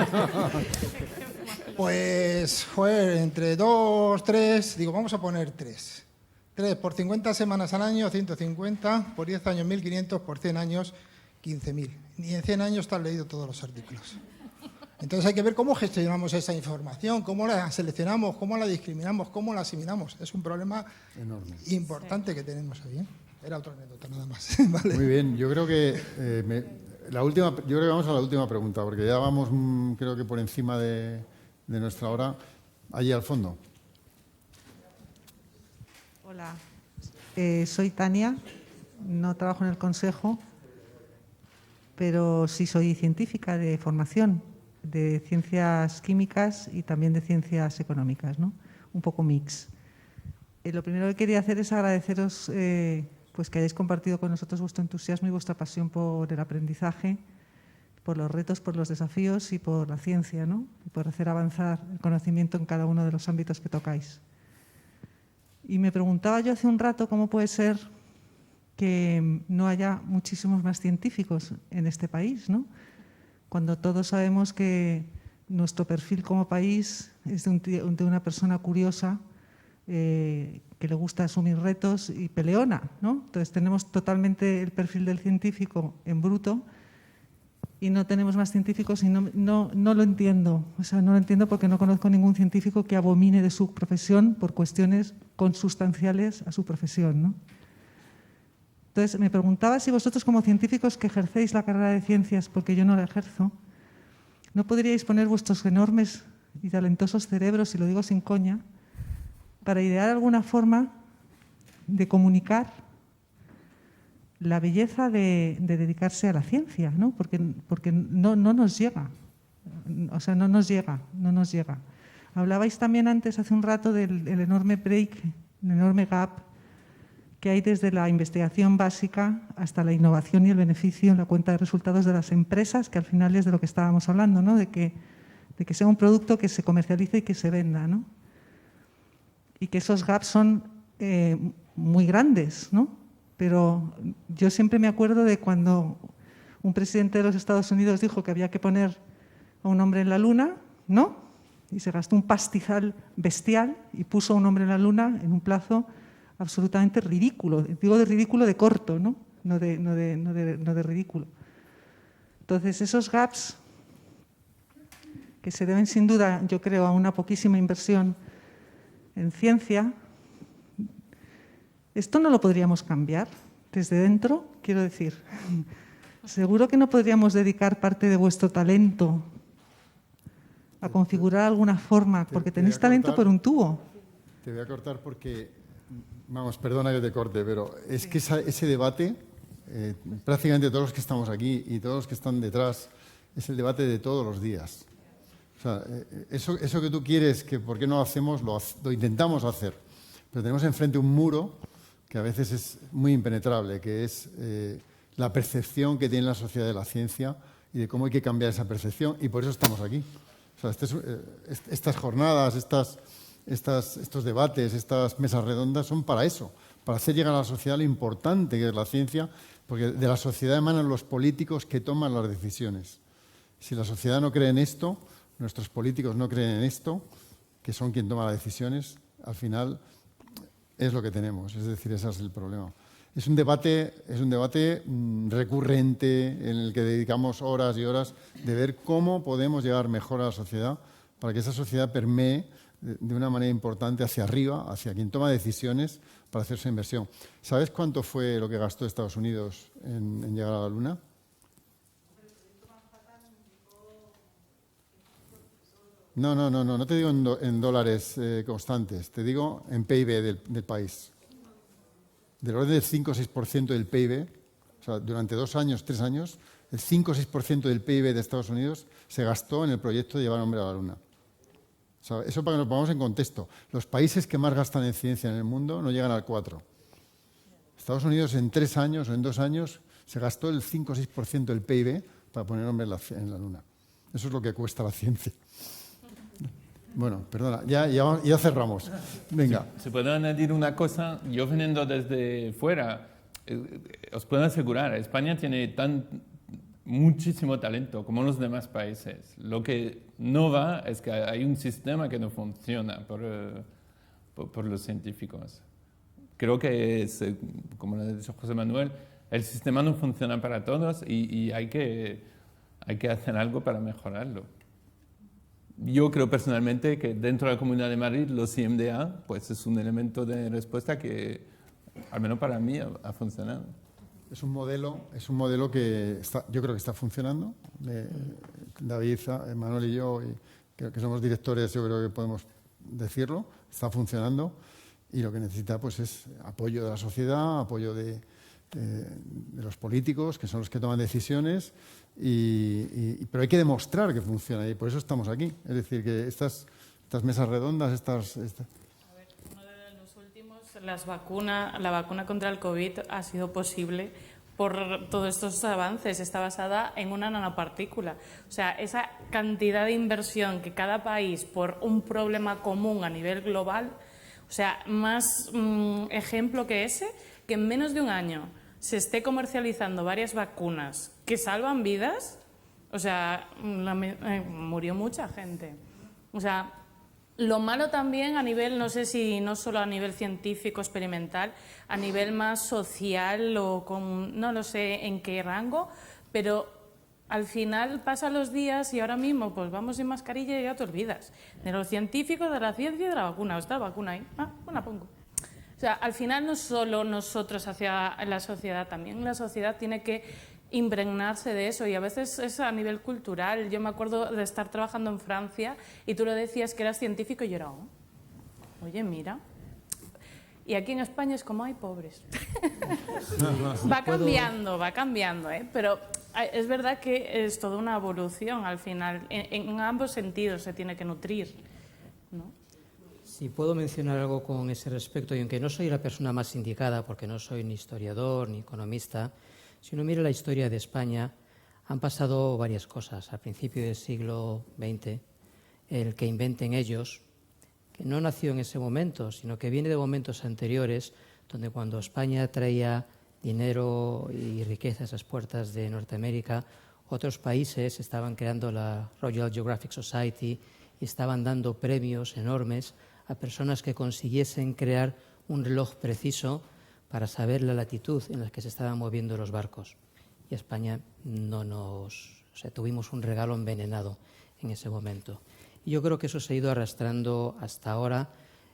pues, joder, entre 2, 3, digo, vamos a poner 3. 3 por 50 semanas al año, 150, por 10 años, 1.500, por 100 años, 15.000. Ni en 100 años te has leído todos los artículos. Entonces hay que ver cómo gestionamos esa información, cómo la seleccionamos, cómo la discriminamos, cómo la asimilamos. Es un problema enorme, importante que tenemos ahí, ¿eh? Era otra anécdota nada más. ¿Vale? Muy bien, yo creo que vamos a la última pregunta, porque ya vamos, creo que por encima de nuestra hora. Allí al fondo. Hola, soy Tania, no trabajo en el Consejo, pero sí soy científica de formación, de ciencias químicas y también de ciencias económicas, ¿no? Un poco mix. Lo primero que quería hacer es agradeceros pues que hayáis compartido con nosotros vuestro entusiasmo y vuestra pasión por el aprendizaje, por los retos, por los desafíos y por la ciencia, ¿no? Y por hacer avanzar el conocimiento en cada uno de los ámbitos que tocáis. Y me preguntaba yo hace un rato cómo puede ser que no haya muchísimos más científicos en este país, ¿no? Cuando todos sabemos que nuestro perfil como país es de una persona curiosa, que le gusta asumir retos y peleona, ¿no? Entonces tenemos totalmente el perfil del científico en bruto y no tenemos más científicos y no lo entiendo. O sea, no lo entiendo porque no conozco ningún científico que abomine de su profesión por cuestiones consustanciales a su profesión, ¿no? Entonces, me preguntaba si vosotros como científicos que ejercéis la carrera de ciencias, porque yo no la ejerzo, ¿no podríais poner vuestros enormes y talentosos cerebros, y lo digo sin coña, para idear alguna forma de comunicar la belleza de dedicarse a la ciencia, ¿no? Porque no nos llega, o sea, no nos llega. Hablabais también antes, hace un rato, del enorme break, el enorme gap que hay desde la investigación básica hasta la innovación y el beneficio en la cuenta de resultados de las empresas, que al final es de lo que estábamos hablando, ¿no? De que sea un producto que se comercialice y que se venda, ¿no? Y que esos gaps son muy grandes, ¿no? pero yo siempre me acuerdo de cuando un presidente de los Estados Unidos dijo que había que poner a un hombre en la luna, ¿no? Y se gastó un pastizal bestial y puso a un hombre en la luna en un plazo absolutamente ridículo. Digo de ridículo de corto, ¿no? No de ridículo. Entonces, esos gaps que se deben sin duda, yo creo, a una poquísima inversión en ciencia, esto no lo podríamos cambiar desde dentro, quiero decir. Seguro que no podríamos dedicar parte de vuestro talento a configurar alguna forma, porque tenéis talento por un tubo. Te voy a cortar porque, vamos, perdona que te corte, pero es que ese debate, prácticamente todos los que estamos aquí y todos los que están detrás, es el debate de todos los días. O sea, eso que tú quieres, que por qué no lo hacemos, lo intentamos hacer. Pero tenemos enfrente un muro que a veces es muy impenetrable, que es la percepción que tiene la sociedad de la ciencia y de cómo hay que cambiar esa percepción, y por eso estamos aquí. O sea, estas jornadas, estos debates, estas mesas redondas son para eso, para hacer llegar a la sociedad lo importante que es la ciencia, porque de la sociedad emanan los políticos que toman las decisiones. Si la sociedad no cree en esto, nuestros políticos no creen en esto, que son quien toma las decisiones, al final es lo que tenemos, es decir, ese es el problema. Es un debate recurrente en el que dedicamos horas y horas de ver cómo podemos llegar mejor a la sociedad para que esa sociedad permee de una manera importante hacia arriba, hacia quien toma decisiones para hacer su inversión. ¿Sabes cuánto fue lo que gastó Estados Unidos en llegar a la Luna? No te digo en dólares constantes, te digo en PIB del país. Del orden del 5 o 6% del PIB, o sea, durante 2 años, 3 años, el 5 o 6% del PIB de Estados Unidos se gastó en el proyecto de llevar al hombre a la Luna. O sea, eso para que nos pongamos en contexto. Los países que más gastan en ciencia en el mundo no llegan al 4%. Estados Unidos en 3 años o en 2 años se gastó el 5 o 6% del PIB para poner hombre en la Luna. Eso es lo que cuesta la ciencia. Bueno, perdona, ya cerramos. Venga. Si puedo añadir una cosa, yo viniendo desde fuera, os puedo asegurar, España tiene muchísimo talento como los demás países. Lo que no va es que hay un sistema que no funciona por los científicos. Creo que es, como lo ha dicho José Manuel, el sistema no funciona para todos y hay que hacer algo para mejorarlo. Yo creo personalmente que dentro de la Comunidad de Madrid los IMDA pues es un elemento de respuesta que, al menos para mí, ha funcionado. Es un modelo que yo creo que está funcionando. David, Manuel y yo, que somos directores, yo creo que podemos decirlo, está funcionando y lo que necesita pues es apoyo de la sociedad, apoyo de los políticos, que son los que toman decisiones, pero hay que demostrar que funciona y por eso estamos aquí. Es decir, que estas mesas redondas, A ver, uno de los últimos, la vacuna contra el COVID ha sido posible por todos estos avances. Está basada en una nanopartícula. O sea, esa cantidad de inversión que cada país, por un problema común a nivel global, o sea, más ejemplo que ese, que en menos de un año se esté comercializando varias vacunas que salvan vidas, o sea, murió mucha gente. O sea, lo malo también a nivel, no sé si no solo a nivel científico, experimental, a nivel más social o no lo sé en qué rango, pero al final pasan los días y ahora mismo pues vamos sin mascarilla y ya te olvidas de los científicos, de la ciencia y de la vacuna. Está la vacuna ahí, una pongo. O sea, al final no solo nosotros hacia la sociedad, también la sociedad tiene que impregnarse de eso y a veces es a nivel cultural. Yo me acuerdo de estar trabajando en Francia y tú lo decías que eras científico y yo era, oye, mira. Y aquí en España es como, ay, pobres. Va cambiando, pero es verdad que es toda una evolución al final. En ambos sentidos se tiene que nutrir, ¿no? Si puedo mencionar algo con ese respecto, y aunque no soy la persona más indicada, porque no soy ni historiador ni economista, si uno mira la historia de España, han pasado varias cosas. Al principio del siglo XX, el que inventen ellos, que no nació en ese momento, sino que viene de momentos anteriores, donde cuando España traía dinero y riqueza a esas puertas de Norteamérica, otros países estaban creando la Royal Geographic Society y estaban dando premios enormes a personas que consiguiesen crear un reloj preciso para saber la latitud en la que se estaban moviendo los barcos. Y España tuvimos un regalo envenenado en ese momento. Y yo creo que eso se ha ido arrastrando hasta ahora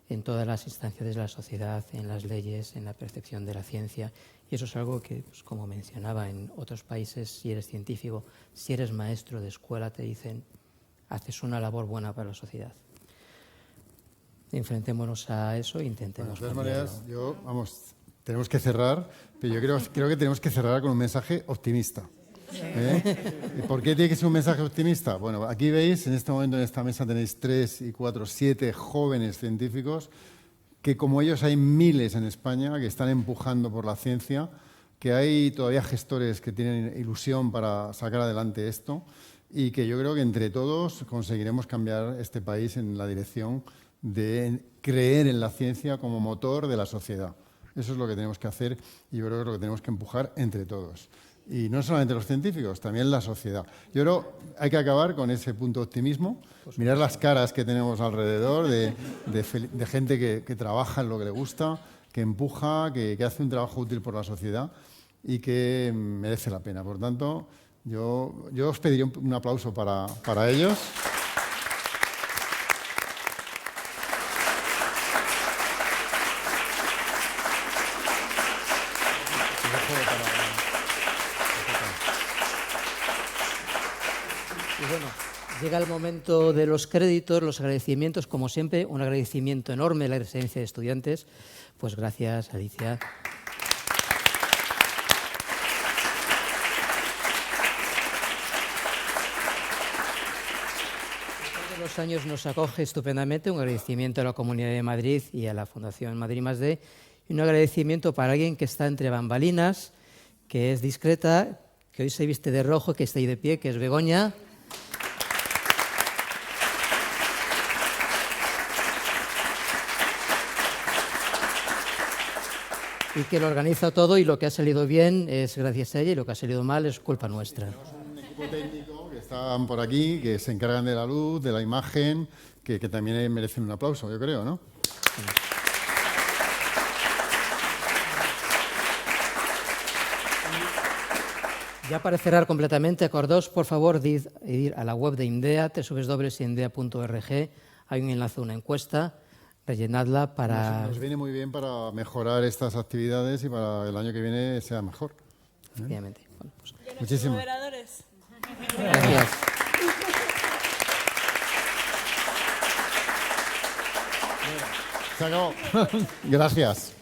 en todas las instancias de la sociedad, en las leyes, en la percepción de la ciencia. Y eso es algo que, pues, como mencionaba, en otros países, si eres científico, si eres maestro de escuela, te dicen, haces una labor buena para la sociedad. Enfrentémonos a eso e intentemos. Bueno, de todas maneras, tenemos que cerrar, pero yo creo que tenemos que cerrar con un mensaje optimista. ¿Por qué tiene que ser un mensaje optimista? Bueno, aquí veis, en este momento en esta mesa tenéis 3 y 4, 7 jóvenes científicos que como ellos hay miles en España que están empujando por la ciencia, que hay todavía gestores que tienen ilusión para sacar adelante esto y que yo creo que entre todos conseguiremos cambiar este país en la dirección de creer en la ciencia como motor de la sociedad. Eso es lo que tenemos que hacer y yo creo que es lo que tenemos que empujar entre todos. Y no solamente los científicos, también la sociedad. Yo creo que hay que acabar con ese punto de optimismo, mirar las caras que tenemos alrededor de gente que trabaja en lo que le gusta, que empuja, que hace un trabajo útil por la sociedad y que merece la pena. Por tanto, yo os pediría un aplauso para ellos. Y bueno, llega el momento de los créditos, los agradecimientos. Como siempre, un agradecimiento enorme a la Residencia de Estudiantes. Pues gracias, Alicia. Todos los años nos acoge estupendamente. Un agradecimiento a la Comunidad de Madrid y a la Fundación Madrid+D. Y un agradecimiento para alguien que está entre bambalinas, que es discreta, que hoy se viste de rojo, que está ahí de pie, que es Begoña. Y que lo organiza todo, y lo que ha salido bien es gracias a ella y lo que ha salido mal es culpa nuestra. Tenemos un equipo técnico que están por aquí, que se encargan de la luz, de la imagen, que también merecen un aplauso, yo creo, ¿no? Ya para cerrar completamente, acordaos, por favor, de ir a la web de INDEA, www.indea.org. Hay un enlace a una encuesta, rellenadla para... Nos viene muy bien para mejorar estas actividades y para el año que viene sea mejor. Efectivamente. Bueno, pues, muchísimas moderadores. Gracias. Se acabó. Gracias.